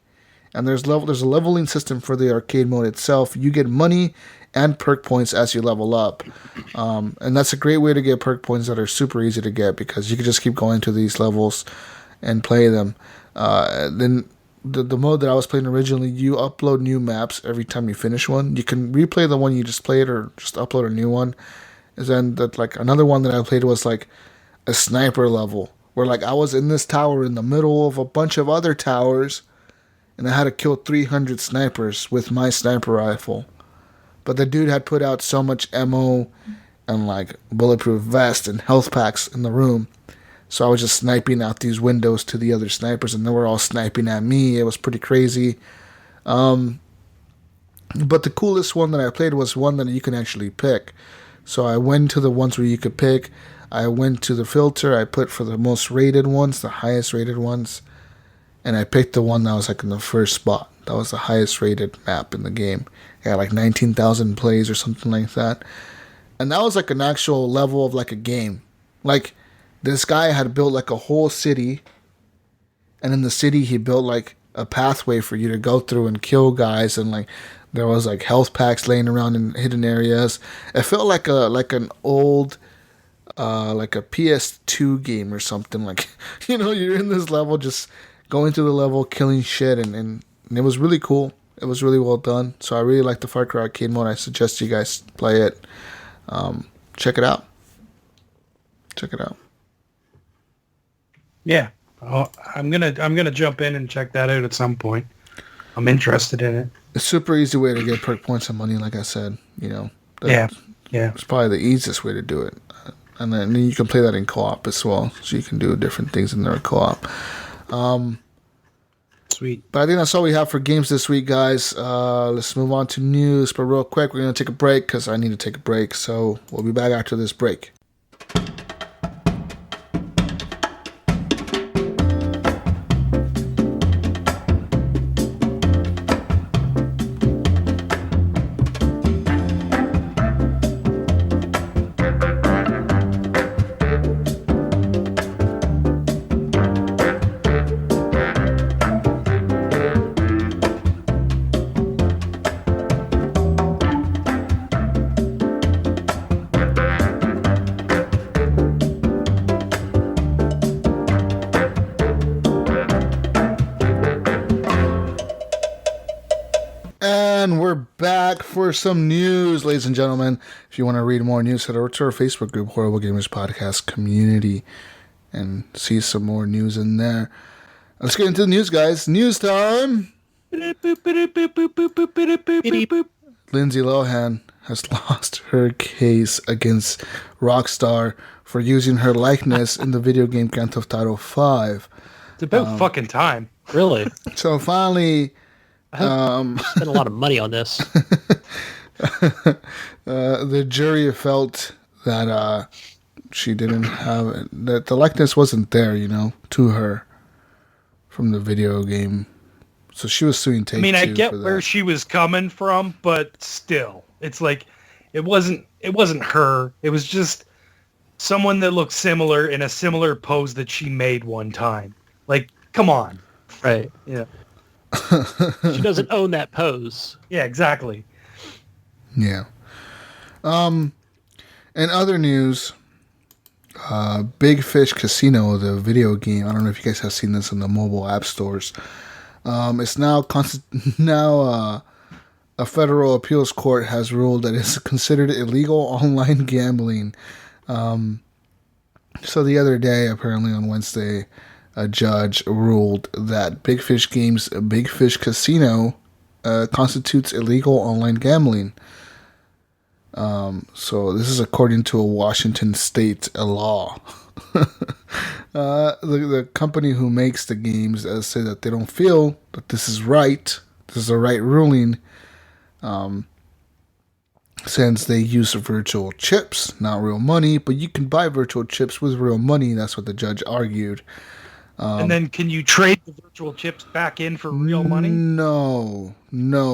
Speaker 2: And there's a leveling system for the arcade mode itself. You get money and perk points as you level up. And that's a great way to get perk points that are super easy to get because you can just keep going to these levels and play them. Then the mode that I was playing originally, you upload new maps every time you finish one. You can replay the one you just played or just upload a new one. And then that like another one that I played was like a sniper level where like I was in this tower in the middle of a bunch of other towers, and I had to kill 300 snipers with my sniper rifle. But the dude had put out so much ammo and like bulletproof vest and health packs in the room. So I was just sniping out these windows to the other snipers, and they were all sniping at me. It was pretty crazy. But the coolest one that I played was one that you can actually pick. So I went to the ones where you could pick. I went to the filter. I put for the most rated ones, the highest rated ones. And I picked the one that was like in the first spot. That was the highest rated map in the game. It had like 19,000 plays or something like that. And that was like an actual level of like a game. Like this guy had built like a whole city. And in the city he built like a pathway for you to go through and kill guys. And like there was like health packs laying around in hidden areas. It felt like an old like a PS2 game or something. Like, you know, you're in this level just going through the level, killing shit, and it was really cool. It was really well done. So I really like the Far Cry Arcade mode. I suggest you guys play it. Check it out. Check it out.
Speaker 3: Yeah. I'm gonna jump in and check that out at some point. I'm interested in it.
Speaker 2: It's a super easy way to get perk points and money, like I said. You know.
Speaker 3: Yeah.
Speaker 2: It's probably the easiest way to do it. And then you can play that in co-op as well. So you can do different things in their co-op.
Speaker 3: Sweet.
Speaker 2: But I think that's all we have for games this week, guys. Let's move on to news. But real quick, we're going to take a break because I need to take a break. So we'll be back after this break. And we're back for some news, ladies and gentlemen. If you want to read more news, head over to our Facebook group, Horrible Gamers Podcast Community, and see some more news in there. Let's get into the news, guys. News time! Lindsay Lohan has lost her case against Rockstar for using her likeness in the video game Grand Theft Auto 5.
Speaker 3: It's about fucking time.
Speaker 4: Really?
Speaker 2: So finally...
Speaker 4: spent a lot of money on this.
Speaker 2: The jury felt that she didn't have it, that the likeness wasn't there, you know, to her from the video game. So she was suing Take-Two.
Speaker 3: I mean, I get where she was coming from, but still, it's like it wasn't her. It was just someone that looked similar in a similar pose that she made one time. Like, come on.
Speaker 4: Right.
Speaker 3: Yeah.
Speaker 4: She doesn't own that pose.
Speaker 3: Yeah, exactly.
Speaker 2: Yeah. In other news, Big Fish Casino, the video game, I don't know if you guys have seen this in the mobile app stores. It's now a federal appeals court has ruled that it's considered illegal online gambling. So the other day, apparently on Wednesday, a judge ruled that Big Fish Games' Big Fish Casino constitutes illegal online gambling. So this is according to a Washington state law. The company who makes the games say that they don't feel that this is right. This is the right ruling. Since they use virtual chips, not real money, but you can buy virtual chips with real money. That's what the judge argued.
Speaker 3: And then can you trade the virtual chips back in for real money?
Speaker 2: No,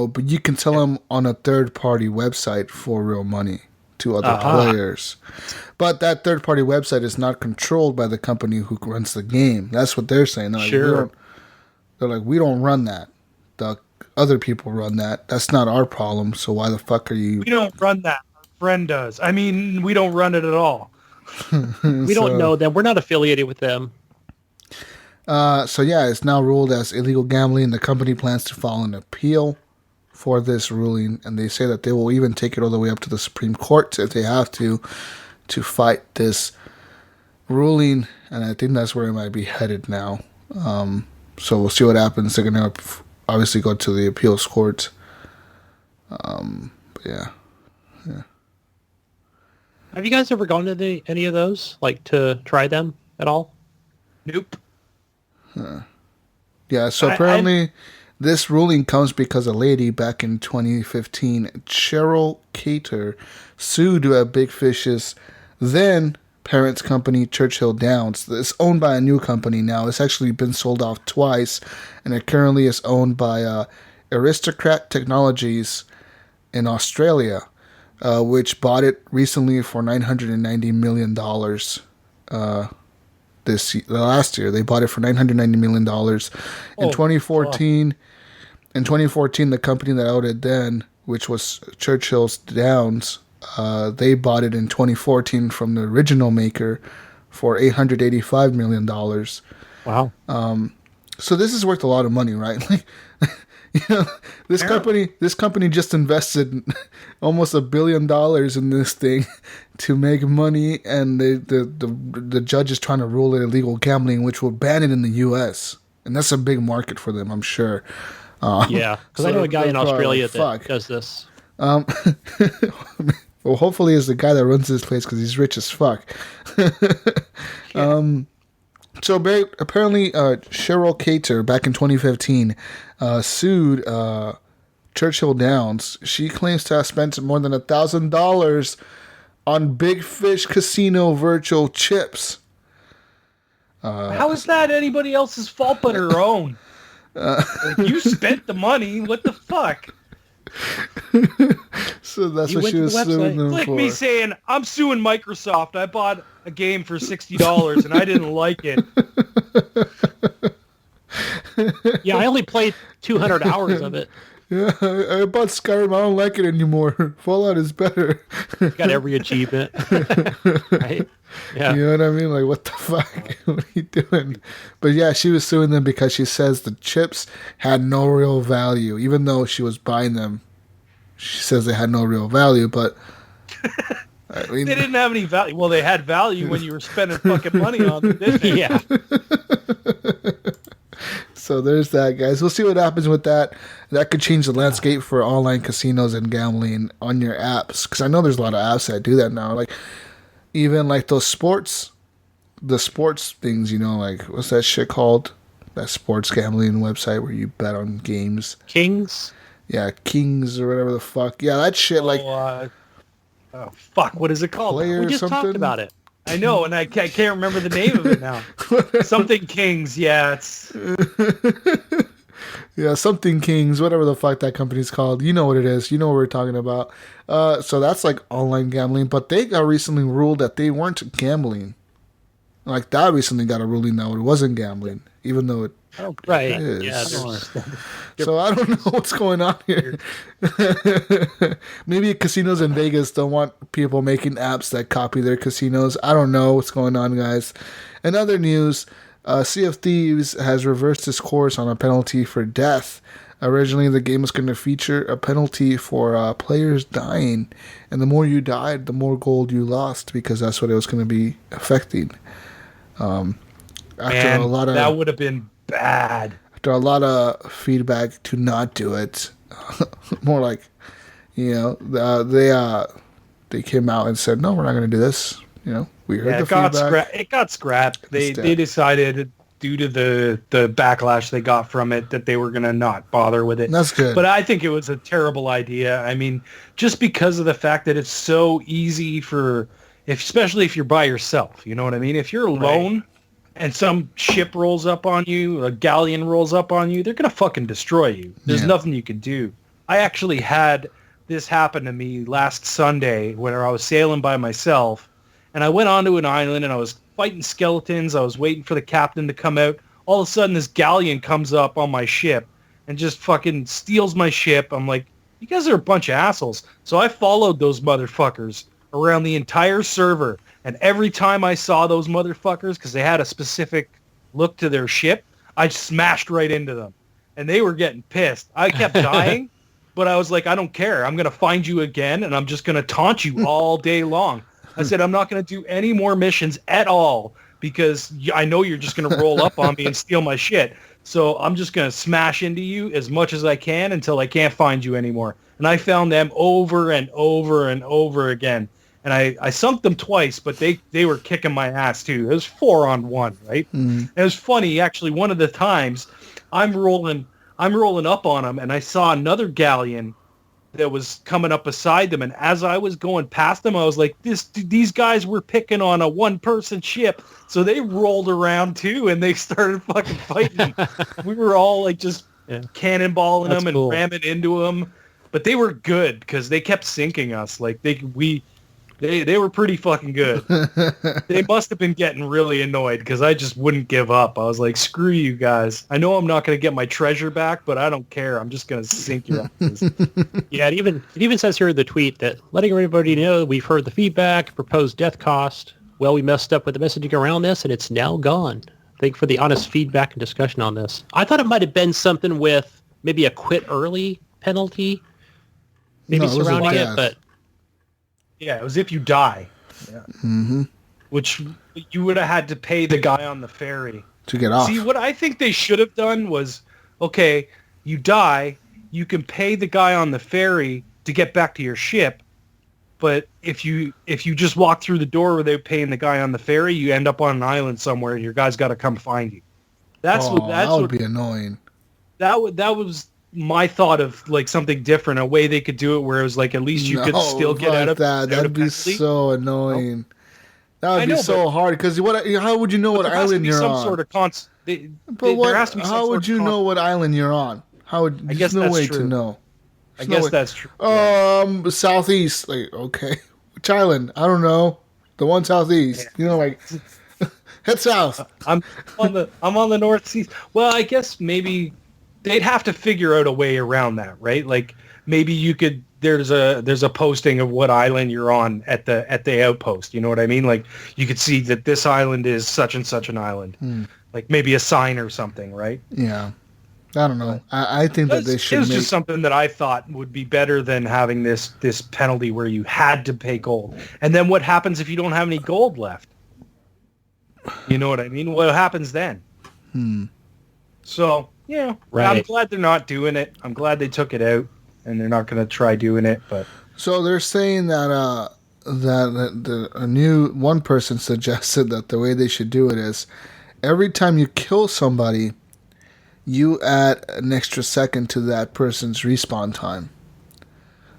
Speaker 2: but you can sell them on a third-party website for real money to other players. But that third-party website is not controlled by the company who runs the game. That's what they're saying. They're like, we don't run that. The other people run that. That's not our problem, so why the fuck are you...
Speaker 3: We don't run that. Our friend does. I mean, we don't run it at all.
Speaker 4: We don't know them. We're not affiliated with them.
Speaker 2: So yeah, it's now ruled as illegal gambling. The company plans to file an appeal for this ruling, and they say that they will even take it all the way up to the Supreme Court if they have to fight this ruling. And I think that's where it might be headed now. So we'll see what happens. They're gonna obviously go to the appeals court. But yeah.
Speaker 4: Have you guys ever gone to any of those, like to try them at all?
Speaker 3: Nope.
Speaker 2: Yeah, so apparently this ruling comes because a lady back in 2015, Cheryl Cater, sued Big Fish's then parents company, Churchill Downs. It's owned by a new company now. It's actually been sold off twice, and it currently is owned by Aristocrat Technologies in Australia, which bought it recently for $990 million. Last year they bought it for $990 million. In 2014, the company that owned it then, which was Churchill's Downs, they bought it in 2014 from the original maker for $885 million.
Speaker 4: Wow.
Speaker 2: So this is worth a lot of money, right? Like, this company just invested almost $1 billion in this thing to make money, and the judge is trying to rule it illegal gambling, which will ban it in the U.S. And that's a big market for them, I'm sure.
Speaker 4: Yeah, because I know a guy in Australia that does this.
Speaker 2: Well, hopefully it's the guy that runs this place because he's rich as fuck. So apparently Cheryl Cater, back in 2015, sued Churchill Downs. She claims to have spent more than $1,000 on Big Fish Casino virtual chips.
Speaker 3: How is that anybody else's fault but her own? Like, you spent the money. What the fuck?
Speaker 2: So that's what she was suing them for.
Speaker 3: Like me saying, I'm suing Microsoft. I bought a game for $60 and I didn't like it.
Speaker 4: Yeah, I only played 200 hours of it.
Speaker 2: Yeah, I bought Skyrim. I don't like it anymore. Fallout is better.
Speaker 4: Got every achievement. Right? Yeah.
Speaker 2: You know what I mean? Like, what the fuck? What are you doing? But yeah, she was suing them because she says the chips had no real value, even though she was buying them. She says they had no real value, but I mean,
Speaker 3: they didn't have any value. Well, they had value when you were spending fucking money on them, didn't they?
Speaker 4: Yeah.
Speaker 2: So there's that, guys. We'll see what happens with that. That could change the landscape for online casinos and gambling on your apps. Because I know there's a lot of apps that do that now. Like, even like the sports things, like, what's that shit called? That sports gambling website where you bet on games.
Speaker 4: Kings?
Speaker 2: Yeah, Kings or whatever the fuck. Yeah, that shit,
Speaker 3: oh, fuck, what is it called?
Speaker 4: We just talked about it.
Speaker 3: I know, and I can't remember the name of it now. Something Kings, yeah. It's
Speaker 2: yeah, something Kings, whatever the fuck that company's called. You know what it is. You know what we're talking about. So that's like online gambling, but they got recently ruled that they weren't gambling. Like, that recently got a ruling that it wasn't gambling, even though it
Speaker 4: right.
Speaker 2: is.
Speaker 4: Yeah,
Speaker 2: So I don't know what's going on here. Maybe casinos in Vegas don't want people making apps that copy their casinos. I don't know what's going on, guys. In other news, Sea of Thieves has reversed its course on a penalty for death. Originally, the game was going to feature a penalty for players dying. And the more you died, the more gold you lost, because that's what it was going to be affecting.
Speaker 3: That would have been bad.
Speaker 2: After a lot of feedback to not do it, more like, they came out and said, no, we're not going to do this. We heard the feedback.
Speaker 3: It got scrapped. They decided, due to the backlash they got from it, that they were going to not bother with it.
Speaker 2: That's good.
Speaker 3: But I think it was a terrible idea. I mean, just because of the fact that it's so easy especially if you're by yourself, you know what I mean? If you're alone and some ship rolls up on you, a galleon rolls up on you, they're going to fucking destroy you. There's nothing you can do. I actually had this happen to me last Sunday when I was sailing by myself, and I went onto an island and I was fighting skeletons. I was waiting for the captain to come out. All of a sudden, this galleon comes up on my ship and just fucking steals my ship. I'm like, you guys are a bunch of assholes. So I followed those motherfuckers around the entire server. And every time I saw those motherfuckers, because they had a specific look to their ship, I smashed right into them. And they were getting pissed. I kept dying, but I was like, I don't care. I'm going to find you again, and I'm just going to taunt you all day long. I said, I'm not going to do any more missions at all because I know you're just going to roll up on me and steal my shit. So I'm just going to smash into you as much as I can until I can't find you anymore. And I found them over and over and over again. And I sunk them twice, but they were kicking my ass too. It was 4-on-1, right? And it was funny, actually, one of the times I'm rolling up on them, and I saw another galleon that was coming up beside them. And as I was going past them, I was like, these guys were picking on a one-person ship. So they rolled around too, and they started fucking fighting. We were all like just cannonballing them and ramming into them. But they were good because they kept sinking us. Like they were pretty fucking good. They must have been getting really annoyed because I just wouldn't give up. I was like, screw you guys. I know I'm not going to get my treasure back, but I don't care. I'm just going to sink your asses.
Speaker 4: Yeah, it even says here in the tweet that letting everybody know we've heard the feedback, proposed death cost. Well, we messed up with the messaging around this, and it's now gone. Thank you for the honest feedback and discussion on this. I thought it might have been something with maybe a quit early penalty, maybe surrounding it, but...
Speaker 3: Yeah, it was if you die. Yeah. Mm-hmm. Which you would have had to pay the guy on the ferry.
Speaker 2: To get off.
Speaker 3: See, what I think they should have done was, okay, you die, you can pay the guy on the ferry to get back to your ship, but if you just walk through the door without paying the guy on the ferry, you end up on an island somewhere and your guy's got to come find you. That would be
Speaker 2: annoying.
Speaker 3: That was my thought of like something different, a way they could do it where it was like at least you could still get out of
Speaker 2: that. That'd be so annoying. That would be so hard because how would you know what island you're on?
Speaker 3: Sort of
Speaker 2: there has to be some how would you know what island you're on? There's no way to know.
Speaker 3: I guess that's true.
Speaker 2: Southeast. Like, okay, which island? I don't know. The one southeast. Yeah. You know, like head south.
Speaker 3: I'm on the north seas. Well, I guess maybe. They'd have to figure out a way around that, right? Like maybe you could. There's a posting of what island you're on at the outpost. You know what I mean? Like you could see that this island is such and such an island. Like maybe a sign or something, right?
Speaker 2: Yeah, I don't know. I think that they should.
Speaker 3: It was just something that I thought would be better than having this penalty where you had to pay gold. And then what happens if you don't have any gold left? You know what I mean? What happens then? So. Yeah, right. I'm glad they're not doing it. I'm glad they took it out, and they're not going to try doing it. But
Speaker 2: so they're saying that a new one person suggested that the way they should do it is every time you kill somebody, you add an extra second to that person's respawn time.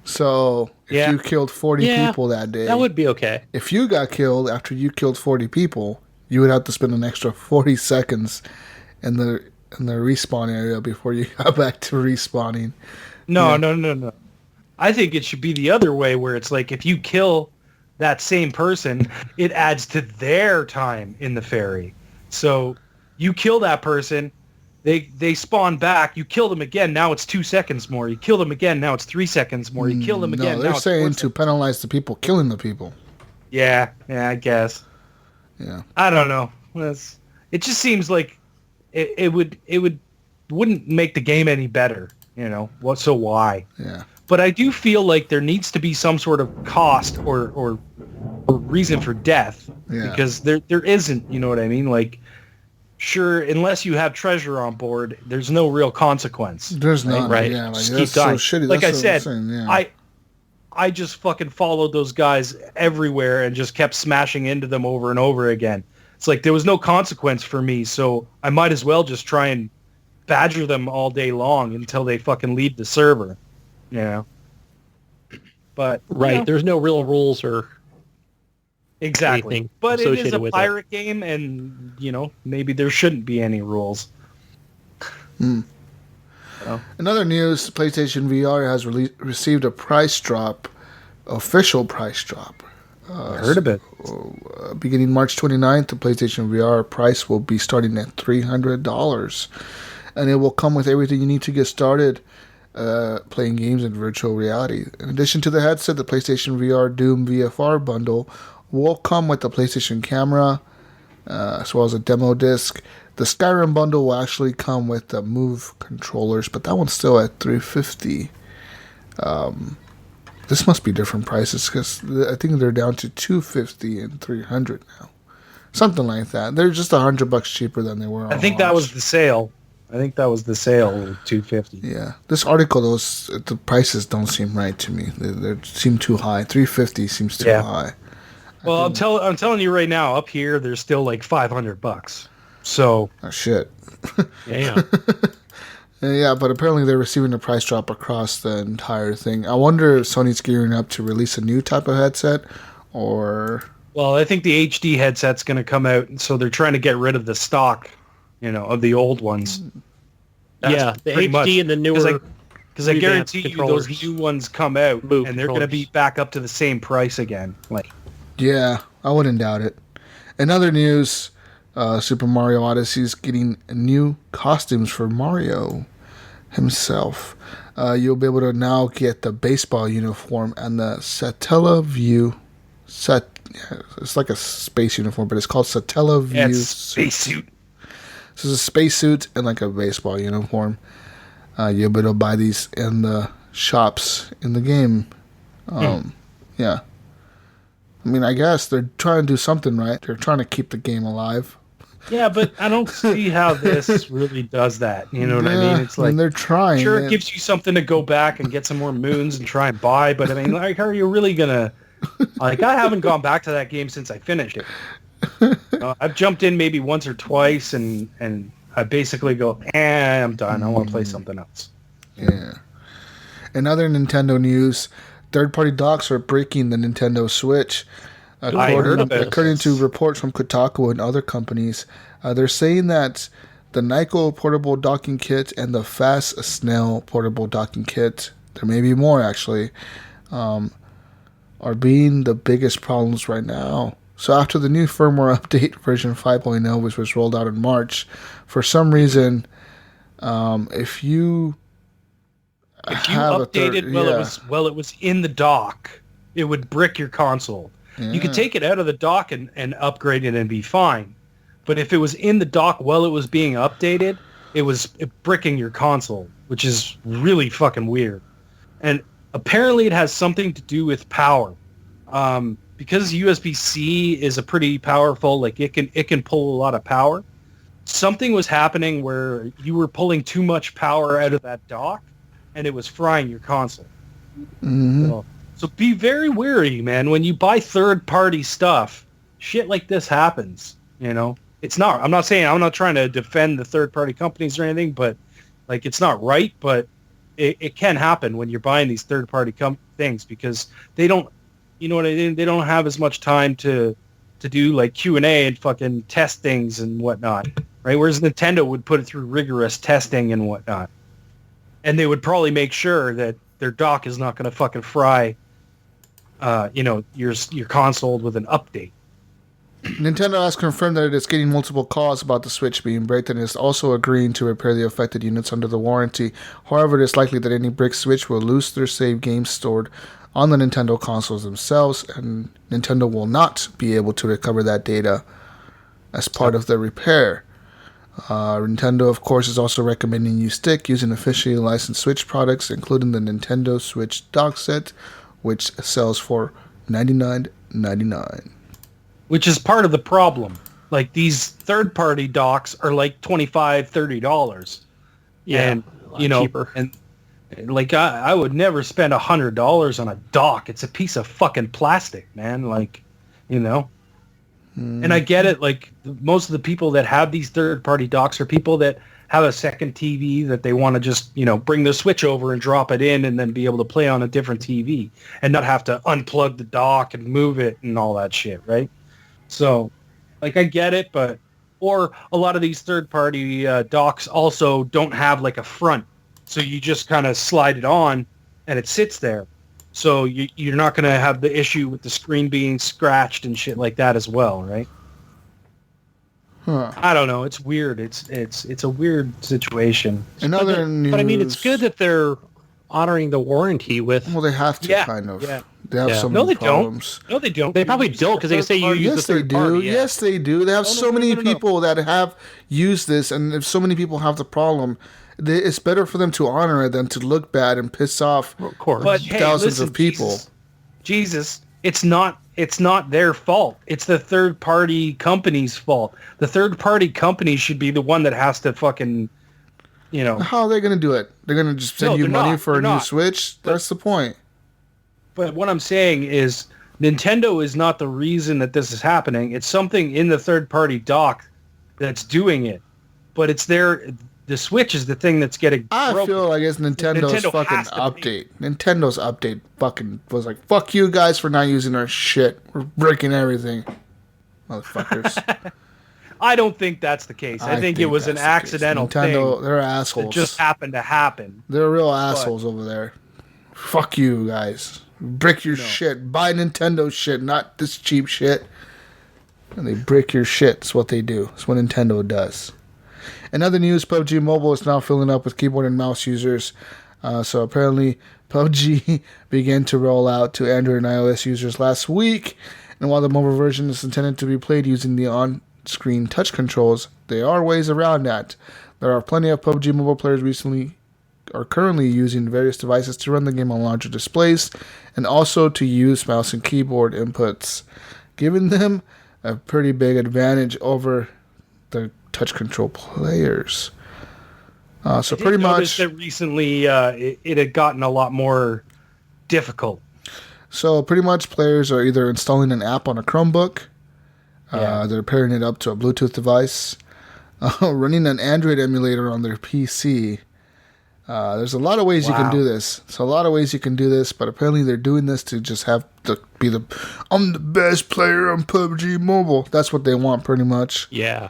Speaker 2: So if you killed 40 people that day,
Speaker 4: that would be okay.
Speaker 2: If you got killed after you killed 40 people, you would have to spend an extra 40 seconds in the respawn area before you got back to respawning.
Speaker 3: No. I think it should be the other way where it's like if you kill that same person, it adds to their time in the ferry. So you kill that person, they spawn back, you kill them again, now it's 2 seconds more. You kill them again, now it's 3 seconds more. You kill them again,
Speaker 2: they're
Speaker 3: now
Speaker 2: saying
Speaker 3: it's 4
Speaker 2: to penalize the people killing the people.
Speaker 3: Yeah, I guess.
Speaker 2: Yeah.
Speaker 3: I don't know. It just seems like it wouldn't make the game any better, you know. So why?
Speaker 2: Yeah.
Speaker 3: But I do feel like there needs to be some sort of cost or reason for death because there isn't. You know what I mean? Like, sure, unless you have treasure on board, there's no real consequence.
Speaker 2: There's none.
Speaker 3: Right?
Speaker 2: Yeah, like,
Speaker 3: just
Speaker 2: that's
Speaker 3: keep dying.
Speaker 2: so shitty.
Speaker 3: Like
Speaker 2: that's
Speaker 3: I said,
Speaker 2: insane,
Speaker 3: I just fucking followed those guys everywhere and just kept smashing into them over and over again. It's like there was no consequence for me, so I might as well just try and badger them all day long until they fucking leave the server, you know. But
Speaker 4: there's no real rules or
Speaker 3: exactly. But it is a pirate game, and you know maybe there shouldn't be any rules.
Speaker 2: Another news: PlayStation VR has received a price drop, official price drop.
Speaker 3: I heard of it.
Speaker 2: Beginning March 29th, the PlayStation VR price will be starting at $300. And it will come with everything you need to get started playing games in virtual reality. In addition to the headset, the PlayStation VR Doom VFR bundle will come with the PlayStation camera, as well as a demo disc. The Skyrim bundle will actually come with the Move controllers, but that one's still at $350. This must be different prices because I think they're down to $250 and $300 now, something like that. They're just $100 cheaper than they were.
Speaker 3: I think that was the sale. $250.
Speaker 2: Yeah, this article, the prices don't seem right to me. They seem too high. $350 seems too high.
Speaker 3: Well, I'm telling you right now, up here there's still like $500. So
Speaker 2: oh shit.
Speaker 4: Yeah.
Speaker 2: Yeah, but apparently they're receiving a price drop across the entire thing. I wonder if Sony's gearing up to release a new type of headset, or...
Speaker 3: Well, I think the HD headset's going to come out, and so they're trying to get rid of the stock, of the old ones.
Speaker 4: The HD and the newer...
Speaker 3: Because I guarantee you
Speaker 4: controllers.
Speaker 3: those new ones come out,
Speaker 4: Move
Speaker 3: and they're going to be back up to the same price again.
Speaker 2: Yeah, I wouldn't doubt it. In other news... Super Mario Odyssey is getting new costumes for Mario himself. You'll be able to now get the baseball uniform and the Satellaview it's like a space uniform, but it's called Satellaview
Speaker 3: spacesuit.
Speaker 2: So it's a spacesuit and like a baseball uniform. You'll be able to buy these in the shops in the game. Yeah. I mean, I guess they're trying to do something right. They're trying to keep the game alive.
Speaker 3: Yeah, but I don't see how this really does that. You know what I mean? It's like
Speaker 2: they're trying.
Speaker 3: Sure, it gives you something to go back and get some more moons and try and buy. But I mean, like, how are you really gonna? Like, I haven't gone back to that game since I finished it. I've jumped in maybe once or twice, and I basically go, I'm done. I want to play something else.
Speaker 2: Yeah. In other Nintendo news, third-party docks are breaking the Nintendo Switch. According to reports from Kotaku and other companies, they're saying that the Nyko portable docking kit and the Fast Snail portable docking kit, there may be more actually, are being the biggest problems right now. So after the new firmware update version 5.0, which was rolled out in March, for some reason, if you
Speaker 3: updated it was in the dock, it would brick your console. Yeah. You could take it out of the dock and upgrade it and be fine. But if it was in the dock while it was being updated, it was bricking your console, which is really fucking weird. And apparently it has something to do with power. Because USB-C is a pretty powerful, like it can pull a lot of power. Something was happening where you were pulling too much power out of that dock, and it was frying your console.
Speaker 2: Mm-hmm.
Speaker 3: So be very wary, man. When you buy third-party stuff, shit like this happens. It's not. I'm not trying to defend the third-party companies or anything, but like it's not right. But it can happen when you're buying these third-party things because they don't. You know what I mean? They don't have as much time to do like Q&A and fucking test things and whatnot, right? Whereas Nintendo would put it through rigorous testing and whatnot, and they would probably make sure that their dock is not going to fucking fry. Your console with an update.
Speaker 2: Nintendo has confirmed that it is getting multiple calls about the Switch being bricked and is also agreeing to repair the affected units under the warranty. However, it is likely that any brick Switch will lose their save games stored on the Nintendo consoles themselves, and Nintendo will not be able to recover that data as part of the repair. Nintendo, of course, is also recommending you stick using officially licensed Switch products, including the Nintendo Switch dock set, which sells for $99.99.
Speaker 3: Which is part of the problem. Like, these third-party docks are like $25, $30.
Speaker 4: Yeah,
Speaker 3: and
Speaker 4: cheaper.
Speaker 3: And like I would never spend $100 on a dock. It's a piece of fucking plastic, man. Like, And I get it. Like, most of the people that have these third-party docks are people that have a second TV that they want to just, bring the Switch over and drop it in and then be able to play on a different TV and not have to unplug the dock and move it and all that shit, right? So, like, I get it, or a lot of these third-party docks also don't have, like, a front. So you just kind of slide it on and it sits there. So you're not going to have the issue with the screen being scratched and shit like that as well, right?
Speaker 2: Huh.
Speaker 3: I don't know. It's weird. It's a weird situation.
Speaker 2: Another news.
Speaker 4: But I mean, it's good that they're honoring the warranty with.
Speaker 2: Well, they have to,
Speaker 3: Yeah,
Speaker 2: kind of.
Speaker 3: yeah.
Speaker 2: They have
Speaker 4: Yeah.
Speaker 2: so
Speaker 3: No,
Speaker 2: many
Speaker 3: they
Speaker 2: problems.
Speaker 3: don't. No, they don't.
Speaker 4: They probably don't because they say you use the
Speaker 2: Yes, they
Speaker 4: third
Speaker 2: do.
Speaker 4: party. Yeah.
Speaker 2: Yes, they do. They have so
Speaker 3: no,
Speaker 2: many
Speaker 3: no.
Speaker 2: people that have used this, and if so many people have the problem, it's better for them to honor it than to look bad and piss off
Speaker 4: Of course.
Speaker 3: But hey,
Speaker 2: thousands
Speaker 3: listen,
Speaker 2: of people.
Speaker 3: Jesus, it's not their fault. It's the third party company's fault. The third party company should be the one that has to fucking,
Speaker 2: How are they going to do it? They're going to just send
Speaker 3: No,
Speaker 2: you
Speaker 3: they're
Speaker 2: money
Speaker 3: not.
Speaker 2: for a
Speaker 3: They're
Speaker 2: new
Speaker 3: not.
Speaker 2: Switch? That's the point.
Speaker 3: But what I'm saying is Nintendo is not the reason that this is happening. It's something in the third party dock that's doing it. But it's the Switch is the thing that's getting
Speaker 2: I
Speaker 3: broken.
Speaker 2: feel like it's Nintendo's
Speaker 3: Nintendo
Speaker 2: fucking
Speaker 3: has to
Speaker 2: update. Nintendo's update fucking was like, fuck you guys for not using our shit. We're breaking everything. Motherfuckers.
Speaker 3: I don't think that's the case. I think it was an
Speaker 2: that's the case.
Speaker 3: accidental
Speaker 2: Nintendo,
Speaker 3: thing
Speaker 2: they're
Speaker 3: that
Speaker 2: assholes.
Speaker 3: just happened to happen.
Speaker 2: They're real assholes over there. Fuck you guys. Break your shit. Buy Nintendo shit, not this cheap shit. And they break your shit. It's what they do. It's what Nintendo does. In other news, PubG Mobile is now filling up with keyboard and mouse users. So apparently, PubG began to roll out to Android and iOS users last week. And while the mobile version is intended to be played using the on-screen touch controls, there are ways around that. There are plenty of PubG Mobile players currently using various devices to run the game on larger displays and also to use mouse and keyboard inputs, giving them a pretty big advantage over the touch control players. So pretty much
Speaker 3: that recently it had gotten a lot more difficult.
Speaker 2: So pretty much players are either installing an app on a Chromebook, they're pairing it up to a Bluetooth device, running an Android emulator on their PC. There's a lot of ways you can do this. It's a lot of ways you can do this, but apparently they're doing this to just have to be I'm the best player on PUBG Mobile. That's what they want pretty much.
Speaker 4: Yeah.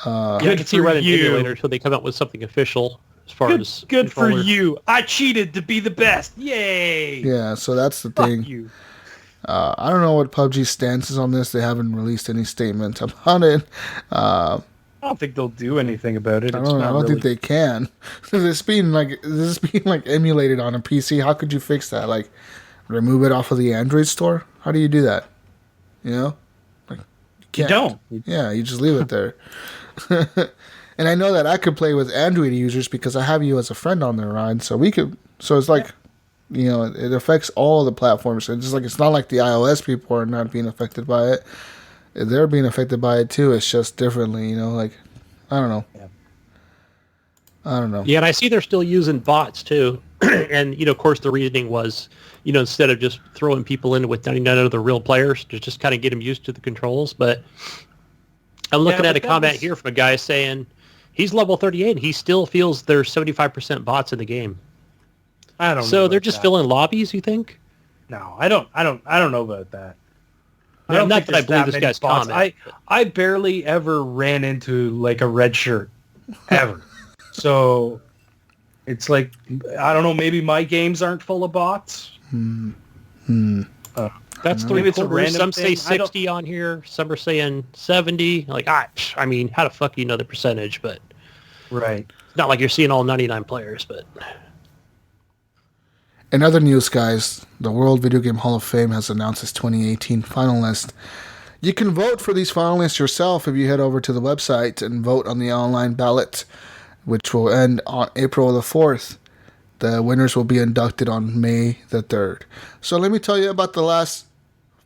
Speaker 4: I can see running an emulator until they come up with something official as far as
Speaker 3: good for
Speaker 4: controller.
Speaker 3: you. I cheated to be the best. Yay!
Speaker 2: Yeah, so that's the
Speaker 3: Fuck
Speaker 2: thing.
Speaker 3: you.
Speaker 2: I don't know what PUBG's stance is on this. They haven't released any statement about it.
Speaker 3: I don't think they'll do anything about it.
Speaker 2: I don't think they can. This is being like emulated on a PC. How could you fix that? Like, remove it off of the Android store? How do you do that? You know, like
Speaker 3: You don't.
Speaker 2: Yeah, you just leave it there. And I know that I could play with Android users because I have you as a friend on there, Ryan. So we could. So it's like, you know, it affects all the platforms. It's just like it's not like the iOS people are not being affected by it. They're being affected by it too. It's just differently, you know. Like, I don't know.
Speaker 3: Yeah.
Speaker 2: I don't know.
Speaker 4: Yeah, and I see they're still using bots too. And, you know, of course, the reasoning was, you know, instead of just throwing people in with 99 other real players, to just kind of get them used to the controls. But I'm looking at a comment here from a guy saying he's level 38 and he still feels there's 75% bots in the game.
Speaker 3: I don't know.
Speaker 4: So they're
Speaker 3: about
Speaker 4: just
Speaker 3: that.
Speaker 4: filling lobbies, you think?
Speaker 3: No, I don't know about that.
Speaker 4: I don't think that I believe this guy's comment.
Speaker 3: I barely ever ran into like a red shirt ever. So it's like, I don't know, maybe my games aren't full of bots.
Speaker 4: That's
Speaker 3: Maybe it's a
Speaker 4: 3/4.
Speaker 3: random
Speaker 4: Some say
Speaker 3: thing. I don't-
Speaker 4: 60 on here. Some are saying 70. Like, I mean, how the fuck do you know the percentage? But
Speaker 3: Right.
Speaker 4: it's not like you're seeing all 99 players. But
Speaker 2: In other news, guys, the World Video Game Hall of Fame has announced its 2018 finalist. You can vote for these finalists yourself if you head over to the website and vote on the online ballot, which will end on April the 4th. The winners will be inducted on May the 3rd. So let me tell you about the last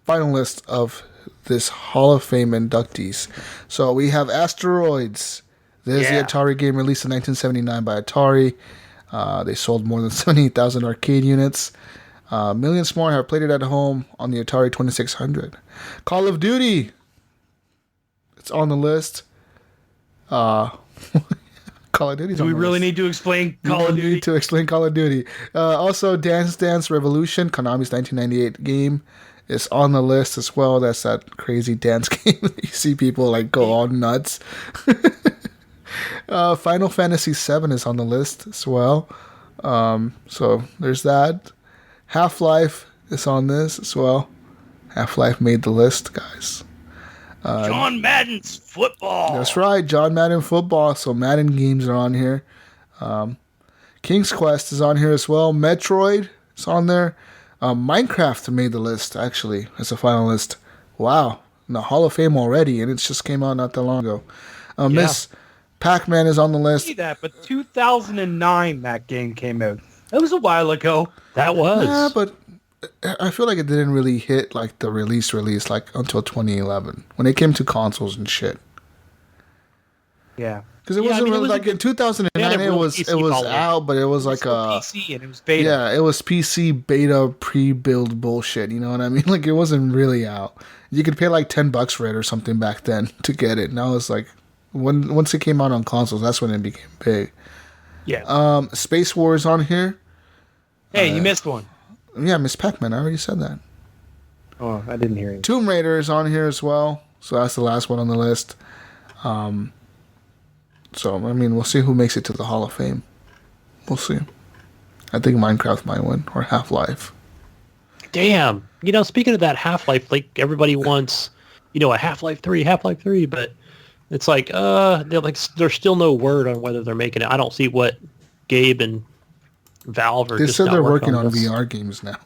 Speaker 2: finalist of this Hall of Fame inductees. So we have Asteroids. There's the Atari game released in 1979 by Atari. They sold more than 78,000 arcade units. Millions more have played it at home on the Atari 2600. Call of Duty. It's on the list. Call of Duty's
Speaker 3: Do
Speaker 2: on
Speaker 3: we
Speaker 2: the
Speaker 3: really
Speaker 2: list.
Speaker 3: need to explain
Speaker 2: You
Speaker 3: Call
Speaker 2: don't
Speaker 3: of Duty?
Speaker 2: need to explain Call of Duty. Also, Dance Dance Revolution, Konami's 1998 game, is on the list as well. That's that crazy dance game that you see people like go all nuts. Final Fantasy VII is on the list as well. So there's that. Half-Life is on this as well. Half-Life made the list, guys.
Speaker 3: John Madden's football.
Speaker 2: That's right, John Madden football. So Madden games are on here. King's Quest is on here as well. Metroid is on there. Minecraft made the list, actually, as a finalist. Wow. In the Hall of Fame already, and it just came out not that long ago. Miss Pac-Man is on the list.
Speaker 3: See that, but 2009 that game came out. That was a while ago.
Speaker 4: That was.
Speaker 2: Yeah, but I feel like it didn't really hit like the release like until 2011 when it came to consoles and shit.
Speaker 3: Yeah.
Speaker 2: Because it wasn't really like in 2009 it was out, but it was like a
Speaker 3: PC and it was beta.
Speaker 2: Yeah, it was PC beta pre-build bullshit. You know what I mean? Like it wasn't really out. You could pay like $10 for it or something back then to get it. Now it's like once it came out on consoles, that's when it became big.
Speaker 3: Yeah.
Speaker 2: Space Wars on here.
Speaker 3: Hey, you missed one.
Speaker 2: Yeah, Miss Pac-Man. I already said that.
Speaker 3: Oh, I didn't hear you.
Speaker 2: Tomb Raider is on here as well. So that's the last one on the list. So, I mean, we'll see who makes it to the Hall of Fame. We'll see. I think Minecraft might win, or Half-Life.
Speaker 4: Damn. You know, speaking of that Half-Life, like everybody wants, you know, a Half-Life 3, but it's like, there's still no word on whether they're making it. I don't see what Gabe and Valve are.
Speaker 2: They
Speaker 4: just
Speaker 2: said
Speaker 4: not
Speaker 2: they're working
Speaker 4: on
Speaker 2: on
Speaker 4: this.
Speaker 2: VR games now.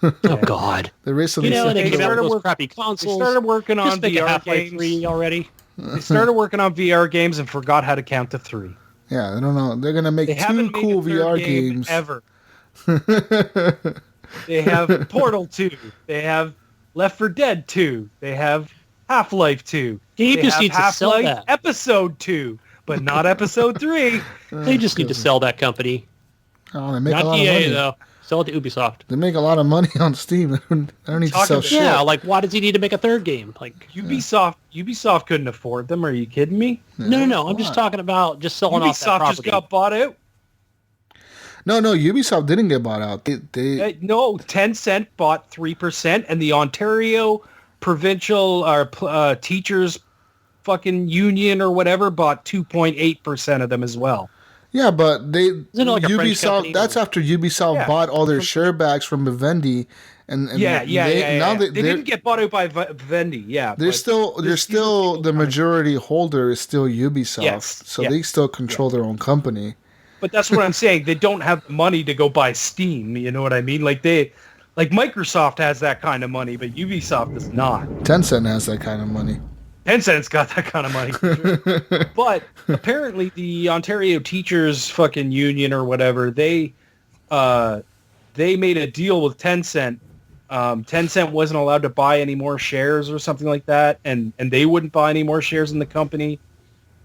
Speaker 4: Oh God!
Speaker 2: They recently
Speaker 4: You know,
Speaker 2: said
Speaker 4: they
Speaker 3: They
Speaker 4: came out
Speaker 3: started
Speaker 4: with those
Speaker 3: work-
Speaker 4: crappy consoles.
Speaker 3: They started working on
Speaker 4: Just make a
Speaker 3: VR
Speaker 4: Half-Life
Speaker 3: games.
Speaker 4: 3 already.
Speaker 3: They started working on VR games and forgot how to count to 3.
Speaker 2: Yeah, I don't know. They're gonna make
Speaker 3: They
Speaker 2: two
Speaker 3: haven't
Speaker 2: cool
Speaker 3: made a third
Speaker 2: VR
Speaker 3: game
Speaker 2: games
Speaker 3: ever. They have Portal 2. They have Left 4 Dead 2. They have Half-Life 2.
Speaker 4: Gabe
Speaker 3: They
Speaker 4: just
Speaker 3: have
Speaker 4: needs to sell
Speaker 3: Half-Life
Speaker 4: that.
Speaker 3: Episode 2, but not Episode 3.
Speaker 4: They just need to sell that company.
Speaker 2: Oh, they make a
Speaker 4: Not
Speaker 2: lot of
Speaker 4: EA
Speaker 2: money.
Speaker 4: though. Sell it to Ubisoft.
Speaker 2: They make a lot of money on Steam. They don't need to
Speaker 3: Talking
Speaker 2: sell
Speaker 3: about-
Speaker 2: shit.
Speaker 4: Yeah, like why does he need to make a third game? Like
Speaker 3: Ubisoft couldn't afford them. Are you kidding me?
Speaker 4: no. I'm just talking about just selling off that
Speaker 3: Ubisoft
Speaker 4: property.
Speaker 3: just got bought out.
Speaker 2: No, Ubisoft didn't get bought out. They
Speaker 3: No, Tencent bought 3%, and the Ontario Provincial or Teachers fucking Union or whatever bought 2.8% of them as well.
Speaker 2: yeah, but they
Speaker 4: Isn't it like a French
Speaker 2: Ubisoft.
Speaker 4: company?
Speaker 2: That's after Ubisoft
Speaker 3: Yeah.
Speaker 2: bought all their share backs from Vivendi, and
Speaker 3: Yeah.
Speaker 2: Now
Speaker 3: They
Speaker 2: they're-
Speaker 3: didn't get bought out by Vivendi. Yeah,
Speaker 2: They're
Speaker 3: but
Speaker 2: still
Speaker 3: there's
Speaker 2: the
Speaker 3: people
Speaker 2: majority holder is still Ubisoft,
Speaker 3: Yes,
Speaker 2: so
Speaker 3: yeah,
Speaker 2: they still control their own company.
Speaker 3: But that's what I'm saying. They don't have the money to go buy Steam. You know what I mean? Like Microsoft has that kind of money, but Ubisoft does not.
Speaker 2: Tencent has that kind of money.
Speaker 3: Tencent's got that kind of money. For sure. But apparently the Ontario Teachers fucking Union or whatever, they made a deal with Tencent. Tencent wasn't allowed to buy any more shares or something like that, and they wouldn't buy any more shares in the company.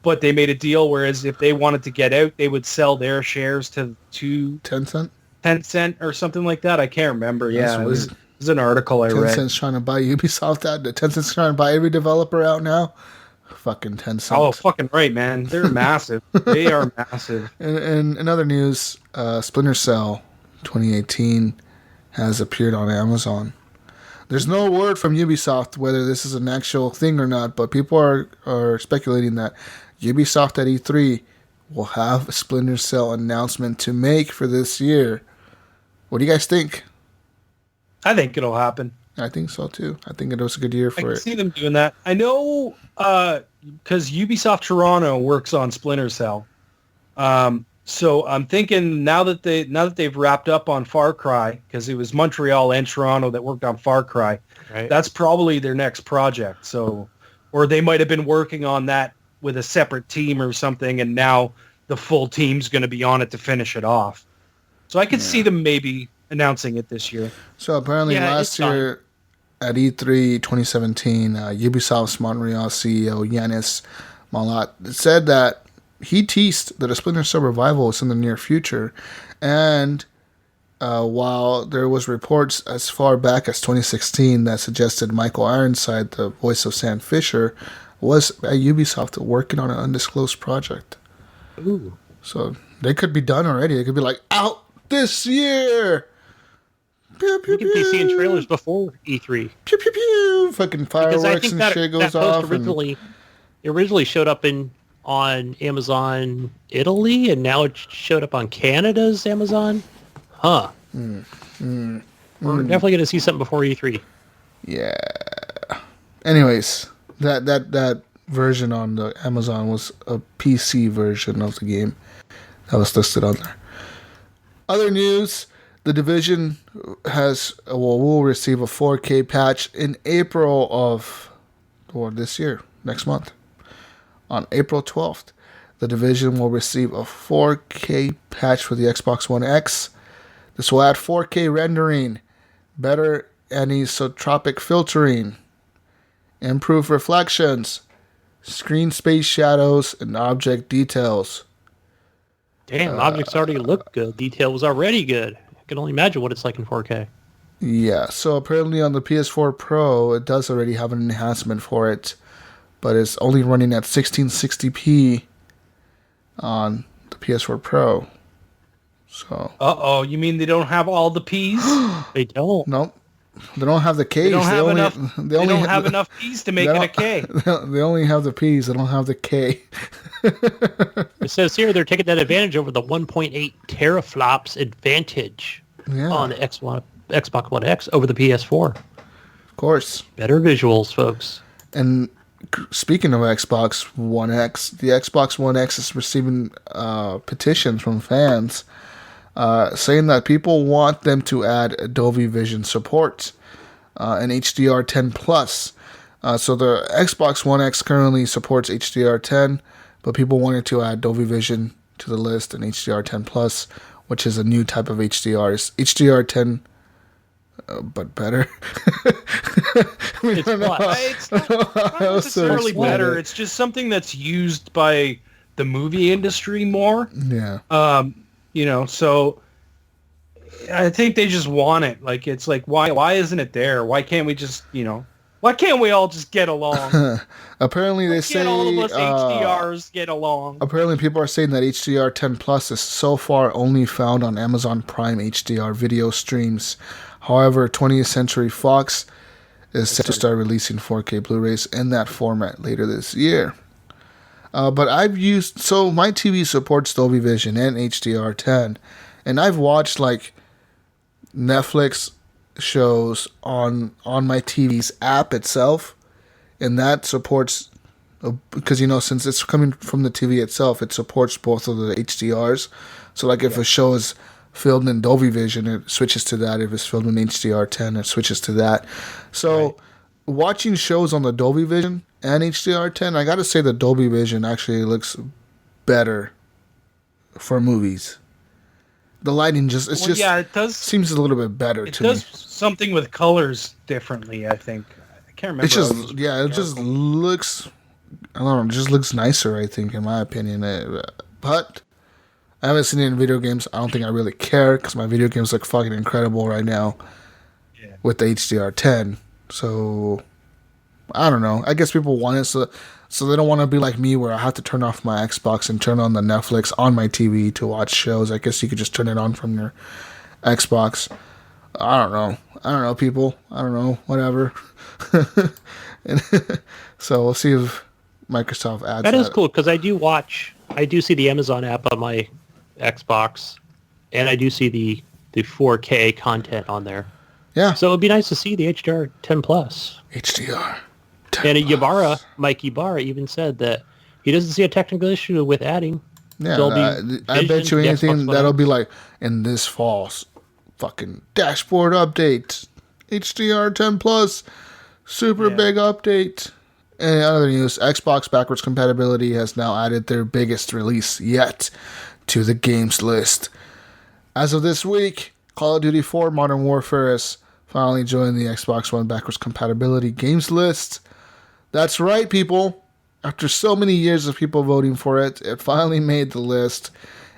Speaker 3: But they made a deal, whereas if they wanted to get out, they would sell their shares to
Speaker 2: Tencent.
Speaker 3: Tencent or something like that. I can't remember.
Speaker 2: That's
Speaker 3: Yeah, it
Speaker 2: weird.
Speaker 3: was an article I read.
Speaker 2: Tencent's trying to buy Ubisoft out. Tencent's trying to buy every developer out now. Fucking Tencent.
Speaker 3: Oh, fucking right, man. They're massive. They are massive.
Speaker 2: And in other news, Splinter Cell 2018 has appeared on Amazon. There's no word from Ubisoft whether this is an actual thing or not, but people are speculating that Ubisoft at E3 will have a Splinter Cell announcement to make for this year. What do you guys think?
Speaker 3: I think it'll happen.
Speaker 2: I think so too. I think it was a good year
Speaker 3: I
Speaker 2: for
Speaker 3: can
Speaker 2: it.
Speaker 3: see them doing that. I know because Ubisoft Toronto works on Splinter Cell. So I'm thinking now that they've wrapped up on Far Cry, because it was Montreal and Toronto that worked on Far Cry.
Speaker 4: Right.
Speaker 3: That's probably their next project. So, or they might have been working on that with a separate team or something, and now the full team's going to be on it to finish it off. So I could see them maybe announcing it this year.
Speaker 2: So apparently
Speaker 4: Yeah,
Speaker 2: last
Speaker 4: it's fine.
Speaker 2: year at E3 2017, Ubisoft's Montreal CEO Yanis Malat said that he teased that a Splinter Cell revival is in the near future, and while there was reports as far back as 2016 that suggested Michael Ironside, the voice of Sam Fisher, was at Ubisoft working on an undisclosed project.
Speaker 4: Ooh.
Speaker 2: So they could be done already. They could be like, out this year! Pew, pew,
Speaker 4: We could be seeing
Speaker 2: pew.
Speaker 4: trailers before E3.
Speaker 2: Pew pew pew! Fucking
Speaker 4: Because I
Speaker 2: fireworks
Speaker 4: think
Speaker 2: and
Speaker 4: that,
Speaker 2: shit
Speaker 4: that
Speaker 2: goes
Speaker 4: post
Speaker 2: off. And,
Speaker 4: originally showed up on Amazon Italy, and now it showed up on Canada's Amazon. Huh. We're definitely going to see something before E3.
Speaker 2: yeah. Anyways, that version on the Amazon was a PC version of the game that was listed on there. Other news: The Division will receive a 4K patch in April of this year, next month, on April 12th. The Division will receive a 4K patch for the Xbox One X. This will add 4K rendering, better anisotropic filtering, improved reflections, screen space shadows, and object details.
Speaker 4: Damn, objects already look good. Detail was already good. I can only imagine what it's like in 4K.
Speaker 2: Yeah, so apparently on the PS4 Pro, it does already have an enhancement for it, but it's only running at 1660p on the PS4 Pro. So.
Speaker 3: You mean they don't have all the P's?
Speaker 4: They don't.
Speaker 2: Nope. They don't have the K's.
Speaker 3: They don't have enough. They don't have enough P's to make it a K.
Speaker 2: They only have the P's. They don't have the K.
Speaker 4: It says here they're taking that advantage over the 1.8 teraflops advantage on the Xbox One X over the PS4.
Speaker 2: Of course.
Speaker 4: Better visuals, folks.
Speaker 2: And speaking of Xbox One X, the Xbox One X is receiving petitions from fans saying that people want them to add Dolby Vision support and HDR10 Plus. So the Xbox One X currently supports HDR10, but people wanted to add Dolby Vision to the list and HDR10 Plus, which is a new type of HDR. It's HDR10, but better.
Speaker 3: It's not necessarily better. It's just something that's used by the movie industry more.
Speaker 2: Yeah.
Speaker 3: So I think they just want it. Like, it's like, why isn't it there? Why can't we just, why can't we all just get along?
Speaker 2: Apparently they say
Speaker 3: all of us HDRs get along.
Speaker 2: Apparently people are saying that HDR10 Plus is so far only found on Amazon Prime HDR video streams. However, 20th Century Fox is set to start releasing 4K Blu-rays in that format later this year. But my TV supports Dolby Vision and HDR10, and I've watched like Netflix shows on my TV's app itself, and that supports, because since it's coming from the TV itself, it supports both of the HDRs. So like if a show is filmed in Dolby Vision, it switches to that. If it's filmed in HDR10, it switches to that. So watching shows on the Dolby Vision and HDR10, I gotta say the Dolby Vision actually looks better for movies. The lighting it does seems a little bit better to me. It does
Speaker 3: something with colors differently, I think. I can't remember.
Speaker 2: It just looks, I don't know, it just looks nicer, I think, in my opinion. But I haven't seen it in video games. I don't think I really care, because my video games look fucking incredible right now with the HDR10. So, I don't know. I guess people want it, so they don't want to be like me where I have to turn off my Xbox and turn on the Netflix on my TV to watch shows. I guess you could just turn it on from your Xbox. I don't know, people. I don't know. Whatever. So we'll see if Microsoft adds that.
Speaker 4: That is cool, because I do see the Amazon app on my Xbox, and I do see the 4K content on there.
Speaker 2: Yeah.
Speaker 4: So it would be nice to see the HDR 10 Plus.
Speaker 2: HDR.
Speaker 4: And Mike Ybarra even said that he doesn't see a technical issue with adding Dolby
Speaker 2: I bet you anything that'll be like, in this fall's fucking dashboard update, HDR 10 Plus, super big update. And other news, Xbox backwards compatibility has now added their biggest release yet to the games list. As of this week, Call of Duty 4 Modern Warfare has finally joined the Xbox One backwards compatibility games list. That's right, people. After so many years of people voting for it, it finally made the list.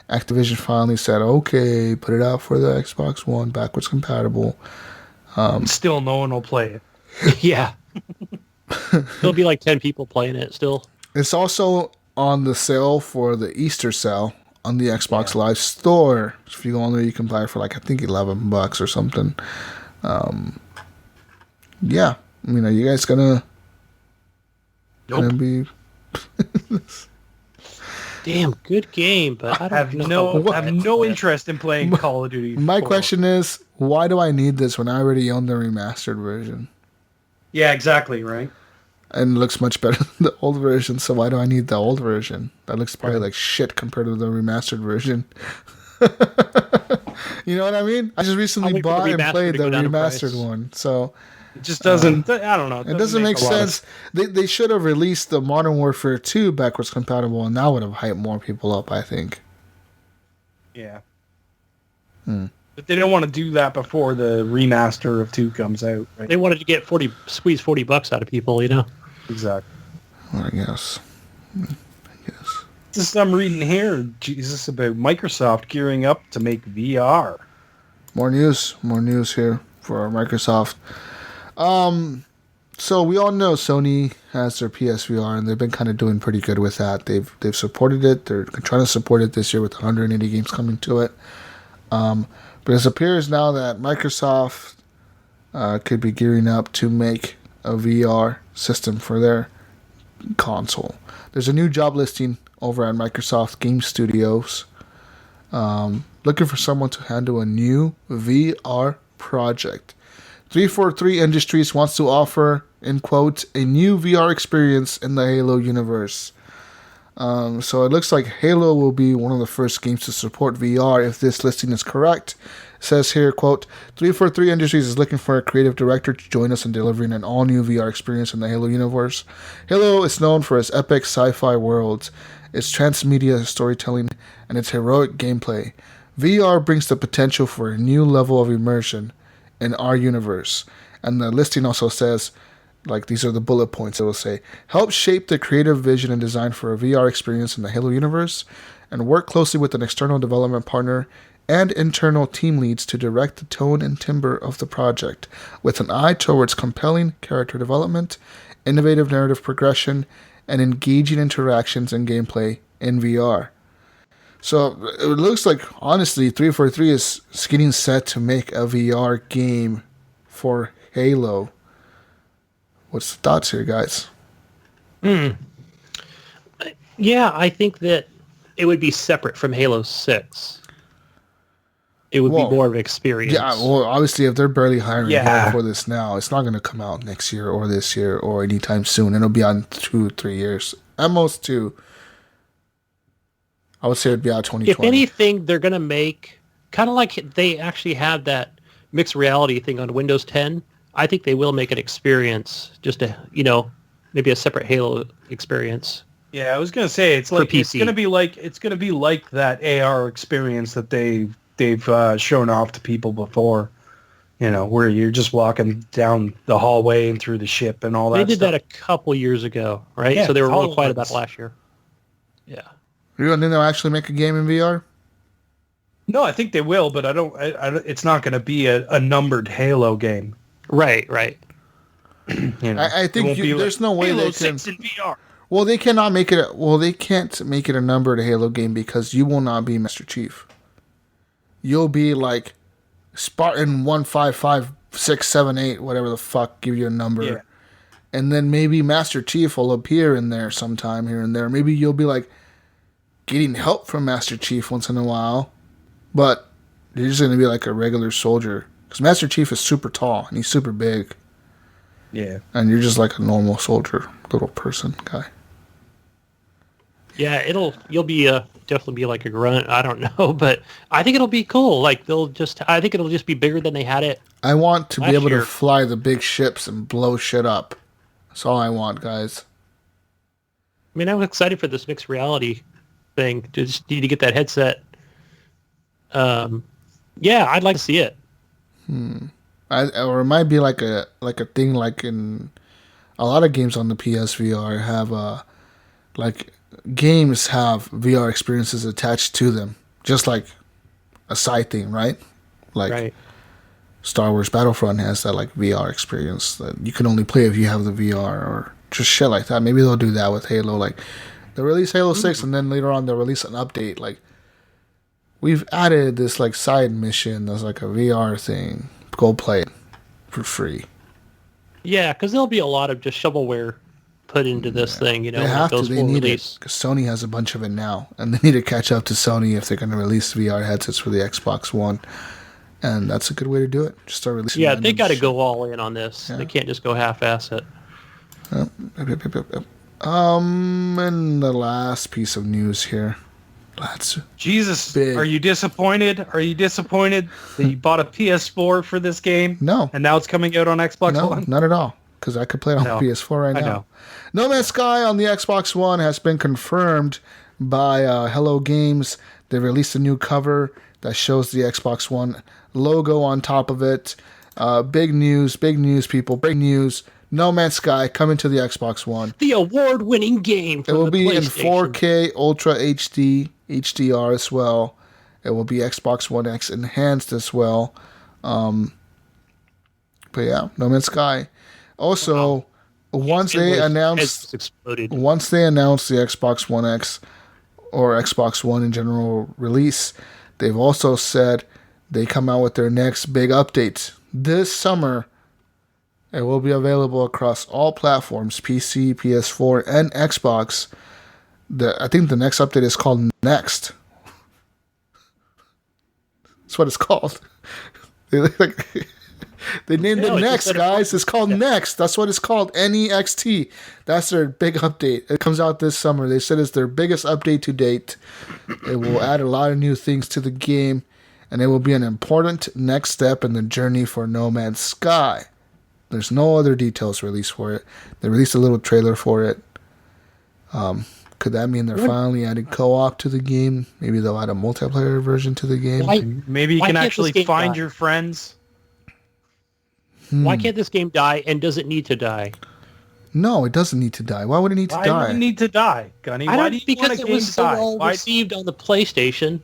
Speaker 2: Activision finally said, okay, put it out for the Xbox One backwards compatible.
Speaker 3: Still no one will play it.
Speaker 4: Yeah. There'll be like 10 people playing it still.
Speaker 2: It's also on the sale for the Easter sale on the Xbox Live Store. If you go on there, you can buy it for like, I think $11 or something. Yeah. I mean, are you guys gonna be...
Speaker 4: Damn, good game, but I
Speaker 3: have no interest in playing Call of Duty 4.
Speaker 2: My question is, why do I need this when I already own the remastered version?
Speaker 3: Yeah, exactly, right?
Speaker 2: And it looks much better than the old version, so why do I need the old version? That looks probably like shit compared to the remastered version. You know what I mean? I just recently bought and played the remastered one, so
Speaker 3: it just doesn't. I don't know.
Speaker 2: It doesn't make sense. They should have released the Modern Warfare 2 backwards compatible, and that would have hyped more people up, I think.
Speaker 3: Yeah. But they don't want to do that before the remaster of 2 comes out. Right?
Speaker 4: They wanted to get squeeze $40 out of people, you know.
Speaker 3: Exactly.
Speaker 2: Well, I guess.
Speaker 3: This I'm reading here, Jesus, about Microsoft gearing up to make VR.
Speaker 2: More news here for Microsoft. So we all know Sony has their PSVR, and they've been kind of doing pretty good with that. They've supported it. They're trying to support it this year with 180 games coming to it. But it appears now that Microsoft could be gearing up to make a VR system for their console. There's a new job listing over at Microsoft Game Studios, looking for someone to handle a new VR project. 343 Industries wants to offer, in quotes, a new VR experience in the Halo universe. So it looks like Halo will be one of the first games to support VR if this listing is correct. It says here, quote, 343 Industries is looking for a creative director to join us in delivering an all-new VR experience in the Halo universe. Halo is known for its epic sci-fi worlds, its transmedia storytelling, and its heroic gameplay. VR brings the potential for a new level of immersion in our universe. And the listing also says, like, these are the bullet points it will say, help shape the creative vision and design for a VR experience in the Halo universe, and work closely with an external development partner and internal team leads to direct the tone and timbre of the project, with an eye towards compelling character development, innovative narrative progression, and engaging interactions and gameplay in VR. So it looks like, honestly, 343 is getting set to make a VR game for Halo. What's the thoughts here, guys?
Speaker 4: Yeah, I think that it would be separate from Halo 6. It would be more of an experience.
Speaker 2: Yeah, well, obviously, if they're barely hiring for this now, it's not going to come out next year or this year or anytime soon. It'll be on 2-3 years. At most 2. I would say it'd be out 2020.
Speaker 4: If anything, they're going to make, kind of like they actually have that mixed reality thing on Windows 10, I think they will make an experience, just a, maybe a separate Halo experience.
Speaker 3: Yeah, I was going to say, it's like, it's going to be like that AR experience that they've shown off to people before, where you're just walking down the hallway and through the ship and all that.
Speaker 4: They did that a couple years ago, right? Yeah, so they were real quiet about it last year. Yeah.
Speaker 2: You don't think they'll actually make a game in VR?
Speaker 3: No, I think they will, but I don't. It's not going to be a numbered Halo game.
Speaker 4: Right.
Speaker 2: I think there's no way
Speaker 3: Halo
Speaker 2: they can.
Speaker 3: 6 in VR.
Speaker 2: Well, they cannot make it. They can't make it a numbered Halo game because you will not be Master Chief. You'll be like Spartan 155678, whatever the fuck, give you a number. Yeah. And then maybe Master Chief will appear in there sometime here and there. Maybe you'll be like getting help from Master Chief once in a while. But you're just going to be like a regular soldier. Because Master Chief is super tall and he's super big.
Speaker 3: Yeah.
Speaker 2: And you're just like a normal soldier, little person guy.
Speaker 4: Yeah, you'll be definitely be like a grunt. I don't know, but I think it'll be cool. Like I think it'll just be bigger than they had it.
Speaker 2: I want to be able to fly the big ships and blow shit up. That's all I want, guys.
Speaker 4: I mean, I'm excited for this mixed reality thing. Just need to get that headset. Yeah, I'd like to see it.
Speaker 2: Or it might be like a thing like in a lot of games on the PSVR have games have VR experiences attached to them, just like a side thing, right? Like Star Wars Battlefront has that like VR experience that you can only play if you have the VR, or just shit like that. Maybe they'll do that with Halo. Like they'll release Halo 6 and then later on they'll release an update. Like we've added this like side mission that's like a VR thing. Go play it for free.
Speaker 4: Yeah, because there'll be a lot of just shovelware put into this thing,
Speaker 2: They have to. They need it because Sony has a bunch of it now, and they need to catch up to Sony if they're going to release VR headsets for the Xbox One. And that's a good way to do it. Just start releasing.
Speaker 4: Yeah, they got to go all in on this. Yeah. They can't just go half-ass it.
Speaker 2: And the last piece of news here, That's
Speaker 3: Jesus,
Speaker 2: big.
Speaker 3: are you disappointed? Are you disappointed that you bought a PS4 for this game?
Speaker 2: No.
Speaker 3: And now it's coming out on Xbox One?
Speaker 2: Not at all. Because I could play it on PS4 right now.
Speaker 3: know.
Speaker 2: No Man's Sky on the Xbox One has been confirmed by Hello Games. They released a new cover that shows the Xbox One logo on top of it. Big news, people. Big news. No Man's Sky coming to the Xbox One.
Speaker 4: The award-winning game from
Speaker 2: It will
Speaker 4: the
Speaker 2: be in
Speaker 4: PlayStation.
Speaker 2: 4K Ultra HD, HDR as well. It will be Xbox One X enhanced as well. But yeah, No Man's Sky. Also, once they announced the Xbox One X or Xbox One in general release, they've also said they come out with their next big update this summer. It will be available across all platforms, PC, PS4, and Xbox. I think the next update is called Next. That's what it's called. They named it Next, guys. It's called Next. That's what it's called. NEXT. That's their big update. It comes out this summer. They said it's their biggest update to date. It will add a lot of new things to the game, and it will be an important next step in the journey for No Man's Sky. There's no other details released for it. They released a little trailer for it. Could that mean they're finally adding co-op to the game? Maybe they'll add a multiplayer version to the game.
Speaker 3: Maybe you can actually find your friends.
Speaker 4: Why can't this game die, and does it need to die?
Speaker 2: No, it doesn't need to die. Why would it need to die?
Speaker 3: Why would it need to die, Gunny? Why do you want a game to die?
Speaker 4: Because it was so well received on the PlayStation.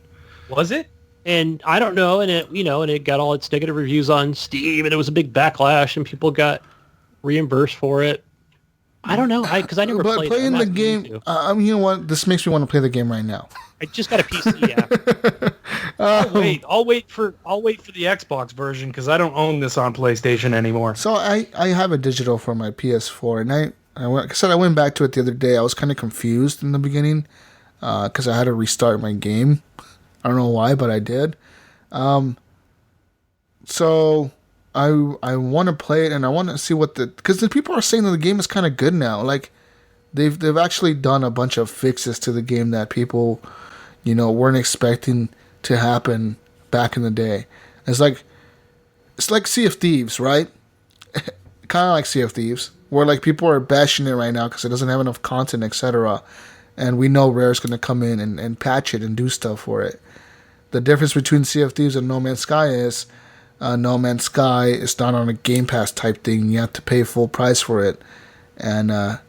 Speaker 3: Was it?
Speaker 4: And I don't know, and it got all its negative reviews on Steam, and it was a big backlash, and people got reimbursed for it. I don't know, because I never played it.
Speaker 2: But playing the game, you know what? This makes me want to play the game right now.
Speaker 4: I just got a PC app.
Speaker 3: I'll wait for the Xbox version because I don't own this on PlayStation anymore.
Speaker 2: So I have a digital for my PS4, and like I said, I went back to it the other day. I was kind of confused in the beginning because I had to restart my game. I don't know why, but I did. So I want to play it, and I want to see because the people are saying that the game is kind of good now. Like they've actually done a bunch of fixes to the game that people, weren't expecting to happen back in the day. It's like Sea of Thieves, right? Kind of like Sea of Thieves, where like people are bashing it right now because it doesn't have enough content, etc. And we know Rare's going to come in and patch it and do stuff for it. The difference between Sea of Thieves and No Man's Sky is No Man's Sky is not on a Game Pass type thing. You have to pay full price for it. And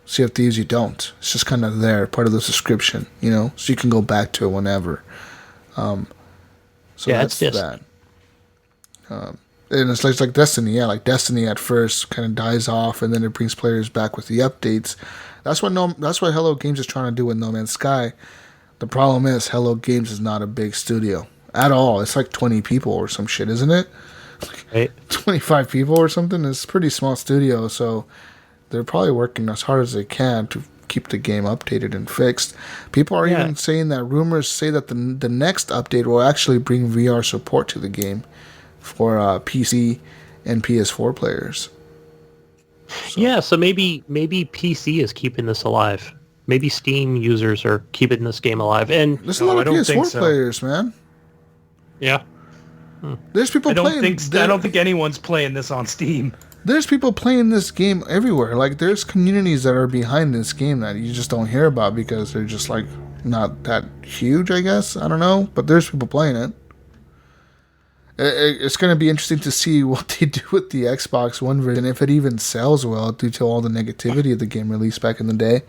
Speaker 2: Sea of Thieves, you don't. It's just kind of there, part of the subscription, so you can go back to it whenever. So that's that. And it's like Destiny. Yeah, like Destiny at first kind of dies off, and then it brings players back with the updates. That's what Hello Games is trying to do with No Man's Sky. The problem is Hello Games is not a big studio at all. It's like 20 people or some shit, isn't it?
Speaker 4: Right.
Speaker 2: 25 people or something. It's a pretty small studio, so they're probably working as hard as they can to keep the game updated and fixed. People are even saying that rumors say that the next update will actually bring VR support to the game for PC and PS4 players.
Speaker 4: So maybe PC is keeping this alive. Maybe Steam users are keeping this game alive. And
Speaker 2: there's a lot of PS4 players, man.
Speaker 4: Yeah.
Speaker 2: There's people playing.
Speaker 3: I don't think anyone's playing this on Steam.
Speaker 2: There's people playing this game everywhere. Like, there's communities that are behind this game that you just don't hear about because they're just, like, not that huge, I guess. I don't know. But there's people playing it. It's going to be interesting to see what they do with the Xbox One version, if it even sells well due to all the negativity of the game released back in the day.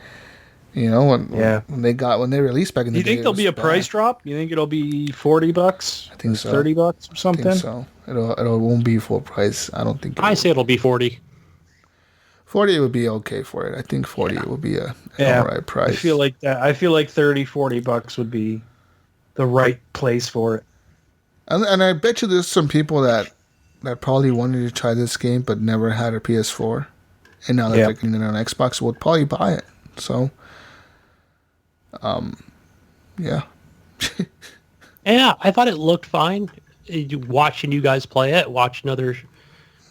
Speaker 2: When they released back in the day.
Speaker 3: Do you think there'll be a price drop? You think it'll be $40?
Speaker 2: I think so.
Speaker 3: $30 or something?
Speaker 2: I think so. It won't be full price. I don't think.
Speaker 4: I say it'll be 40.
Speaker 2: 40 would be okay for it. I think 40 would be an alright price.
Speaker 3: I feel like that. I feel like $30-$40 would be the right place for it.
Speaker 2: And I bet you there's some people that probably wanted to try this game but never had a PS4, and now that they're getting it on Xbox, would probably buy it. So. Yeah.
Speaker 4: Yeah, I thought it looked fine. Watching you guys play it, watching other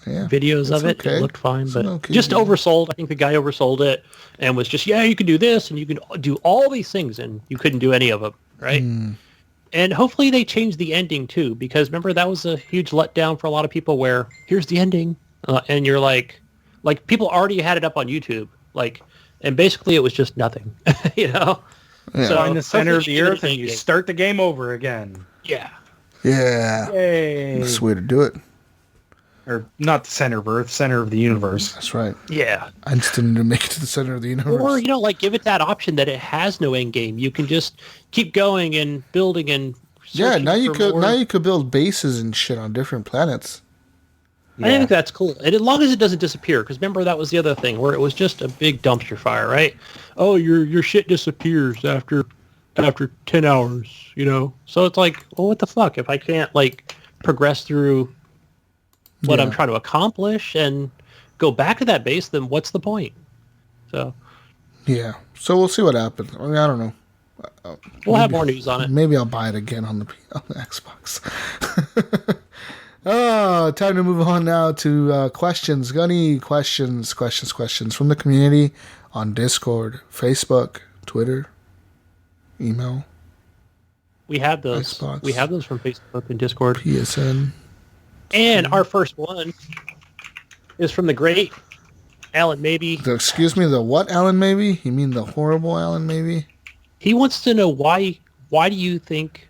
Speaker 4: videos of it, it looked fine. But just oversold. I think the guy oversold it and was just, you can do this and you can do all these things, and you couldn't do any of them. right? And hopefully they change the ending too, because remember that was a huge letdown for a lot of people. Where here's the ending, and you're like people already had it up on YouTube, and basically it was just nothing, you know.
Speaker 2: Yeah.
Speaker 3: So in the center of
Speaker 4: hopefully
Speaker 3: the
Speaker 4: they
Speaker 3: earth,
Speaker 4: do it
Speaker 3: and you
Speaker 4: again.
Speaker 3: start the game over again.
Speaker 4: Yeah.
Speaker 2: Yeah.
Speaker 3: Yay!
Speaker 2: That's the way to do it.
Speaker 3: Or not the center of Earth, center of the universe.
Speaker 2: That's right.
Speaker 4: Yeah.
Speaker 2: I just didn't need to make it to the center of the universe.
Speaker 4: Or, give it that option that it has no end game. You can just keep going and building and
Speaker 2: yeah, now you could
Speaker 4: more.
Speaker 2: now you could build bases and shit on different planets.
Speaker 4: I think that's cool. And as long as it doesn't disappear, because remember that was the other thing where it was just a big dumpster fire, right? Oh, your shit disappears after 10 hours, you know? So it's like, well, what the fuck? If I can't progress through what I'm trying to accomplish and go back to that base, then what's the point? So
Speaker 2: Yeah. So we'll see what happens. I mean, I don't know.
Speaker 4: we'll have more news on it.
Speaker 2: Maybe I'll buy it again on the Xbox. Oh, time to move on now to questions. Got any questions from the community on Discord, Facebook, Twitter, email,
Speaker 4: We have those.
Speaker 2: Xbox.
Speaker 4: We have those from Facebook and Discord.
Speaker 2: PSN?
Speaker 4: And our first one is from the great Alan Maybe.
Speaker 2: Excuse me, the what Alan Maybe? You mean the horrible Alan Maybe?
Speaker 4: He wants to know why do you think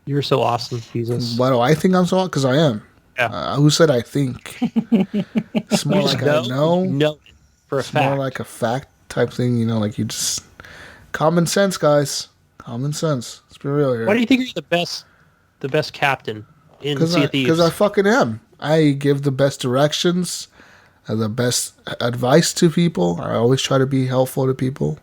Speaker 4: you're so awesome, Jesus?
Speaker 2: Why do I think I'm so? Because I am.
Speaker 4: Yeah.
Speaker 2: Who said I think? It's more
Speaker 4: You
Speaker 2: like
Speaker 4: just
Speaker 2: I know.
Speaker 4: know it for a
Speaker 2: It's more
Speaker 4: fact.
Speaker 2: like a fact type thing, like you just... Common sense, guys. Common sense. Let's be real here.
Speaker 4: Why do you think you're the best captain in Sea of Thieves?
Speaker 2: Because I fucking am. I give the best directions, the best advice to people. I always try to be helpful to people.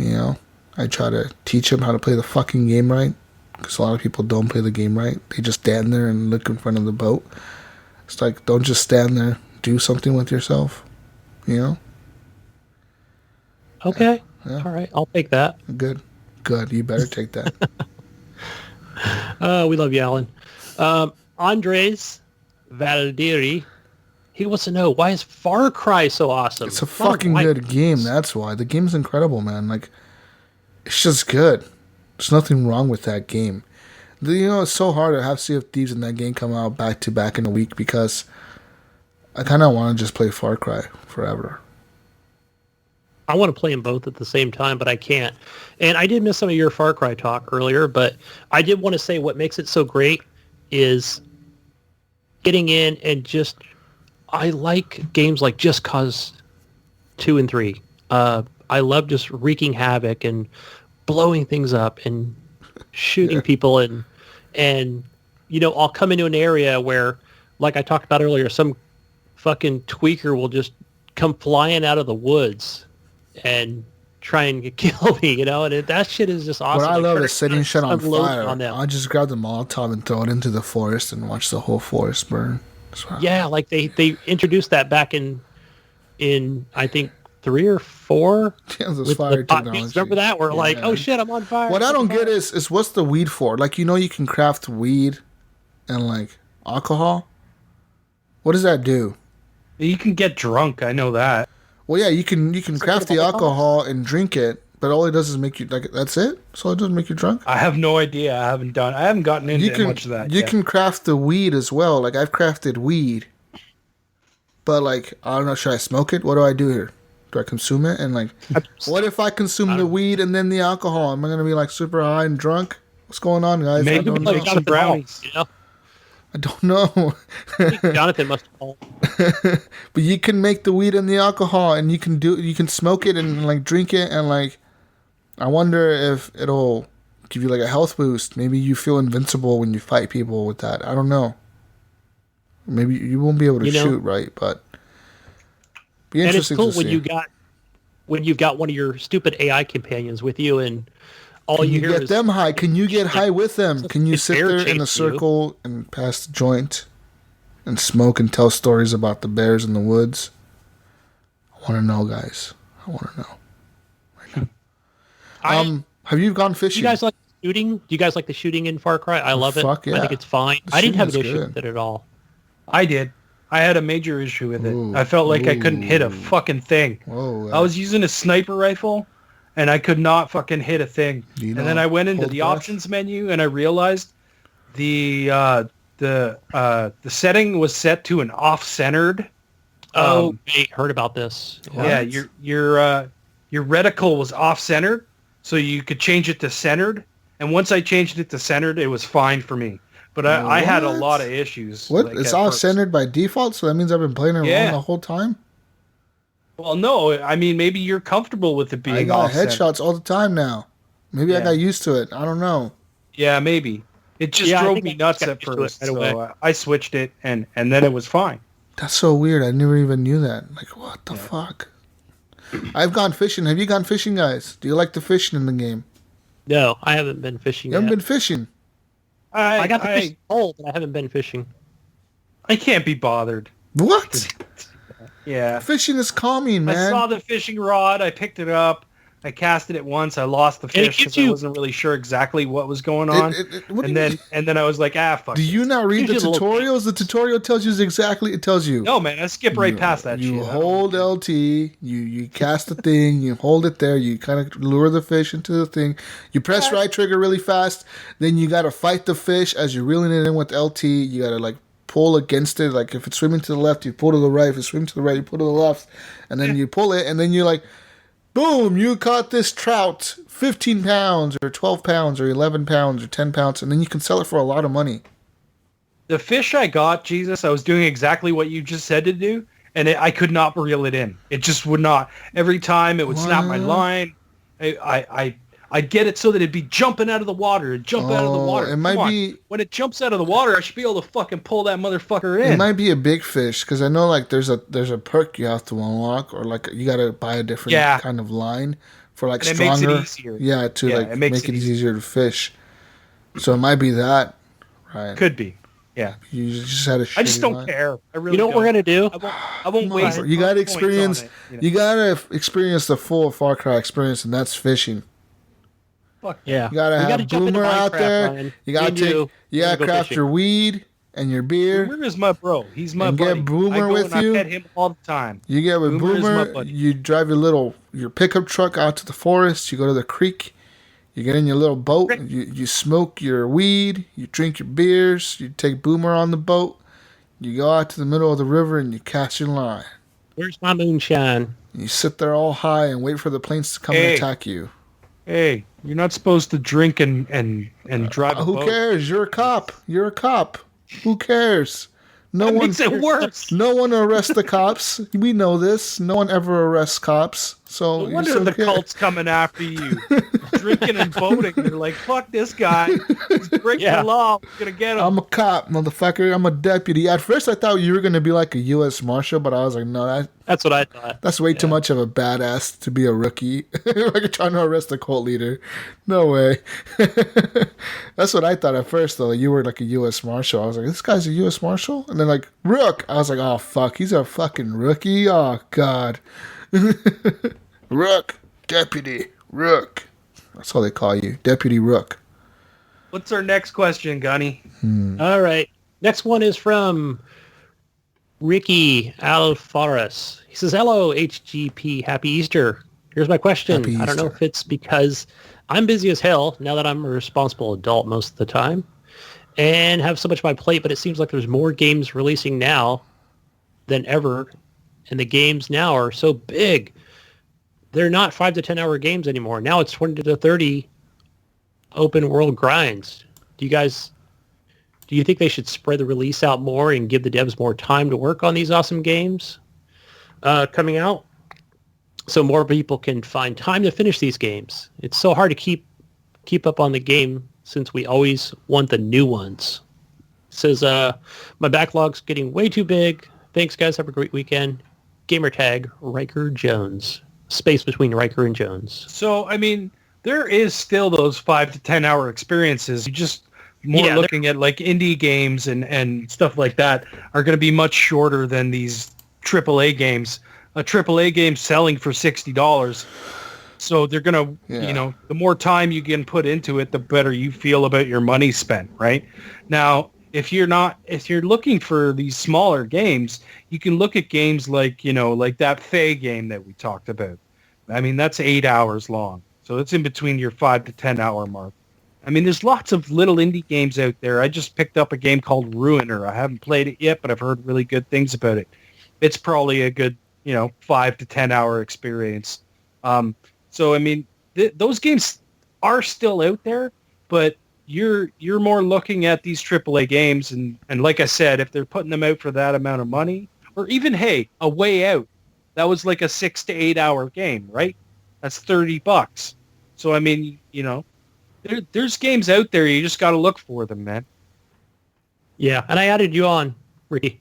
Speaker 2: I try to teach them how to play the fucking game right. Because a lot of people don't play the game right. They just stand there and look in front of the boat. It's like, don't just stand there. Do something with yourself.
Speaker 4: Okay.
Speaker 2: Yeah.
Speaker 4: All right. I'll take that.
Speaker 2: Good. You better take that.
Speaker 4: We love you, Alan. Andres Valdiri, he wants to know, why is Far Cry so awesome?
Speaker 2: It's a fucking good game. That's why. The game's incredible, man. It's just good. There's nothing wrong with that game. It's so hard to have Sea of Thieves and that game come out back to back in a week because I kind of want to just play Far Cry forever.
Speaker 4: I want to play them both at the same time, but I can't. And I did miss some of your Far Cry talk earlier, but I did want to say what makes it so great is getting in and just... I like games like Just Cause 2 and 3. I love just wreaking havoc and blowing things up and shooting people and I'll come into an area where, like I talked about earlier, some fucking tweaker will just come flying out of the woods and try and kill me, and that shit is just awesome.
Speaker 2: What I love is setting shit on
Speaker 4: unloading
Speaker 2: fire.
Speaker 4: on them.
Speaker 2: I just grab the Molotov and throw it into the forest and watch the whole forest burn.
Speaker 4: Yeah, like they introduced that back in I think 3 or 4
Speaker 2: Yeah, those
Speaker 4: with
Speaker 2: fire
Speaker 4: the pot
Speaker 2: technology.
Speaker 4: beats. Remember that? We're like, oh shit, I'm on fire.
Speaker 2: What I don't get is what's the weed for? You can craft weed and alcohol. What does that do?
Speaker 3: You can get drunk. I know that.
Speaker 2: Well, yeah, you can craft the alcohol and drink it, but all it does is make you that's it. So it doesn't make you drunk.
Speaker 3: I have no idea. I haven't gotten into much of that.
Speaker 2: You
Speaker 3: yet.
Speaker 2: can craft the weed as well. I've crafted weed, but I don't know. Should I smoke it? What do I do here? Do I consume it? And what if I consume the weed and then the alcohol? Am I gonna be super high and drunk? What's going on, guys?
Speaker 3: Maybe
Speaker 2: I don't
Speaker 3: like
Speaker 2: know.
Speaker 3: some brownies.
Speaker 2: I don't know.
Speaker 4: Jonathan must have.
Speaker 2: But you can make the weed and the alcohol, and you can smoke it and drink it, and I wonder if it'll give you a health boost. Maybe you feel invincible when you fight people with that. I don't know. Maybe you won't be able to shoot right, but be
Speaker 4: And it's
Speaker 2: interesting
Speaker 4: cool
Speaker 2: to
Speaker 4: when
Speaker 2: see.
Speaker 4: you've got one of your stupid AI companions with you, and all
Speaker 2: Can
Speaker 4: you
Speaker 2: you
Speaker 4: hear
Speaker 2: get
Speaker 4: is
Speaker 2: them high? Can you get high with them? Can you sit
Speaker 4: bear
Speaker 2: there in a
Speaker 4: chasing you.
Speaker 2: circle and pass the joint and smoke and tell stories about the bears in the woods? I want to know, guys. I want to know. Have you gone
Speaker 4: Do
Speaker 2: fishing?
Speaker 4: you guys like shooting? Do you guys like the shooting in Far Cry? I love it.
Speaker 2: Fuck yeah.
Speaker 4: I think it's fine.
Speaker 2: The
Speaker 4: I didn't have an
Speaker 2: shooting is
Speaker 4: issue
Speaker 2: good.
Speaker 4: with it at all.
Speaker 3: I did. I had a major issue with it.
Speaker 2: Ooh.
Speaker 3: I felt like I couldn't hit a fucking thing.
Speaker 2: Whoa,
Speaker 3: I was using a sniper rifle, and I could not fucking hit a thing.
Speaker 2: You
Speaker 3: And then I went into
Speaker 2: hold
Speaker 3: the
Speaker 2: breath?
Speaker 3: options menu, and I realized the setting was set to an off-centered.
Speaker 4: I heard about this.
Speaker 3: Yeah, your reticle was off-centered, so you could change it to centered. And once I changed it to centered, it was fine for me. But I had a
Speaker 2: What?
Speaker 3: lot of issues.
Speaker 2: What?
Speaker 3: like,
Speaker 2: It's
Speaker 3: at
Speaker 2: all
Speaker 3: first.
Speaker 2: centered by default, so that means I've been playing it
Speaker 3: Yeah.
Speaker 2: wrong the whole time?
Speaker 3: Well, no, I mean maybe you're comfortable with it being
Speaker 2: I got
Speaker 3: off-centered.
Speaker 2: headshots all the time now. Maybe I
Speaker 3: Yeah.
Speaker 2: got used to it. I don't know.
Speaker 3: Yeah, maybe. It just
Speaker 4: Yeah, I
Speaker 3: drove
Speaker 4: think
Speaker 3: me
Speaker 4: I
Speaker 3: nuts
Speaker 4: got
Speaker 3: at
Speaker 4: used to it
Speaker 3: first,
Speaker 4: right
Speaker 3: so
Speaker 4: away.
Speaker 3: I switched it, and then it was fine.
Speaker 2: That's so weird. I never even knew that. Like, what the fuck? I've gone fishing. Have you gone fishing, guys? Do you like the fishing in the game?
Speaker 4: No, I haven't been fishing
Speaker 2: You haven't
Speaker 4: yet.
Speaker 2: been fishing.
Speaker 4: I got the fish pole, but I haven't been fishing.
Speaker 3: I can't be bothered.
Speaker 2: What?
Speaker 3: Yeah.
Speaker 2: Fishing is calming,
Speaker 3: I saw
Speaker 2: man.
Speaker 3: the fishing rod. I picked it up. I casted it once. I lost the
Speaker 4: it
Speaker 3: fish
Speaker 4: gives
Speaker 3: because I
Speaker 4: you-
Speaker 3: wasn't really sure exactly what was going on.
Speaker 2: What do
Speaker 3: and
Speaker 2: you
Speaker 3: then
Speaker 2: mean?
Speaker 3: and then I was like, fuck.
Speaker 2: Do
Speaker 3: it.
Speaker 2: you not read the
Speaker 4: Gives you a little
Speaker 2: tutorials? The tutorial tells you exactly. It tells you.
Speaker 3: No, man. I skip right past that
Speaker 2: You
Speaker 3: shit. I don't
Speaker 2: hold
Speaker 3: care.
Speaker 2: LT, you cast the thing, you hold it there, you kind of lure the fish into the thing. You press right trigger really fast, then you got to fight the fish as you're reeling it in with LT. You got to like pull against it. Like if it's swimming to the left, you pull to the right. If it's swimming to the right, you pull to the left. And then you pull it, and then you're like, boom, you caught this trout, 15 pounds or 12 pounds or 11 pounds or 10 pounds, and then you can sell it for a lot of money.
Speaker 3: The fish I got, Jesus, I was doing exactly what you just said to do, and I could not reel it in. It just would not. Every time it would snap my
Speaker 2: What?
Speaker 3: line. I'd get it so that it'd be jumping out of the water. It'd jump out of the water.
Speaker 2: it might
Speaker 3: Come on.
Speaker 2: be-
Speaker 3: When it jumps out of the water, I should be able to fucking pull that motherfucker in.
Speaker 2: It might be a big fish because I know like there's a perk you have to unlock, or like you got to buy a different
Speaker 3: Yeah.
Speaker 2: kind of line for like
Speaker 3: And it makes it
Speaker 2: stronger.
Speaker 3: easier.
Speaker 2: Yeah, to
Speaker 3: Yeah,
Speaker 2: like
Speaker 3: it
Speaker 2: make
Speaker 3: makes
Speaker 2: it
Speaker 3: it
Speaker 2: easier to fish. So it might be that, right?
Speaker 3: Could be. Yeah.
Speaker 2: You just had a.
Speaker 3: I just
Speaker 2: shitty
Speaker 3: don't
Speaker 2: line.
Speaker 3: care. I really
Speaker 4: You know what we're
Speaker 3: don't.
Speaker 4: gonna do?
Speaker 3: I won't waste.
Speaker 2: You got to
Speaker 3: points on
Speaker 2: experience.
Speaker 3: it, you know.
Speaker 2: You got to experience the full Far Cry experience, and that's fishing.
Speaker 3: Fuck.
Speaker 4: Yeah,
Speaker 2: You gotta
Speaker 4: We
Speaker 2: have
Speaker 4: gotta jump into
Speaker 2: Boomer out
Speaker 4: Minecraft,
Speaker 2: there.
Speaker 4: Ryan.
Speaker 2: You gotta
Speaker 4: Me and
Speaker 2: take.
Speaker 4: you.
Speaker 2: You
Speaker 4: We're
Speaker 2: gotta
Speaker 4: gonna go
Speaker 2: craft
Speaker 4: fishing.
Speaker 2: your weed and your beer.
Speaker 3: Boomer is my bro. He's my
Speaker 2: And get
Speaker 3: buddy.
Speaker 2: Boomer
Speaker 3: I go
Speaker 2: with
Speaker 3: and
Speaker 2: you.
Speaker 3: I pet him all the time.
Speaker 2: You get with
Speaker 3: Boomer is my
Speaker 2: Boomer.
Speaker 3: buddy.
Speaker 2: You drive your pickup truck out to the forest. You go to the creek. You get in your little boat.
Speaker 3: Crick.
Speaker 2: You smoke your weed. You drink your beers. You take Boomer on the boat. You go out to the middle of the river and you cast your line.
Speaker 4: Where's my moonshine?
Speaker 2: You sit there all high and wait for the planes to come
Speaker 3: Hey.
Speaker 2: and attack you.
Speaker 3: Hey, you're not supposed to drink and drive a
Speaker 2: Who
Speaker 3: boat.
Speaker 2: cares? You're a cop. You're a cop. Who cares? No
Speaker 3: That
Speaker 2: one.
Speaker 3: makes it worse.
Speaker 2: No one arrests the cops. We know this. No one ever arrests cops. So
Speaker 3: No
Speaker 2: it's
Speaker 3: wonder the
Speaker 2: okay.
Speaker 3: cult's coming after you. Drinking and boating. They're like, fuck this guy. He's breaking
Speaker 4: Yeah.
Speaker 3: the law. We're going to get him.
Speaker 2: I'm a cop, motherfucker. I'm a deputy. At first, I thought you were gonna be like a U.S. Marshal, but I was like, no,
Speaker 4: That's what I thought.
Speaker 2: that's way too much of a badass to be a rookie. Like trying to arrest a cult leader. No way. That's what I thought at first, though. You were like a U.S. Marshal. I was like, this guy's a U.S. Marshal, and then like Rook. I was like, oh fuck, he's a fucking rookie. Oh god. Rook, deputy, Rook. That's all they call you, Deputy Rook.
Speaker 3: What's our next question, Gunny?
Speaker 4: All right. Next one is from Ricky Alfares. He says, hello, HGP. Happy Easter. Here's my question.
Speaker 2: Happy
Speaker 4: I don't know
Speaker 2: Easter.
Speaker 4: if it's because I'm busy as hell now that I'm a responsible adult most of the time and have so much on my plate, but it seems like there's more games releasing now than ever. And the games now are so big. They're not 5 to 10 hour games anymore. Now it's 20 to 30 open world grinds. Do you think they should spread the release out more and give the devs more time to work on these awesome games coming out so more people can find time to finish these games? It's so hard to keep up on the game since we always want the new ones. It says, my backlog's getting way too big. Thanks, guys. Have a great weekend. Gamertag, Riker Jones. Space between Riker and Jones.
Speaker 3: So, I mean, there is still those 5 to 10 hour experiences. You just more
Speaker 4: Yeah,
Speaker 3: looking at like indie games and stuff like that are going to be much shorter than these AAA games. A AAA game selling for $60. So they're going to,
Speaker 2: Yeah.
Speaker 3: the more time you can put into it, the better you feel about your money spent, right? Now, if you're looking for these smaller games, you can look at games like, like that Faye game that we talked about. I mean, that's 8 hours long. So it's in between your 5 to 10 hour mark. I mean, there's lots of little indie games out there. I just picked up a game called Ruiner. I haven't played it yet, but I've heard really good things about it. It's probably a good, 5 to 10 hour experience. So I mean, those games are still out there, but you're more looking at these AAA games, and like I said, if they're putting them out for that amount of money, or even A Way Out, that was like a 6 to 8 hour game, right? That's $30. So I mean, there's games out there. You just got to look for them, man.
Speaker 4: Yeah, and I added you on, Ricky.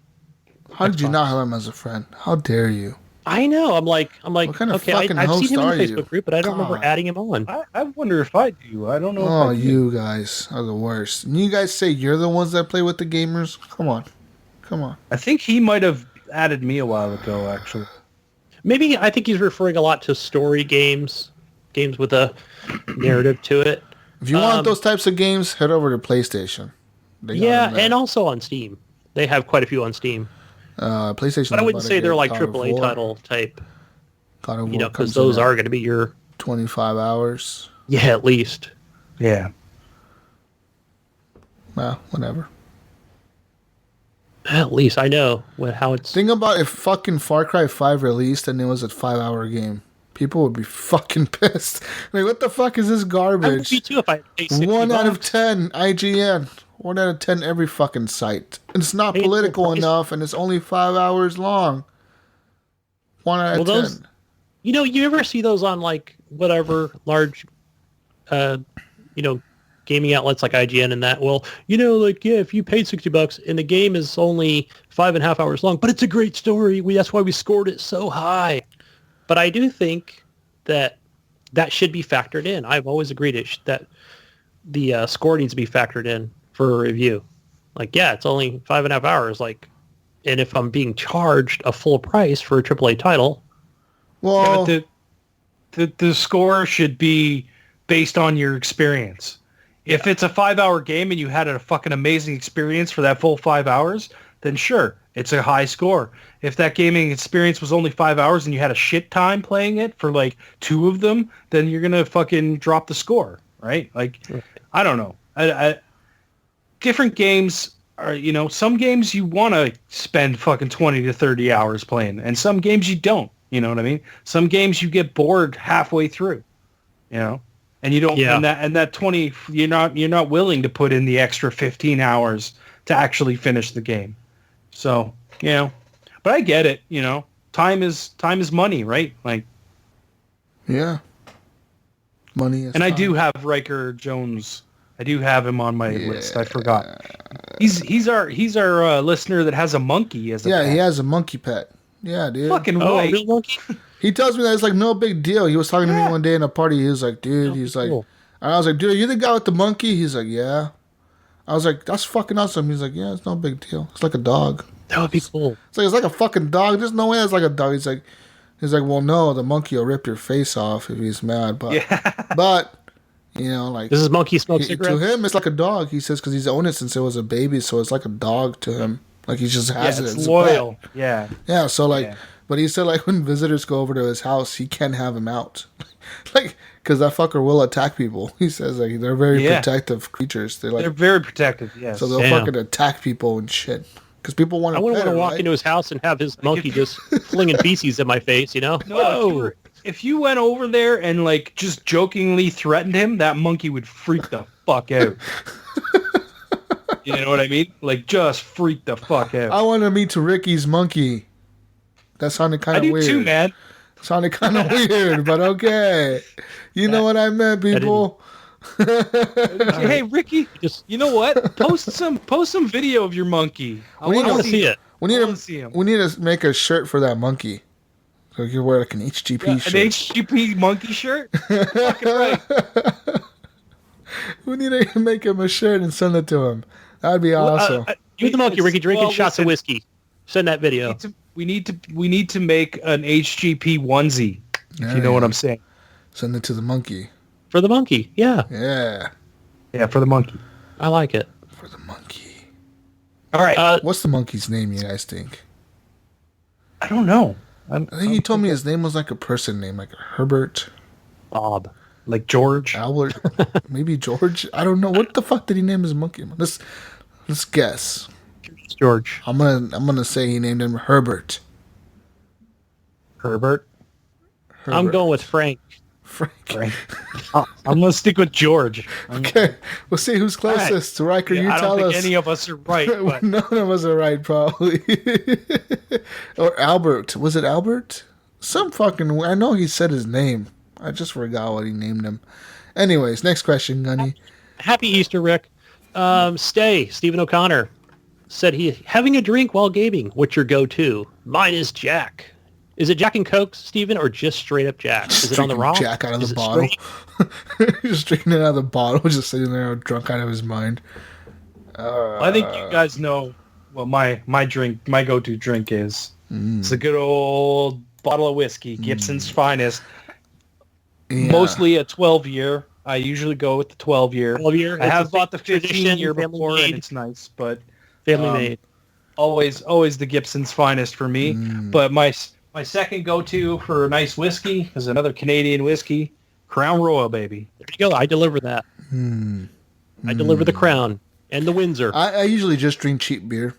Speaker 2: How did you not have him as a friend? How dare you?
Speaker 4: I know. I'm like,
Speaker 2: What kind of
Speaker 4: okay,
Speaker 2: fucking
Speaker 4: I've seen
Speaker 2: host
Speaker 4: him in
Speaker 2: are
Speaker 4: the
Speaker 2: you?
Speaker 4: Facebook group, but I don't remember adding him on.
Speaker 3: I wonder if I do. I don't know.
Speaker 2: Oh,
Speaker 3: if I do.
Speaker 2: you guys are the worst. And you guys say you're the ones that play with the gamers? Come on.
Speaker 3: I think he might have added me a while ago, actually.
Speaker 4: Maybe I think he's referring a lot to story games with a narrative to it.
Speaker 2: If you want those types of games, head over to PlayStation. They got them there.
Speaker 4: And also on Steam. They have quite a few on Steam.
Speaker 2: PlayStation.
Speaker 4: But I wouldn't say they're like AAA title type.
Speaker 2: God of War,
Speaker 4: because those are going to be your
Speaker 2: 25 hours.
Speaker 4: Yeah, at least.
Speaker 3: Yeah.
Speaker 2: Well, whatever.
Speaker 4: At least I know how it's.
Speaker 2: Think about if fucking Far Cry 5 released and it was a 5-hour game. People would be fucking pissed. Like, what the fuck is this garbage?
Speaker 4: I would be too if I paid $60.
Speaker 2: 1 out of 10 IGN. 1 out of 10 every fucking site. It's not political enough, and it's only 5 hours long. 1 out of 10.
Speaker 4: You ever see those on like whatever large, gaming outlets like IGN and that? Well, if you paid $60 and the game is only 5.5 hours long, but it's a great story. That's why we scored it so high. But I do think that should be factored in. I've always agreed that the score needs to be factored in for a review. Like, yeah, it's only 5.5 hours. Like, and if I'm being charged a full price for a AAA title,
Speaker 2: well,
Speaker 3: yeah, but the score should be based on your experience. If it's a 5-hour game and you had a fucking amazing experience for that full 5 hours, then sure, it's a high score. If that gaming experience was only 5 hours and you had a shit time playing it for like 2 of them, then you're gonna fucking drop the score, right? Like, I don't know. Different games are, some games you want to spend fucking 20 to 30 hours playing, and some games you don't. You know what I mean? Some games you get bored halfway through, and you don't. Yeah. And that 20, you're not willing to put in the extra 15 hours to actually finish the game. So, but I get it. Time is money, right? Like,
Speaker 2: yeah, money is.
Speaker 3: And
Speaker 2: time.
Speaker 3: I do have Riker Jones. I do have him on my list. I forgot. He's our listener that has a monkey as a pet.
Speaker 2: He has a monkey pet. Yeah, dude.
Speaker 3: Fucking right.
Speaker 4: Real monkey?
Speaker 2: He tells me that it's like no big deal. He was talking to me one day in a party. He was like, dude, and I was like, dude, are you the guy with the monkey? He's like, yeah. I was like, that's fucking awesome. He's like, yeah, it's no big deal. It's like a dog.
Speaker 4: That would be cool.
Speaker 2: It's like a fucking dog. There's no way it's like a dog. He's like, well, no, the monkey will rip your face off if he's mad. But, like,
Speaker 4: does his monkey smoke cigarettes?
Speaker 2: To him, it's like a dog. He says because he's owned it since it was a baby, so it's like a dog to him. Like he just has it.
Speaker 3: It's loyal. Yeah.
Speaker 2: Yeah. So but he said like when visitors go over to his house, he can't have him out, like because that fucker will attack people. He says like they're very protective creatures.
Speaker 3: They're very protective. Yes.
Speaker 2: So they'll fucking attack people and shit. Because people want to.
Speaker 4: I wouldn't want to walk into his house and have his monkey just flinging feces in my face.
Speaker 3: No, if you went over there and like just jokingly threatened him, that monkey would freak the fuck out. You know what I mean? Like just freak the fuck out.
Speaker 2: I want to meet Ricky's monkey. That sounded kind of weird.
Speaker 3: I do too, man.
Speaker 2: Sounded kind of weird, but okay. You know what I meant, people.
Speaker 3: Hey, Ricky, you know what? Post some video of your monkey. I want to see it.
Speaker 2: We need to make a shirt for that monkey. So you wear like an HGP shirt.
Speaker 3: An HGP monkey shirt? Fucking right.
Speaker 2: We need to make him a shirt and send it to him. That'd be awesome.
Speaker 4: You the monkey, Ricky, drinking shots of whiskey. Send that video.
Speaker 3: We need to make an HGP onesie. If you know what I'm saying.
Speaker 2: Send it to the monkey.
Speaker 4: For the monkey, yeah.
Speaker 2: Yeah.
Speaker 3: Yeah, for the monkey.
Speaker 4: I like it.
Speaker 2: For the monkey.
Speaker 3: All right.
Speaker 2: What's the monkey's name, you guys think?
Speaker 3: I don't know.
Speaker 2: I think he told me his name was like a person name, like Herbert,
Speaker 4: Bob.
Speaker 3: Like George.
Speaker 2: Albert, maybe George. I don't know. What the fuck did he name his monkey? Let's guess.
Speaker 4: George.
Speaker 2: I'm gonna say he named him Herbert.
Speaker 3: Herbert.
Speaker 4: I'm going with Frank.
Speaker 2: Frank.
Speaker 3: I'm going to stick with George.
Speaker 2: Okay, we'll see who's closest. Riker, you
Speaker 3: I
Speaker 2: tell
Speaker 3: don't think
Speaker 2: us.
Speaker 3: any of us are right. But
Speaker 2: None of us are right, probably. Or Albert. Was it Albert? I know he said his name. I just forgot what he named him. Anyways, next question, Gunny.
Speaker 4: Happy Easter, Rick. Stephen O'Connor said he having a drink while gaming. What's your go-to? Mine is Jack. Is it Jack and Coke, Stephen, or just straight up Jack? Is it on the rock?
Speaker 2: Jack out of the bottle. Just drinking it out of the bottle, just sitting there drunk out of his mind.
Speaker 3: I think you guys know what my go-to drink is. It's a good old bottle of whiskey, Gibson's Finest.
Speaker 2: Yeah.
Speaker 3: Mostly a 12-year. I usually go with the 12-year.
Speaker 4: 12-year.
Speaker 3: I have bought the
Speaker 4: tradition,
Speaker 3: 15-year
Speaker 4: family
Speaker 3: before,
Speaker 4: made.
Speaker 3: and it's nice, but
Speaker 4: Family made.
Speaker 3: always the Gibson's Finest for me. But my second go-to for a nice whiskey is another Canadian whiskey, Crown Royal, baby.
Speaker 4: There you go. I deliver that. I deliver the Crown and the Windsor.
Speaker 2: I usually just drink cheap beer.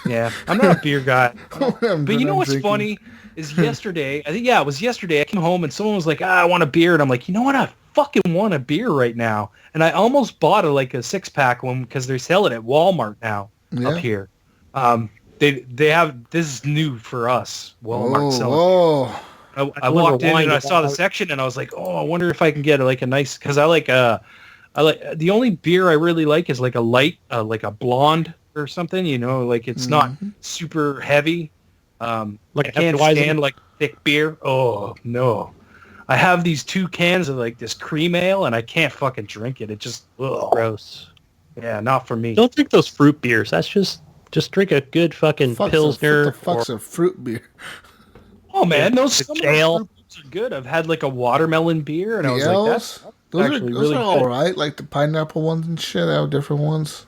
Speaker 3: Yeah, I'm not a beer guy. But you know what's
Speaker 2: drinking.
Speaker 3: funny is yesterday, it was yesterday, I came home and someone was like, I want a beer. And I'm like, you know what? I fucking want a beer right now. And I almost bought a 6-pack one because they sell it at Walmart now up here. They have, this is new for us, Walmart selling. I walked in and I saw the section and I was like, I wonder if I can get a nice, because I like the only beer I really like is like a light, like a blonde or something, it's not super heavy. I can't stand thick beer. Oh no. I have these 2 cans of this cream ale and I can't fucking drink it. It just
Speaker 4: Gross.
Speaker 3: Yeah, not for me.
Speaker 4: Don't drink those fruit beers. That's just drink a good fucking Pilsner.
Speaker 2: What the fuck's a fruit beer?
Speaker 3: Oh man, some of those
Speaker 4: ale.
Speaker 3: fruit beers are good. I've had a watermelon beer and I was
Speaker 2: The
Speaker 3: like,
Speaker 2: ales?
Speaker 3: that's actually
Speaker 2: those
Speaker 3: really
Speaker 2: are
Speaker 3: good.
Speaker 2: all right. Like the pineapple ones and shit. They have different ones. Is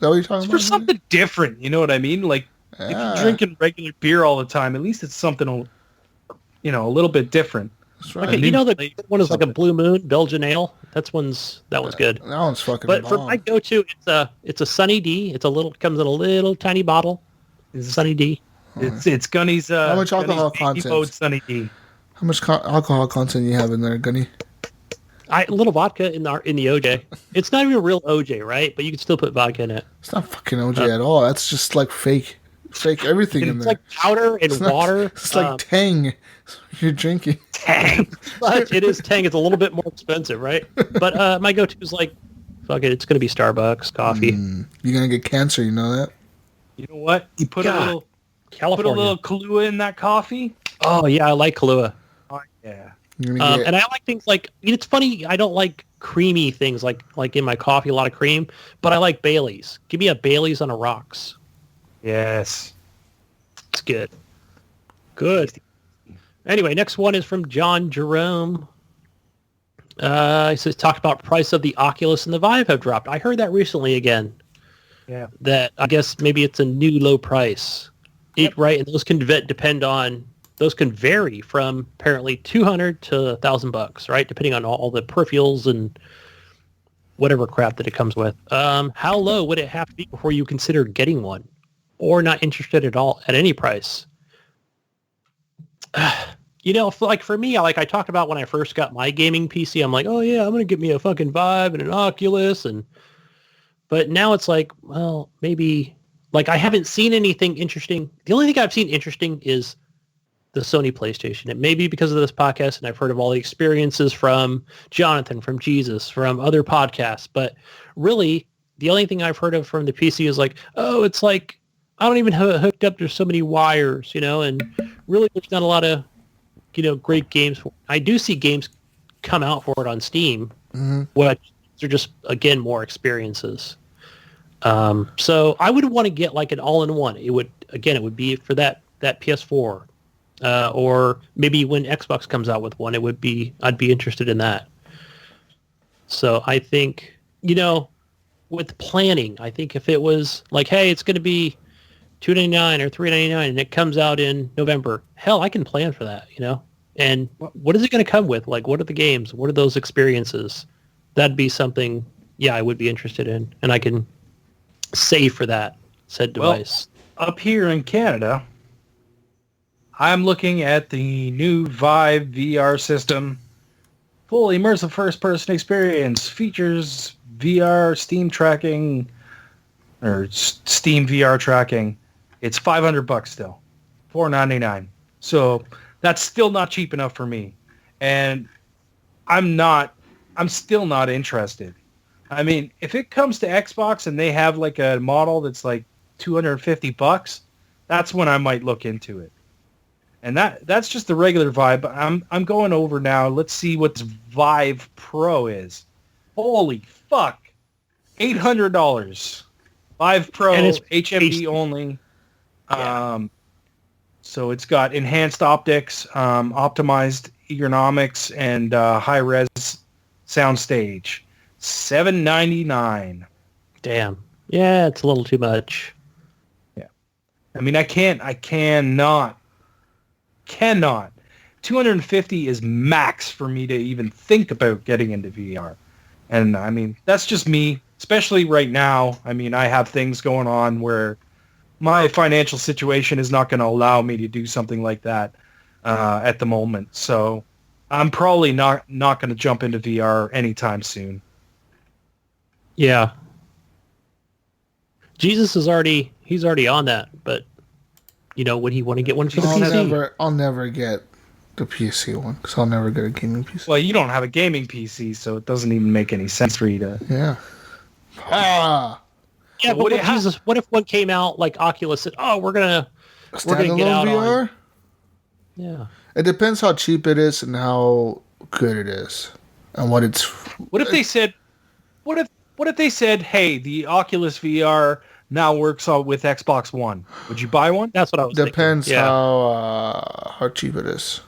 Speaker 2: that what you're talking
Speaker 3: It's
Speaker 2: about?
Speaker 3: for something different, you know what I mean? If you're drinking regular beer all the time, at least it's something, a little bit different.
Speaker 2: That's right.
Speaker 4: Okay, the good one is like a Blue Moon Belgian ale. That one's good.
Speaker 2: That one's fucking
Speaker 4: But
Speaker 2: bomb.
Speaker 4: for my go-to, it's a Sunny D. Comes in a little tiny bottle. It's Sunny D.
Speaker 3: It's Gunny's.
Speaker 2: How much alcohol
Speaker 3: Gunny's
Speaker 2: content?
Speaker 3: Mode Sunny D.
Speaker 2: How much alcohol content you have in there, Gunny?
Speaker 4: A little vodka in the OJ. It's not even real OJ, right? But you can still put vodka in it.
Speaker 2: It's not fucking OJ at all. That's just like fake everything in
Speaker 4: It's
Speaker 2: there.
Speaker 4: like powder and water.
Speaker 2: It's like Tang. You're drinking.
Speaker 4: Tang. But it is Tang. It's a little bit more expensive, right? But my go-to is fuck it. It's going to be Starbucks coffee.
Speaker 2: You're gonna get cancer. You know that?
Speaker 3: You know what? You put
Speaker 4: California.
Speaker 3: a little Kahlua in that coffee.
Speaker 4: Oh yeah, I like Kahlua.
Speaker 3: Oh yeah.
Speaker 2: You're gonna get,
Speaker 4: And I like things like, it's funny, I don't like creamy things like in my coffee, a lot of cream, but I like Baileys. Give me a Baileys on a rocks.
Speaker 3: Yes.
Speaker 4: It's good. Good. Anyway, next one is from John Jerome. He says, talked about price of the Oculus and the Vive have dropped. I heard that recently again.
Speaker 3: Yeah.
Speaker 4: That I guess maybe it's a new low price. Right, and those can those can vary from apparently $200 to $1,000, right? Depending on all the peripherals and whatever crap that it comes with. How low would it have to be before you consider getting one, or not interested at all at any price? For me, I talked about when I first got my gaming PC, I'm like, oh yeah, I'm gonna get me a fucking Vive and an Oculus, but now it's like, well, maybe I haven't seen anything interesting. The only thing I've seen interesting is the Sony PlayStation. It may be because of this podcast, and I've heard of all the experiences from Jonathan, from Jesus, from other podcasts. But really, the only thing I've heard of from the PC is it's I don't even have it hooked up. There's so many wires, and really there's not a lot of, great games. I do see games come out for it on Steam, which are just, again, more experiences. So I would want to get an all-in-one. It would be for that PS4. Or maybe when Xbox comes out with one, I'd be interested in that. So I think, with planning, I think if it was hey, it's going to be $2.99 or $3.99, and it comes out in November. Hell, I can plan for that, And what is it going to come with? Like, what are the games? What are those experiences? That'd be something, I would be interested in, and I can save for that said device.
Speaker 3: Well, up here in Canada, I'm looking at the new Vive VR system. Full immersive first-person experience. Features VR Steam tracking, or Steam VR tracking. It's $500 still, $499. So that's still not cheap enough for me, and I'm still not interested. I mean, if it comes to Xbox and they have like a model that's like $250, that's when I might look into it. And that's just the regular Vive. I'm going over now. Let's see what this Vive Pro is. Holy fuck, $800. Vive Pro,
Speaker 4: and it's
Speaker 3: HMD only. Yeah. So it's got enhanced optics, optimized ergonomics, and high-res soundstage. $799.
Speaker 4: Damn. Yeah, it's a little too much.
Speaker 3: Yeah. I mean, I cannot. 250 is max for me to even think about getting into VR. And I mean, that's just me, especially right now. I mean, I have things going on where my financial situation is not going to allow me to do something like that at the moment. So I'm probably not going to jump into VR anytime soon.
Speaker 4: Yeah. Jesus he's already on that, but would he want to get one for the PC?
Speaker 2: I'll never get the PC one because I'll never get a gaming PC.
Speaker 3: Well, you don't have a gaming PC, so it doesn't even make any sense for you to.
Speaker 2: Yeah.
Speaker 4: Yeah, but what if one came out like Oculus said, "Oh, we're gonna get out VR? On." Yeah.
Speaker 2: It depends how cheap it is and how good it is, and what it's.
Speaker 3: What if they said? What if they said, "Hey, the Oculus VR now works with Xbox One"? Would you buy one?
Speaker 4: That's what I was.
Speaker 2: Depends
Speaker 4: thinking. Yeah.
Speaker 2: how cheap it is.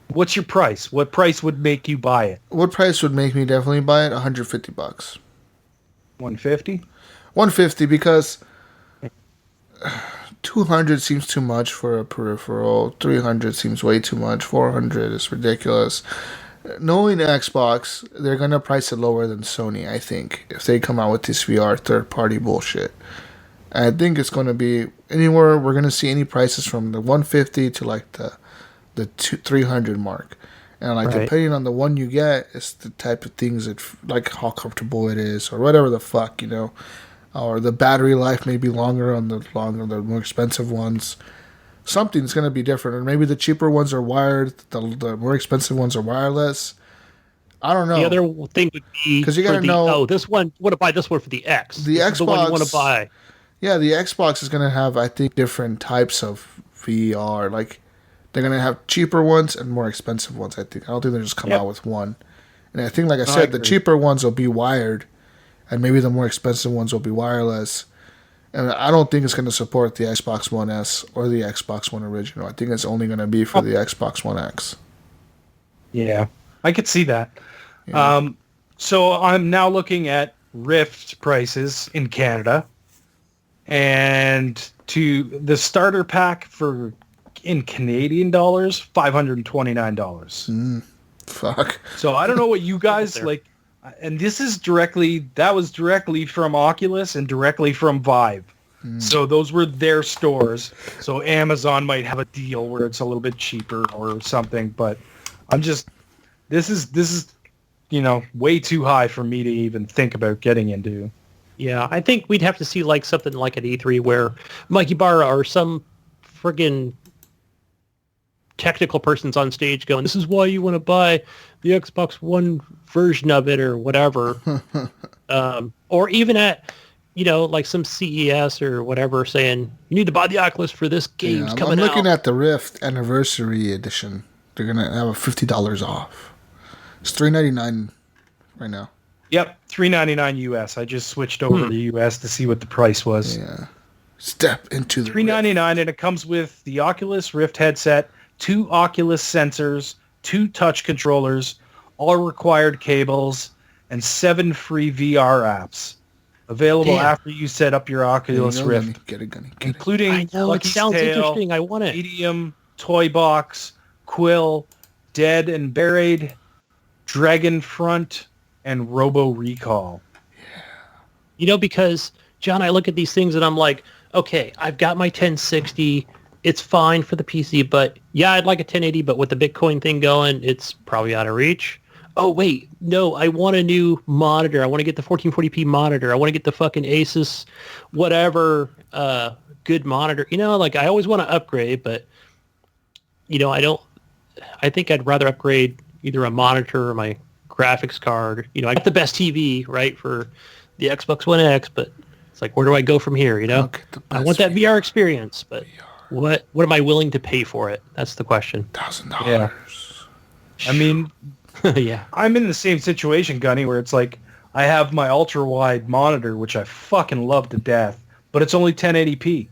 Speaker 3: What's your price? What price would make you buy it?
Speaker 2: What price would make me definitely buy it? $150.
Speaker 3: $150?
Speaker 2: $150 because $200 seems too much for a peripheral. $300 seems way too much. $400 is ridiculous. Knowing Xbox, they're gonna price it lower than Sony. I think if they come out with this VR third-party bullshit, I think it's gonna be anywhere. We're gonna see any prices from the $150 to like the $300 mark, and like depending on the one you get, it's the type of things that like how comfortable it is or whatever the fuck or the battery life may be longer on the more expensive ones. Something's going to be different, or maybe the cheaper ones are wired, the more expensive ones are wireless. I don't know.
Speaker 4: The other thing would be
Speaker 2: because you got to know.
Speaker 4: Oh, this one. Want to buy this one for the X?
Speaker 2: The
Speaker 4: this
Speaker 2: Xbox.
Speaker 4: Is the one you want to buy.
Speaker 2: Yeah, the Xbox is going to have, I think, different types of VR. Like they're going to have cheaper ones and more expensive ones. I think. I don't think they'll just come out with one. And I think, like I said, the cheaper ones will be wired, and maybe the more expensive ones will be wireless. And I don't think it's going to support the Xbox One S or the Xbox One original. I think it's only going to be for the Xbox One X.
Speaker 3: Yeah, I could see that.
Speaker 2: Yeah.
Speaker 3: So I'm now looking at Rift prices in Canada. And to the starter pack in Canadian dollars, $529.
Speaker 2: Fuck.
Speaker 3: So I don't know what you guys like. And that was directly from Oculus and directly from Vive. So those were their stores. So Amazon might have a deal where it's a little bit cheaper or something, but this is way too high for me to even think about getting into.
Speaker 4: Yeah, I think we'd have to see like something like an E3 where Mikey Barra or some friggin' technical person's on stage going, "This is why you want to buy the Xbox One version of it," or whatever. Or even at, like some CES or whatever saying, "You need to buy the Oculus for this game's coming out."
Speaker 2: I'm looking at the Rift Anniversary Edition. They're going to have a $50 off. It's $399 right now.
Speaker 3: Yep, $399 US. I just switched over to the US to see what the price was.
Speaker 2: Yeah. Step into the
Speaker 3: $399, and it comes with the Oculus Rift headset, 2 Oculus sensors, 2 touch controllers, all required cables, and 7 free VR apps Available
Speaker 4: Damn.
Speaker 3: after you set up your Oculus
Speaker 2: There you go,
Speaker 3: Rift,
Speaker 2: Gunny. Get it, Gunny. Get it.
Speaker 3: including
Speaker 4: I know,
Speaker 3: Lucky's
Speaker 4: it sounds
Speaker 3: Tale,
Speaker 4: interesting. I want it.
Speaker 3: Medium, Toy Box, Quill, Dead and Buried, Dragon Front, and Robo Recall.
Speaker 4: You know, because, John, I look at these things and I'm like, okay, I've got my 1060. It's fine for the PC, but yeah, I'd like a 1080, but with the Bitcoin thing going, it's probably out of reach. Oh, wait, no, I want a new monitor. I want to get the 1440p monitor. I want to get the fucking Asus whatever good monitor. You know, like I always want to upgrade, but, you know, I think I'd rather upgrade either a monitor or my graphics card. You know, I got the best TV, right, for the Xbox One X, but it's like, where do I go from here, you know? I want that VR experience, but what am I willing to pay for it? That's the question.
Speaker 2: $1,000.
Speaker 3: Yeah. I mean,
Speaker 4: Yeah.
Speaker 3: I'm in the same situation, Gunny, where it's like I have my ultra-wide monitor, which I fucking love to death, but it's only 1080p.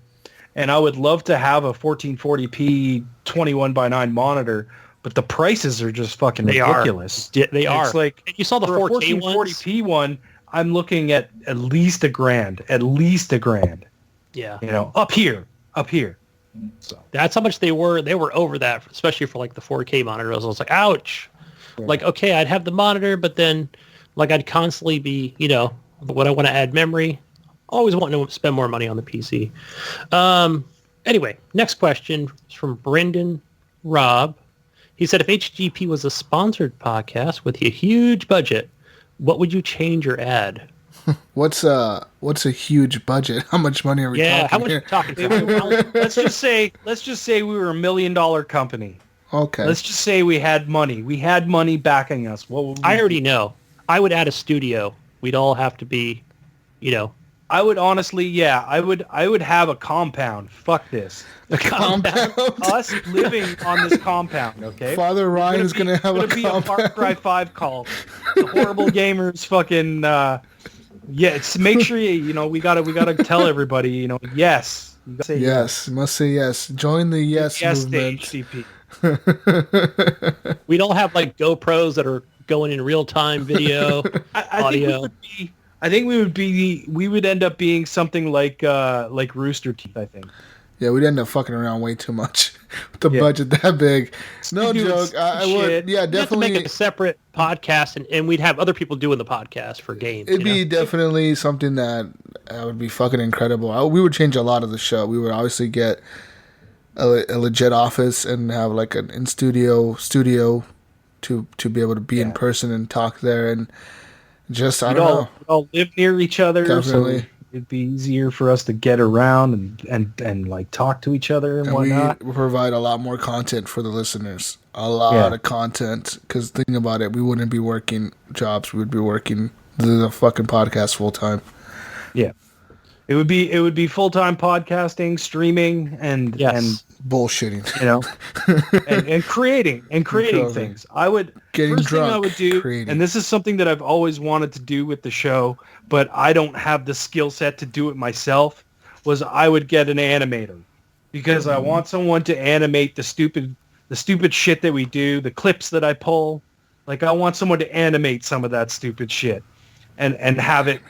Speaker 3: And I would love to have a 1440p 21:9 monitor, but the prices are just fucking ridiculous.
Speaker 4: They are.
Speaker 3: It's like,
Speaker 4: and you saw the
Speaker 3: for a
Speaker 4: 4K ones?
Speaker 3: 1440p one, I'm looking at least $1,000. At least $1,000.
Speaker 4: Yeah.
Speaker 3: You know, up here. So
Speaker 4: That's how much they were. They were over that, especially for like the 4K monitors. I was like, ouch.
Speaker 3: Yeah.
Speaker 4: Like, okay, I'd have the monitor, but then like I'd constantly be, you know, when I want to add memory, always wanting to spend more money on the PC. Anyway, next question is from Brendan Robb. He said, if HGP was a sponsored podcast with a huge budget, what would you change or add?
Speaker 2: What's a huge budget? How much money are we talking
Speaker 4: how much
Speaker 2: here?
Speaker 4: are you talking?
Speaker 3: let's just say we were $1 million company.
Speaker 2: Okay.
Speaker 3: Let's just say we had money. We had money backing us. What would we
Speaker 4: I
Speaker 3: do?
Speaker 4: already know. I would add a studio. We'd all have to be, you know,
Speaker 3: I would honestly, yeah, I would have a compound. Fuck this.
Speaker 2: A compound.
Speaker 3: Us living on this compound, okay?
Speaker 2: Father Ryan is going to have a
Speaker 3: be a Far
Speaker 2: compound.
Speaker 3: Cry 5 call. The Horrible Gamers fucking yeah, it's make sure you know we gotta tell everybody, you know, yes. You gotta say
Speaker 2: Yes, you must say yes. Join the yes movement.
Speaker 3: to HCP.
Speaker 4: we'd all have like GoPros that are going in real time video, audio.
Speaker 3: I think we would end up being something like Rooster Teeth, I think.
Speaker 2: Yeah, we'd end up fucking around way too much with the budget that big. No
Speaker 3: Doing
Speaker 2: joke. I would.
Speaker 3: shit.
Speaker 2: Yeah,
Speaker 4: We'd have to
Speaker 2: definitely.
Speaker 4: make a separate podcast, and we'd have other people doing the podcast for games.
Speaker 2: It'd
Speaker 4: you
Speaker 2: be
Speaker 4: know?
Speaker 2: definitely something that would be fucking incredible. We would change a lot of the show. We would obviously get a legit office and have like an in-studio to be able to be in person and talk there, and just I don't know.
Speaker 3: We'd all live near each other,
Speaker 2: Definitely.
Speaker 3: so it'd be easier for us to get around and like talk to each other and
Speaker 2: And we
Speaker 3: whatnot.
Speaker 2: provide a lot more content for the listeners. A lot of content. Because think about it, we wouldn't be working jobs. We would be working the fucking podcast full time.
Speaker 3: Yeah, it would be full-time podcasting, streaming, and
Speaker 2: Bullshitting.
Speaker 3: you know, and creating
Speaker 2: Incredible.
Speaker 3: things. I would
Speaker 2: Getting
Speaker 3: first
Speaker 2: drunk,
Speaker 3: thing I would do,
Speaker 2: creating.
Speaker 3: and this is something that I've always wanted to do with the show, but I don't have the skill set to do it myself. Was I would get an animator because I want someone to animate the stupid shit that we do, the clips that I pull. Like I want someone to animate some of that stupid shit, and have it.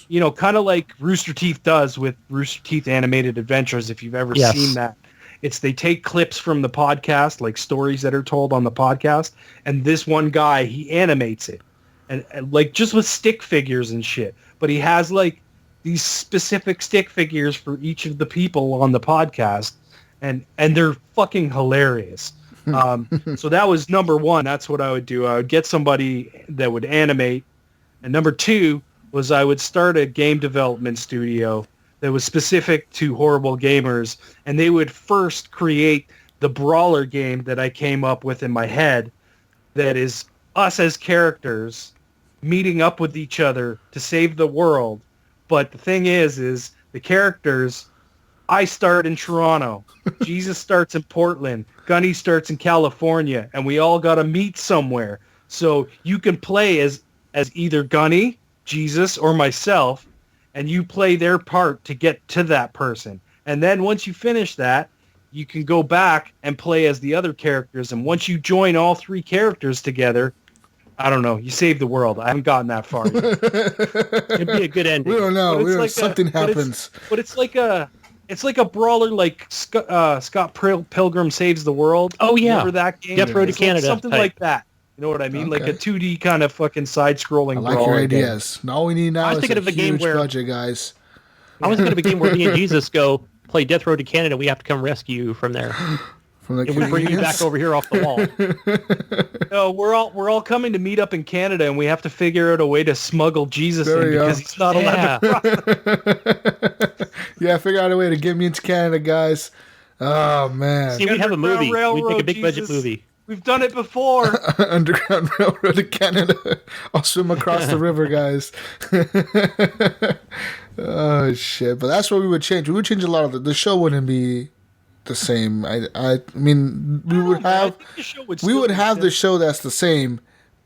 Speaker 3: You know, kind of like Rooster Teeth does with Rooster Teeth Animated Adventures, if you've ever seen that. It's they take clips from the podcast, like stories that are told on the podcast, and this one guy, he animates it. And like just with stick figures and shit. But he has like these specific stick figures for each of the people on the podcast, and they're fucking hilarious. So that was number one. That's what I would do. I would get somebody that would animate. And number two was I would start a game development studio that was specific to Horrible Gamers, and they would first create the brawler game that I came up with in my head that is us as characters meeting up with each other to save the world. But the thing is the characters, I start in Toronto, Jesus starts in Portland, Gunny starts in California, and we all got to meet somewhere. So you can play as either Gunny, Jesus, or myself, and you play their part to get to that person. And then once you finish that, you can go back and play as the other characters. And once you join all three characters together, I don't know. You saved the world. I haven't gotten that far yet.
Speaker 4: It'd be a good ending.
Speaker 2: We don't know.
Speaker 3: But
Speaker 2: Something happens.
Speaker 3: But it's like a brawler like Scott Pilgrim Saves the World.
Speaker 4: Oh, yeah.
Speaker 3: Remember that game?
Speaker 4: Death Road to
Speaker 3: It's like
Speaker 4: Canada
Speaker 3: something
Speaker 4: type.
Speaker 3: like that. You know what I mean?
Speaker 2: Okay.
Speaker 3: Like a 2D kind of fucking side-scrolling
Speaker 2: I like
Speaker 3: brawler
Speaker 2: your ideas. All we need now
Speaker 4: I was
Speaker 2: is
Speaker 4: thinking
Speaker 2: a
Speaker 4: of a game
Speaker 2: huge
Speaker 4: where-
Speaker 2: budget, guys.
Speaker 4: I was thinking of a game where me and Jesus go play Death Road to Canada. We have to come rescue you from there.
Speaker 2: From the
Speaker 4: And we bring you back over here off the wall.
Speaker 3: No, we're all coming to meet up in Canada, and we have to figure out a way to smuggle Jesus
Speaker 2: There
Speaker 3: in
Speaker 2: you
Speaker 3: because
Speaker 2: go.
Speaker 3: he's not allowed to cross.
Speaker 2: Yeah, figure out a way to get me into Canada, guys. Oh, man.
Speaker 4: See, we'd have a movie.
Speaker 3: Underground
Speaker 4: We'd make a
Speaker 3: Railroad,
Speaker 4: big budget
Speaker 3: Jesus.
Speaker 4: movie.
Speaker 3: We've done it before.
Speaker 2: Underground Railroad to Canada. I'll swim across the river, guys. Oh, shit. But that's what we would change. We would change a lot of the show wouldn't be the same. I mean, we would have the show that's the same,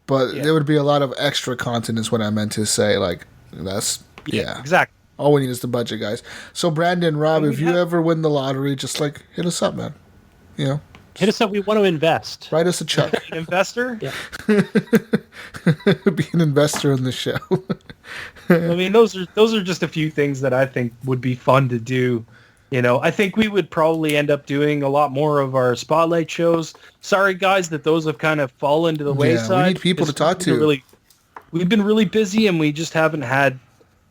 Speaker 2: but there would be a lot of extra content is what I meant to say. Like, that's, yeah.
Speaker 3: Exactly.
Speaker 2: All we need is the budget, guys. So, Brandon, Rob,
Speaker 3: And
Speaker 2: if
Speaker 3: we
Speaker 2: you
Speaker 3: have-
Speaker 2: ever win the lottery, just, like, hit us up, man. You know?
Speaker 4: Hit us up. We want to invest.
Speaker 2: Write us a check.
Speaker 3: An investor?
Speaker 4: Yeah.
Speaker 2: Be an investor in the show.
Speaker 3: I mean, those are just a few things that I think would be fun to do. You know, I think we would probably end up doing a lot more of our spotlight shows. Sorry, guys, that those have kind of fallen to the wayside.
Speaker 2: We need people to talk to.
Speaker 3: We've been really busy, and we just haven't had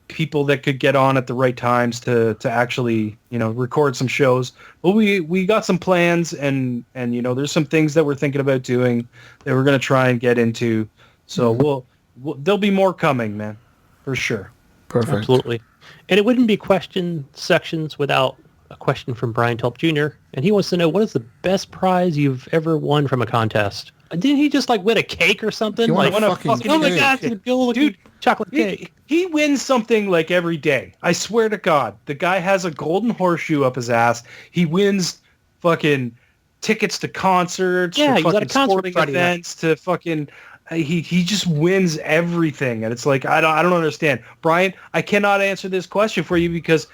Speaker 3: people that could get on at the right times to actually, you know, record some shows. But we got some plans, and you know, there's some things that we're thinking about doing that we're going to try and get into. So we'll there'll be more coming, man, for sure.
Speaker 2: Perfect.
Speaker 4: Absolutely. And it wouldn't be question sections without a question from Brian Tulp Jr. And he wants to know, what is the best prize you've ever won from a contest? Didn't he just like win a cake or something?
Speaker 2: He won
Speaker 4: Like,
Speaker 2: a fucking
Speaker 4: oh my
Speaker 2: cake.
Speaker 4: God, it's a good chocolate cake.
Speaker 3: He wins something like every day. I swear to God, the guy has a golden horseshoe up his ass. He wins fucking tickets to concerts,
Speaker 4: Yeah,
Speaker 3: to
Speaker 4: he was at a
Speaker 3: fucking
Speaker 4: concert
Speaker 3: sporting
Speaker 4: Friday night.
Speaker 3: events, to fucking. He just wins everything, and it's like I don't understand, Brian. I cannot answer this question for you because,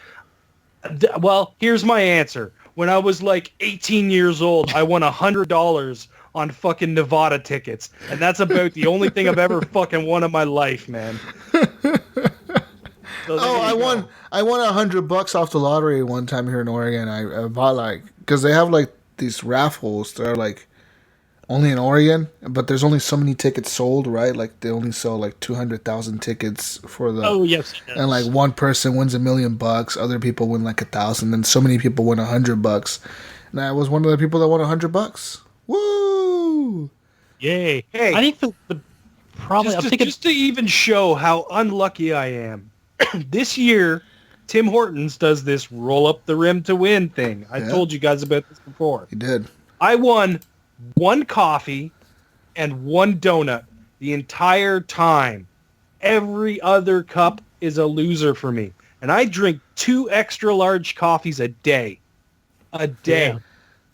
Speaker 3: well, here's my answer. When I was like 18 years old, I won $100 on fucking Nevada tickets, and that's about the only thing I've ever fucking won in my life, man. So there
Speaker 2: I
Speaker 3: you
Speaker 2: won.
Speaker 3: go.
Speaker 2: I won $100 off the lottery one time here in Oregon. I bought like because they have like these raffles that are like only in Oregon, but there's only so many tickets sold, right? Like they only sell like 200,000 tickets for the.
Speaker 4: Oh, yes. he does.
Speaker 2: And like one person wins $1 million, other people win like 1,000, and so many people win $100. And I was one of the people that won $100. Woo!
Speaker 4: Yay.
Speaker 3: Hey.
Speaker 4: I think the probably, I'm thinking,
Speaker 3: Just to even show how unlucky I am, this year, Tim Hortons does this roll up the rim to win thing. I
Speaker 2: Yeah.
Speaker 3: told you guys about this before.
Speaker 2: He did.
Speaker 3: I won one coffee and one donut the entire time. Every other cup is a loser for me. And I drink 2 extra large coffees a day. A day.
Speaker 4: Yeah.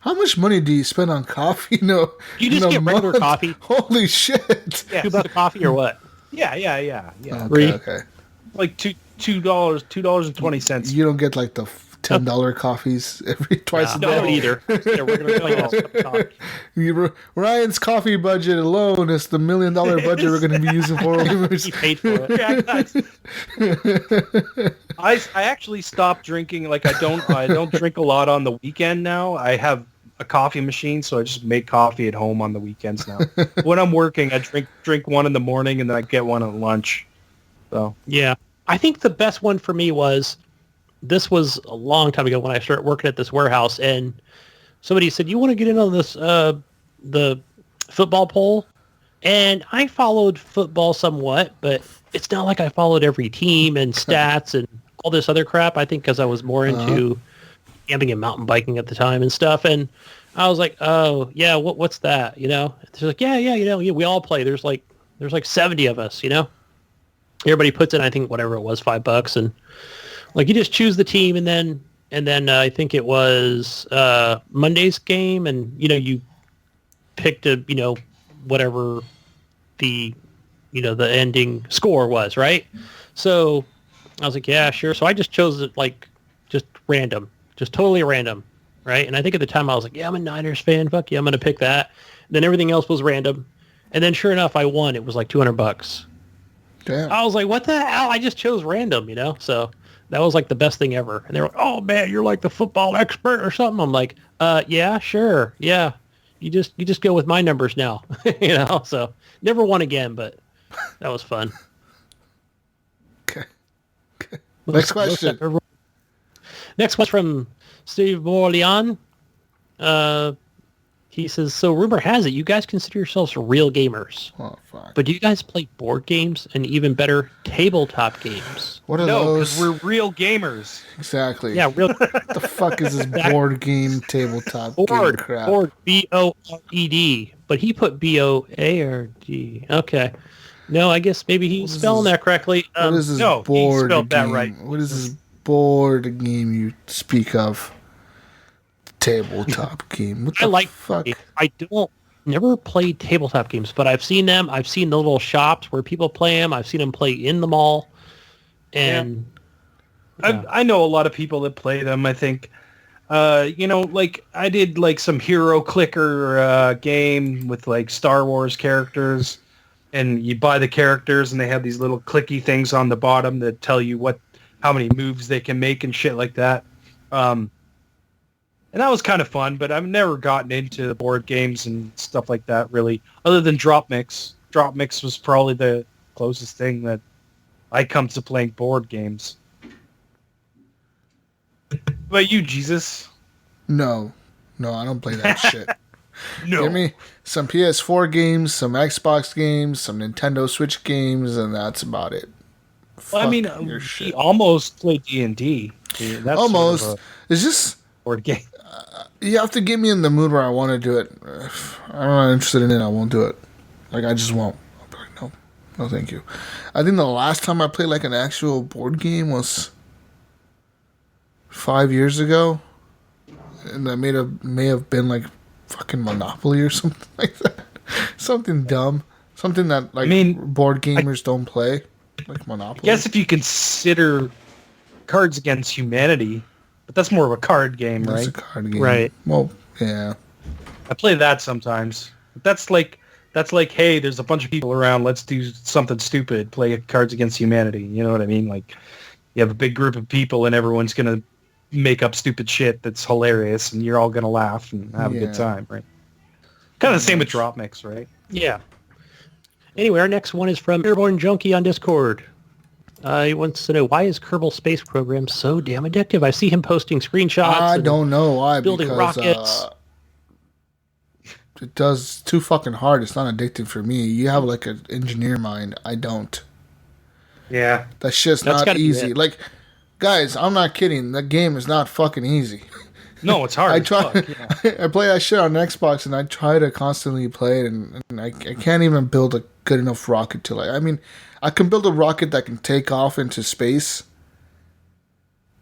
Speaker 2: How much money do you spend on coffee? No,
Speaker 4: You just
Speaker 2: in a
Speaker 4: get regular
Speaker 2: month?
Speaker 4: coffee?
Speaker 2: Holy shit!
Speaker 3: Yes.
Speaker 4: $2 a coffee or what?
Speaker 3: Yeah.
Speaker 2: Okay,
Speaker 4: Three.
Speaker 2: okay.
Speaker 3: Like $2.20.
Speaker 2: You don't get like the $10 coffees twice a
Speaker 4: No, I don't
Speaker 2: day.
Speaker 4: either. Yeah, we're going to
Speaker 2: Ryan's coffee budget alone is the $1 million budget we're going to be using for
Speaker 4: He paid for it.
Speaker 3: Yeah, guys. I actually stopped drinking. Like I don't drink a lot on the weekend now. I have a coffee machine, so I just make coffee at home on the weekends now. When I'm working, I drink one in the morning and then I get one at lunch. So
Speaker 4: Yeah. I think the best one for me was, this was a long time ago when I started working at this warehouse, and somebody said, you want to get in on this, the football poll? And I followed football somewhat, but it's not like I followed every team and stats and all this other crap. I think because I was more into camping and mountain biking at the time and stuff. And I was like, oh, yeah, what's that? You know, they're like, yeah, you know, we all play. There's like 70 of us, you know. Everybody puts in, I think, whatever it was, $5, and like you just choose the team, and then I think it was Monday's game, and you know you picked a, you know, whatever the, you know, the ending score was, right? So I was like, yeah, sure. So I just chose it like just random, just totally random, right? And I think at the time I was like, yeah, I'm a Niners fan. Fuck yeah, I'm gonna pick that. And then everything else was random. And then sure enough, I won. It was like $200.
Speaker 2: Damn.
Speaker 4: I was like, what the hell? I just chose random, So that was like the best thing ever. And they were like, oh man, you're like the football expert or something. I'm like, yeah, sure. Yeah. You just go with my numbers now, So never won again, but that was fun.
Speaker 2: Okay. Next question.
Speaker 4: Next one's from Steve Borleon. He says, so rumor has it you guys consider yourselves real gamers.
Speaker 2: Oh, fuck.
Speaker 4: But do you guys play board games and even better tabletop games?
Speaker 2: What are
Speaker 3: No,
Speaker 2: those?
Speaker 3: because we're real gamers.
Speaker 2: Exactly.
Speaker 4: Yeah, real
Speaker 2: What the fuck is this board game tabletop game crap?
Speaker 4: Board, B-O-R-E-D. But he put B-O-A-R-D. Okay. No, I guess maybe he's spelling that correctly.
Speaker 2: What is this
Speaker 3: no, he
Speaker 2: board
Speaker 3: spelled
Speaker 2: game?
Speaker 3: that right.
Speaker 2: What is this board game you speak of? Tabletop game. What the
Speaker 4: I like
Speaker 2: fuck?
Speaker 4: I don't never played tabletop games, but I've seen them. I've seen the little shops where people play them. I've seen them play in the mall. And
Speaker 3: I know a lot of people that play them. I think, like I did like some hero clicker game with like Star Wars characters, and you buy the characters and they have these little clicky things on the bottom that tell you how many moves they can make and shit like that. And that was kind of fun, but I've never gotten into board games and stuff like that, really, other than Drop Mix. Drop Mix was probably the closest thing that I come to playing board games. But you, Jesus?
Speaker 2: No, I don't play that shit.
Speaker 3: No.
Speaker 2: Give me some PS4 games, some Xbox games, some Nintendo Switch games, and that's about it.
Speaker 3: Well, I mean, he almost played D&D. That's
Speaker 2: almost.
Speaker 3: Sort of
Speaker 2: it's just
Speaker 3: board game.
Speaker 2: you have to get me in the mood where I want to do it. If I'm not interested in it, I won't do it. Like, I just won't. I'll be like, no, thank you. I think the last time I played like an actual board game was 5 years ago, and that may have been like fucking Monopoly or something like that. Something dumb, something that board gamers don't play, like Monopoly.
Speaker 3: I guess if you consider Cards Against Humanity. But that's more of a card game, right?
Speaker 2: That's a card game.
Speaker 4: Right.
Speaker 2: Well, yeah.
Speaker 3: I play that sometimes. But that's like, hey, there's a bunch of people around. Let's do something stupid. Play Cards Against Humanity. You know what I mean? Like, you have a big group of people, and everyone's gonna make up stupid shit that's hilarious, and you're all gonna laugh and have a good time, right? Kind of the same with Drop Mix, right?
Speaker 4: Yeah. Anyway, our next one is from Airborne Junkie on Discord. He wants to know, why is Kerbal Space Program so damn addictive? I see him posting screenshots.
Speaker 2: I don't know why.
Speaker 4: Building
Speaker 2: because,
Speaker 4: rockets.
Speaker 2: It does too fucking hard. It's not addictive for me. You have like an engineer mind. I don't.
Speaker 3: Yeah.
Speaker 2: That shit's
Speaker 4: That's
Speaker 2: not easy.
Speaker 4: it.
Speaker 2: Like, guys, I'm not kidding. That game is not fucking easy.
Speaker 3: No, it's hard.
Speaker 2: I play that shit on Xbox, and I try to constantly play it, and I can't even build a good enough rocket to I can build a rocket that can take off into space,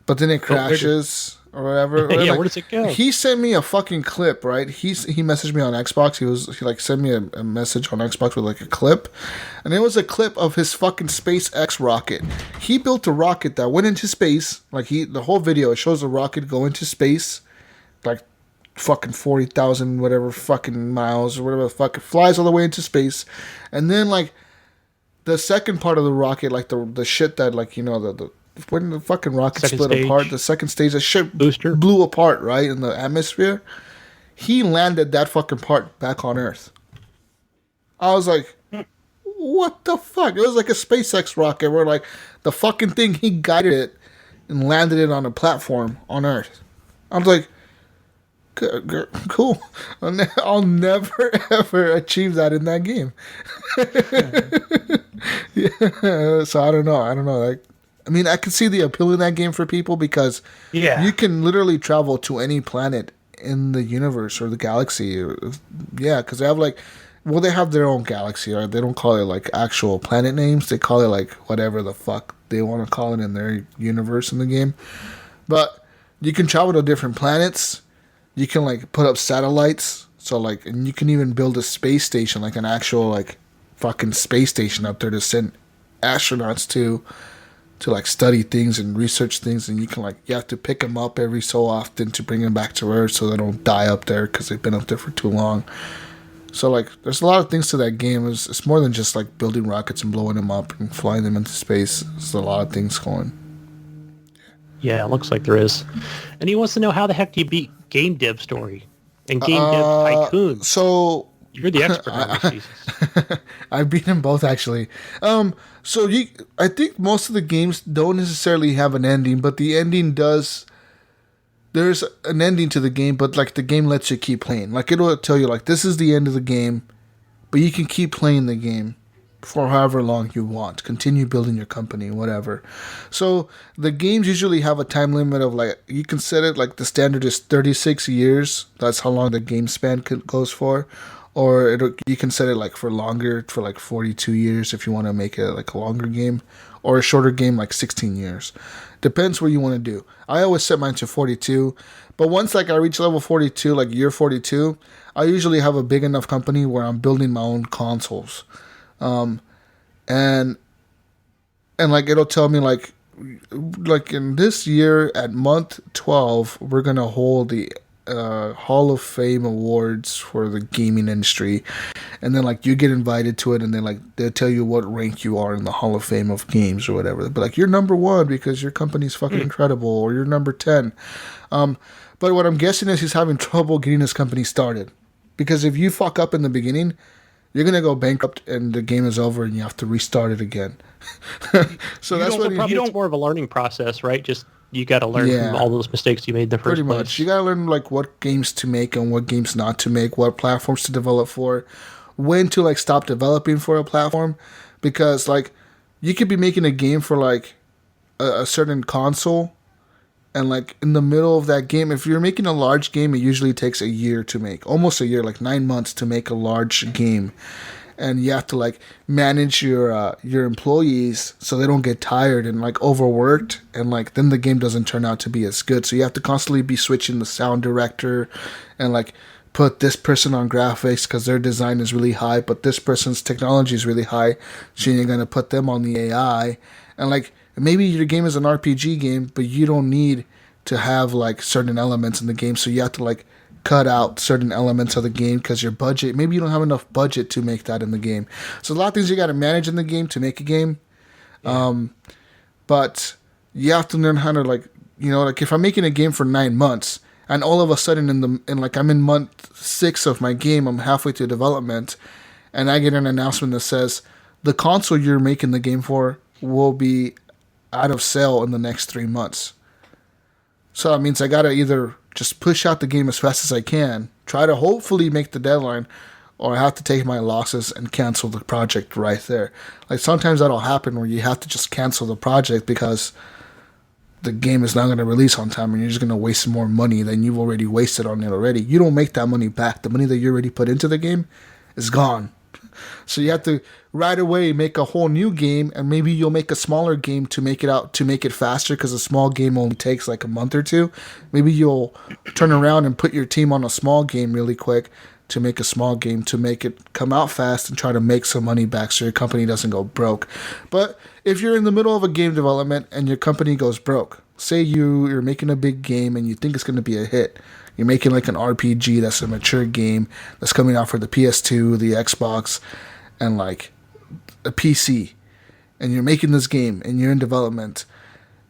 Speaker 2: but then it crashes or whatever.
Speaker 4: Yeah, where does it go?
Speaker 2: He sent me a fucking clip, right? He messaged me on Xbox. He sent me a message on Xbox with like a clip, and it was a clip of his fucking SpaceX rocket. He built a rocket that went into space. The whole video, it shows the rocket go into space, like fucking 40,000 whatever fucking miles or whatever the fuck. It flies all the way into space, and then like the second part of the rocket, like the shit that when the fucking rocket split apart, the second stage, the shit
Speaker 4: booster
Speaker 2: blew apart, right, in the atmosphere. He landed that fucking part back on Earth. I was like, what the fuck? It was like a SpaceX rocket where like the fucking thing, he guided it and landed it on a platform on Earth. I was like, cool. I'll never ever achieve that in that game. Yeah, so I don't know. Like, I mean, I can see the appeal in that game for people because you can literally travel to any planet in the universe or the galaxy. Yeah, because they have they have their own galaxy, right? They don't call it like actual planet names. They call it like whatever the fuck they want to call it in their universe in the game. But you can travel to different planets. You can like put up satellites. So like, and you can even build a space station, like an actual like fucking space station up there to send astronauts to like study things and research things. And you have to pick them up every so often to bring them back to Earth so they don't die up there because they've been up there for too long. So like, there's a lot of things to that game. It's more than just like building rockets and blowing them up and flying them into space. There's a lot of things going.
Speaker 4: Yeah, it looks like there is. And he wants to know how the heck do you beat Game Dev Story and Game Dev Tycoon?
Speaker 2: So
Speaker 4: You're the expert on these pieces.
Speaker 2: I beat them both actually. I think most of the games don't necessarily have an ending, but the ending does. There's an ending to the game, but like the game lets you keep playing. Like it'll tell you like this is the end of the game, but you can keep playing the game for however long you want. Continue building your company, whatever. So the games usually have a time limit of like you can set it like the standard is 36 years. That's how long the game span goes for. Or you can set it like for longer, for like 42 years if you want to make it like a longer game, or a shorter game like 16 years. Depends what you want to do. I always set mine to 42, but once like I reach level 42, like year 42, I usually have a big enough company where I'm building my own consoles, and like it'll tell me like in this year at month 12 we're gonna hold the Hall of Fame awards for the gaming industry, and then like you get invited to it, and then like they'll tell you what rank you are in the Hall of Fame of games or whatever. They'll be like, you're number 1 because your company's fucking incredible, or you're number 10. But what I'm guessing is he's having trouble getting his company started, because if you fuck up in the beginning, you're gonna go bankrupt and the game is over and you have to restart it again. So that's what
Speaker 4: It's more of a learning process, right? Just you got to learn from all those mistakes you made in the first place.
Speaker 2: Pretty much. You got to learn like what games to make and what games not to make, what platforms to develop for, when to like stop developing for a platform, because like you could be making a game for like a certain console, and like in the middle of that game, if you're making a large game, it usually takes a year to make, almost a year, like 9 months to make a large game. And you have to like manage your employees so they don't get tired and like overworked, and like then the game doesn't turn out to be as good. So you have to constantly be switching the sound director, and like put this person on graphics because their design is really high, but this person's technology is really high, so you're gonna put them on the AI. And like maybe your game is an RPG game, but you don't need to have like certain elements in the game, so you have to like cut out certain elements of the game because your budget, maybe you don't have enough budget to make that in the game. So a lot of things you got to manage in the game to make a game. But you have to learn how to like, like if I'm making a game for 9 months and all of a sudden I'm in month 6 of my game, I'm halfway through development, and I get an announcement that says the console you're making the game for will be out of sale in the next 3 months. So that means I got to either just push out the game as fast as I can, try to hopefully make the deadline, or I have to take my losses and cancel the project right there. Like sometimes that'll happen where you have to just cancel the project because the game is not going to release on time, and you're just going to waste more money than you've already wasted on it already. You don't make that money back. The money that you already put into the game is gone. So you have to right away make a whole new game, and maybe you'll make a smaller game to make it faster, because a small game only takes like a month or two. Maybe you'll turn around and put your team on a small game really quick to make a small game to make it come out fast and try to make some money back so your company doesn't go broke. But if you're in the middle of a game development and your company goes broke, say you're making a big game and you think it's going to be a hit. You're making like an RPG that's a mature game that's coming out for the PS2, the Xbox, and like a PC. And you're making this game and you're in development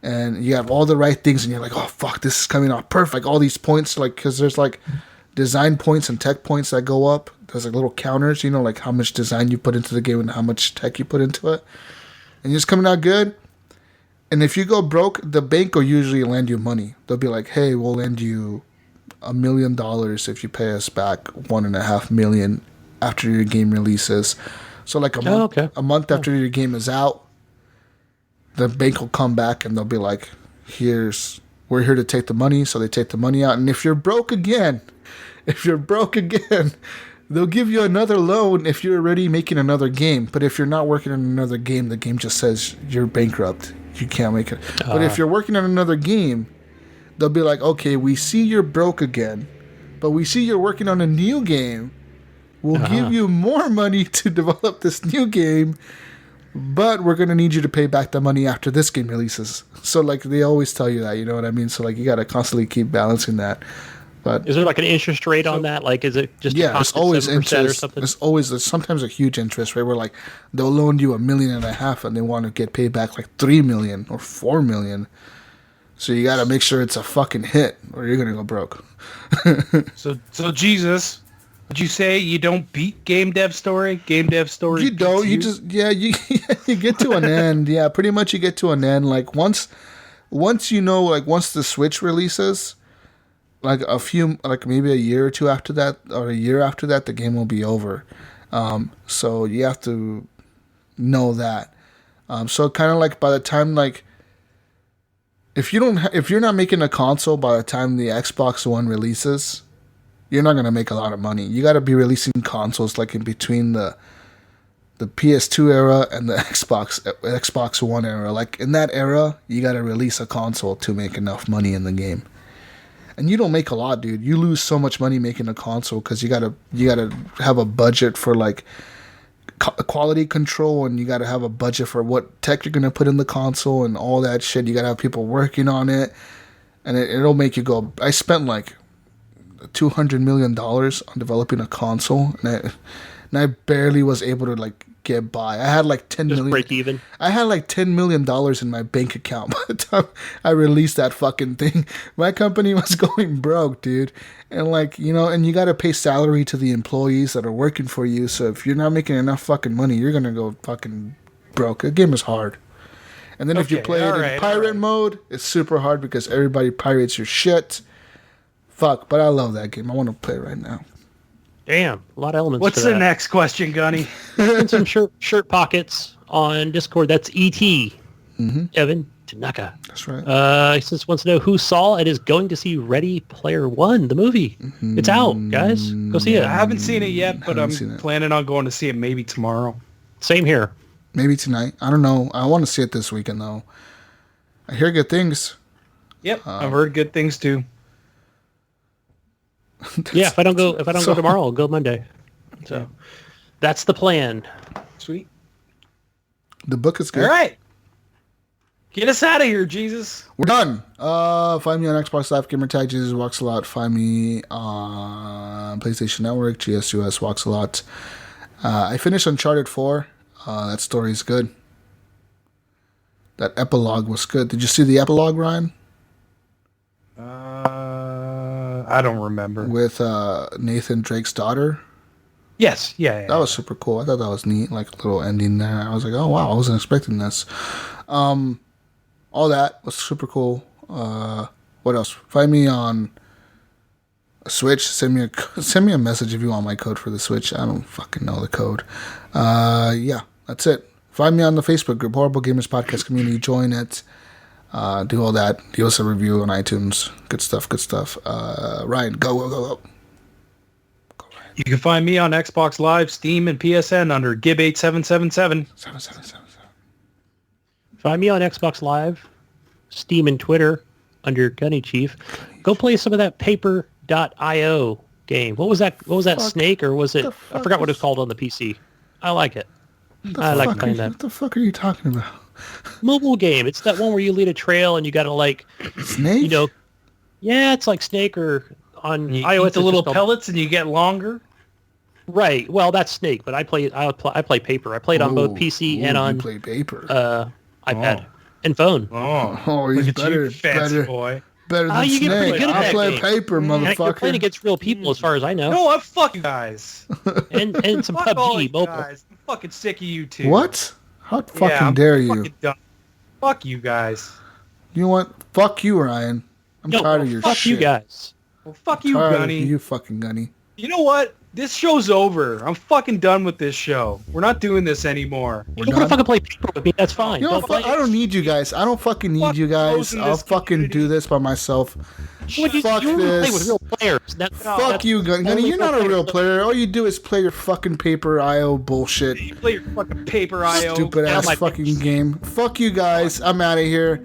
Speaker 2: and you have all the right things and you're like, oh fuck, this is coming out perfect. All these points, like, because there's like design points and tech points that go up. There's like little counters, like how much design you put into the game and how much tech you put into it. And you're just coming out good. And if you go broke, the bank will usually lend you money. They'll be like, hey, we'll lend you $1 million if you pay us back $1.5 million after your game releases. So like a month after your game is out, the bank will come back and they'll be like, we're here to take the money. So they take the money out. And if you're broke again, they'll give you another loan if you're already making another game. But if you're not working on another game, the game just says you're bankrupt. You can't make it. But if you're working on another game, they'll be like, okay, we see you're broke again, but we see you're working on a new game. We'll give you more money to develop this new game, but we're going to need you to pay back the money after this game releases. So, like, they always tell you that, you know what I mean? So, like, you got to constantly keep balancing that. But
Speaker 4: is there like an interest rate on that? Like, is it just
Speaker 2: yeah, it's always
Speaker 4: 7%
Speaker 2: interest.
Speaker 4: or something?
Speaker 2: There's sometimes a huge interest rate where like they'll loan you $1.5 million and they want to get paid back like $3 million or $4 million. So you got to make sure it's a fucking hit, or you're gonna go broke.
Speaker 3: So Jesus, would you say you don't beat Game Dev Story? Game Dev Story.
Speaker 2: You don't. You just you get to an end. Yeah, pretty much you get to an end. Like once you know, like once the Switch releases, like maybe a year or two after that, or a year after that, the game will be over. So you have to know that. So kind of like by the time like. If you're not making a console by the time the Xbox One releases, you're not gonna make a lot of money. You got to be releasing consoles like in between the PS2 era and the Xbox One era. Like in that era, you got to release a console to make enough money in the game. And you don't make a lot, dude. You lose so much money making a console because you gotta have a budget for like quality control, and you got to have a budget for what tech you're going to put in the console and all that shit. You got to have people working on it, and it'll make you go, I spent like $200 million on developing a console, and I barely was able to like get by. I had like $10 million.
Speaker 4: Break even.
Speaker 2: I had like $10 million in my bank account by the time I released that fucking thing. My company was going broke, dude. And like, you know, and you got to pay salary to the employees that are working for you. So if you're not making enough fucking money, you're going to go fucking broke. The game is hard. And then if you play it in pirate mode, it's super hard because everybody pirates your shit. Fuck, but I love that game. I want to play it right now.
Speaker 4: Damn, a lot of elements.
Speaker 3: What's the next question, Gunny?
Speaker 4: And some shirt pockets on Discord. That's E.T. Evan Tanaka.
Speaker 2: That's right.
Speaker 4: He just wants to know who saw and is going to see Ready Player One, the movie. It's out, guys. Go see it.
Speaker 3: I haven't seen it yet, but I'm planning on going to see it maybe tomorrow.
Speaker 4: Same here.
Speaker 2: Maybe tonight. I don't know. I want to see it this weekend though. I hear good things.
Speaker 3: Yep, I've heard good things too.
Speaker 4: Yeah, if I don't go tomorrow, I'll go Monday. So that's the plan.
Speaker 3: Sweet.
Speaker 2: The book is good.
Speaker 3: All right. Get us out of here, Jesus.
Speaker 2: We're done. Find me on Xbox Live, Gamertag, Jesus Walks a Lot. Find me on PlayStation Network, GSUS Walks a Lot. I finished Uncharted 4. That story is good. That epilogue was good. Did you see the epilogue, Ryan?
Speaker 3: I don't remember.
Speaker 2: With Nathan Drake's daughter?
Speaker 3: Yes. Yeah.
Speaker 2: That was super cool. I thought that was neat. Like a little ending there. I was like, oh, wow. I wasn't expecting this. All that was super cool. What else? Find me on Switch. Send me a message if you want my code for the Switch. I don't fucking know the code. Yeah, that's it. Find me on the Facebook group, Horrible Gamers Podcast Community. Join it. Do all that. Give us a review on iTunes. Good stuff. Ryan, go.
Speaker 3: You can find me on Xbox Live, Steam, and PSN under Gib8777.
Speaker 2: 777.
Speaker 4: Find me on Xbox Live, Steam, and Twitter under Gunny Chief. Go play some of that Paper.io game. What was that? Snake, or was it? I forgot what it's called on the PC. I like it. I like playing that.
Speaker 2: What the fuck are you talking about?
Speaker 4: Mobile game. It's that one where you lead a trail and you got to like
Speaker 2: Snake.
Speaker 4: You know, yeah, it's like Snake, or on
Speaker 3: iOS. Eat the little pellets and you get longer.
Speaker 4: Right. Well, that's Snake, but I play Paper. I played on both PC and on
Speaker 2: you play Paper.
Speaker 4: iPad and phone.
Speaker 2: He's
Speaker 3: look
Speaker 2: better,
Speaker 3: at you, fancy boy.
Speaker 2: Better than
Speaker 4: you get pretty
Speaker 2: Snake.
Speaker 4: good at
Speaker 2: I
Speaker 4: that
Speaker 2: play
Speaker 4: game.
Speaker 2: Paper, motherfucker.
Speaker 4: You're playing against real people, as far as I know.
Speaker 3: No, I fuck you guys.
Speaker 4: And some
Speaker 3: Fuck all
Speaker 4: PubG
Speaker 3: you
Speaker 4: Mobile.
Speaker 3: guys. I'm fucking sick of you two.
Speaker 2: What? How fucking
Speaker 3: I'm
Speaker 2: dare you?
Speaker 3: fucking done. Fuck you guys.
Speaker 2: You know what? Fuck you, Ryan. I'm tired of your
Speaker 4: fuck
Speaker 2: shit.
Speaker 4: you guys.
Speaker 3: Well, fuck you,
Speaker 2: Tired
Speaker 3: Gunny.
Speaker 2: of you fucking Gunny.
Speaker 3: You know what? This show's over. I'm fucking done with this show. We're not doing this anymore.
Speaker 4: You want to fucking play Paper with me? That's fine.
Speaker 2: You know,
Speaker 4: Don't
Speaker 2: I don't need you guys. I don't fucking need you guys. I'll fucking do this by myself. Fuck
Speaker 4: you play with
Speaker 2: this.
Speaker 4: real players.
Speaker 2: Fuck you, Gunny. You're not a real player. All you do is play your fucking Paper.io bullshit.
Speaker 3: You play your fucking Paper.io.
Speaker 2: Stupid ass fucking game. Fuck you guys. I'm out of here.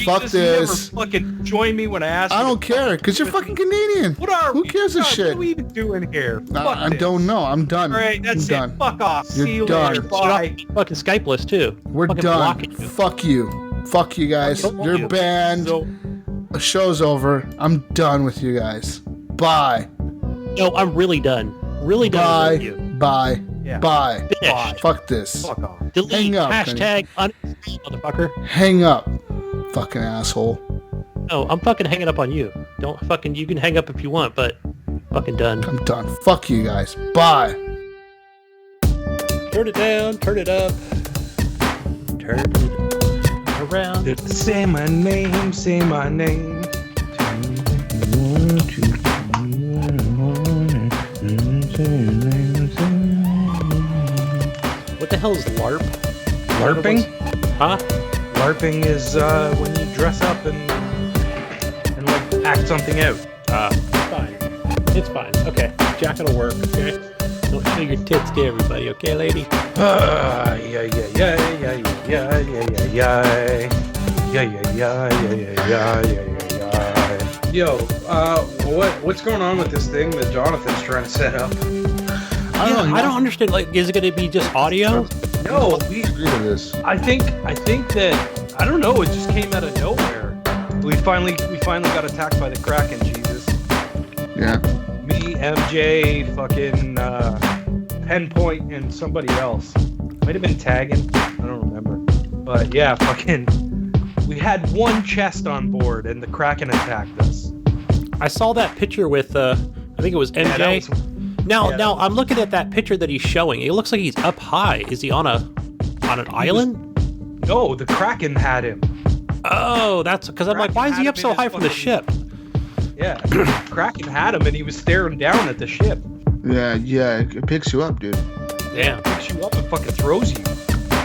Speaker 2: Fuck
Speaker 3: Jesus,
Speaker 2: this.
Speaker 3: You never fucking join me when I ask
Speaker 2: I
Speaker 3: you
Speaker 2: don't
Speaker 3: to
Speaker 2: care, because you're fucking Canadian. Who cares a shit?
Speaker 3: What are we even doing here?
Speaker 2: I don't know. I'm done.
Speaker 3: All right, that's
Speaker 2: I'm
Speaker 3: it.
Speaker 2: done.
Speaker 3: Fuck off.
Speaker 2: You're
Speaker 3: See you
Speaker 2: done.
Speaker 3: later. Bye.
Speaker 4: Fucking Skypeless too.
Speaker 2: We're
Speaker 4: fucking
Speaker 2: done.
Speaker 4: blocking you.
Speaker 2: Fuck you. Fuck you guys. You're banned.
Speaker 3: So,
Speaker 2: The show's over. I'm done with you guys. Bye.
Speaker 4: No, I'm really done. Really done with you.
Speaker 2: Bye.
Speaker 3: Yeah.
Speaker 2: Bye.
Speaker 4: Finished.
Speaker 2: Fuck this.
Speaker 3: Fuck off.
Speaker 4: Delete.
Speaker 2: Hang up,
Speaker 4: Hashtag uninstall, motherfucker.
Speaker 2: Hang up. Fucking asshole.
Speaker 4: No, I'm fucking hanging up on you. Don't fucking. You can hang up if you want, but fucking done.
Speaker 2: I'm done. Fuck you guys. Bye.
Speaker 4: Turn it down. Turn it up. Turn it around.
Speaker 3: Say my name. Say my name.
Speaker 4: What the hell is LARP?
Speaker 3: LARPing?
Speaker 4: Huh?
Speaker 3: LARPing is when you dress up and like act something out.
Speaker 4: It's fine. It's fine. Okay. Jacket will work. Okay. Don't show your tits to everybody. Okay, lady.
Speaker 3: Yeah. Yo, what's going on with this thing that Jonathan's trying to set up?
Speaker 4: I don't understand. Like, is it going to be just audio?
Speaker 3: No, we
Speaker 2: Agree to this.
Speaker 3: I think that I don't know. It just came out of nowhere. We finally got attacked by the Kraken. Jesus.
Speaker 2: Yeah.
Speaker 3: Me, MJ, fucking Penpoint, and somebody else. Might have been tagging. I don't remember. But yeah, fucking. We had one chest on board, and the Kraken attacked us.
Speaker 4: I saw that picture with, I think it was MJ. Now I'm looking at that picture that he's showing. It looks like he's up high. Is he on an island?
Speaker 3: No, the Kraken had him.
Speaker 4: Oh, that's because I'm like, why is he up so high from the ship?
Speaker 3: Yeah, Kraken had him, and he was staring down at the ship.
Speaker 2: Yeah. It picks you up, dude.
Speaker 4: Damn.
Speaker 3: Picks you up and fucking throws you.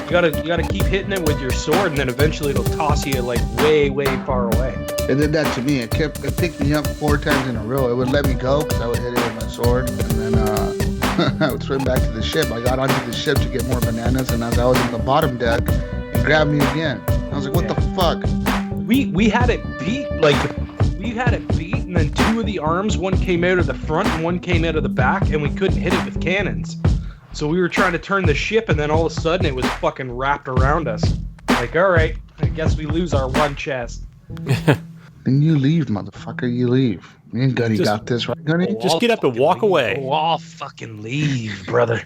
Speaker 3: You gotta keep hitting it with your sword, and then eventually it'll toss you like way, way far away.
Speaker 2: It did that to me. It picked me up 4 times in a row. It would let me go because I would hit it with my sword, and then I would swim back to the ship. I got onto the ship to get more bananas, and as I was on the bottom deck, it grabbed me again. I was like, what the fuck?
Speaker 3: We had it beat, and then 2 of the arms, one came out of the front and one came out of the back, and we couldn't hit it with cannons. So we were trying to turn the ship, and then all of a sudden it was fucking wrapped around us. Like, all right, I guess we lose our one chest.
Speaker 2: Then you leave, motherfucker. You leave. Me and Gunny got this, right, Gunny?
Speaker 4: Just get up and walk away.
Speaker 3: Oh, I'll fucking leave, brother.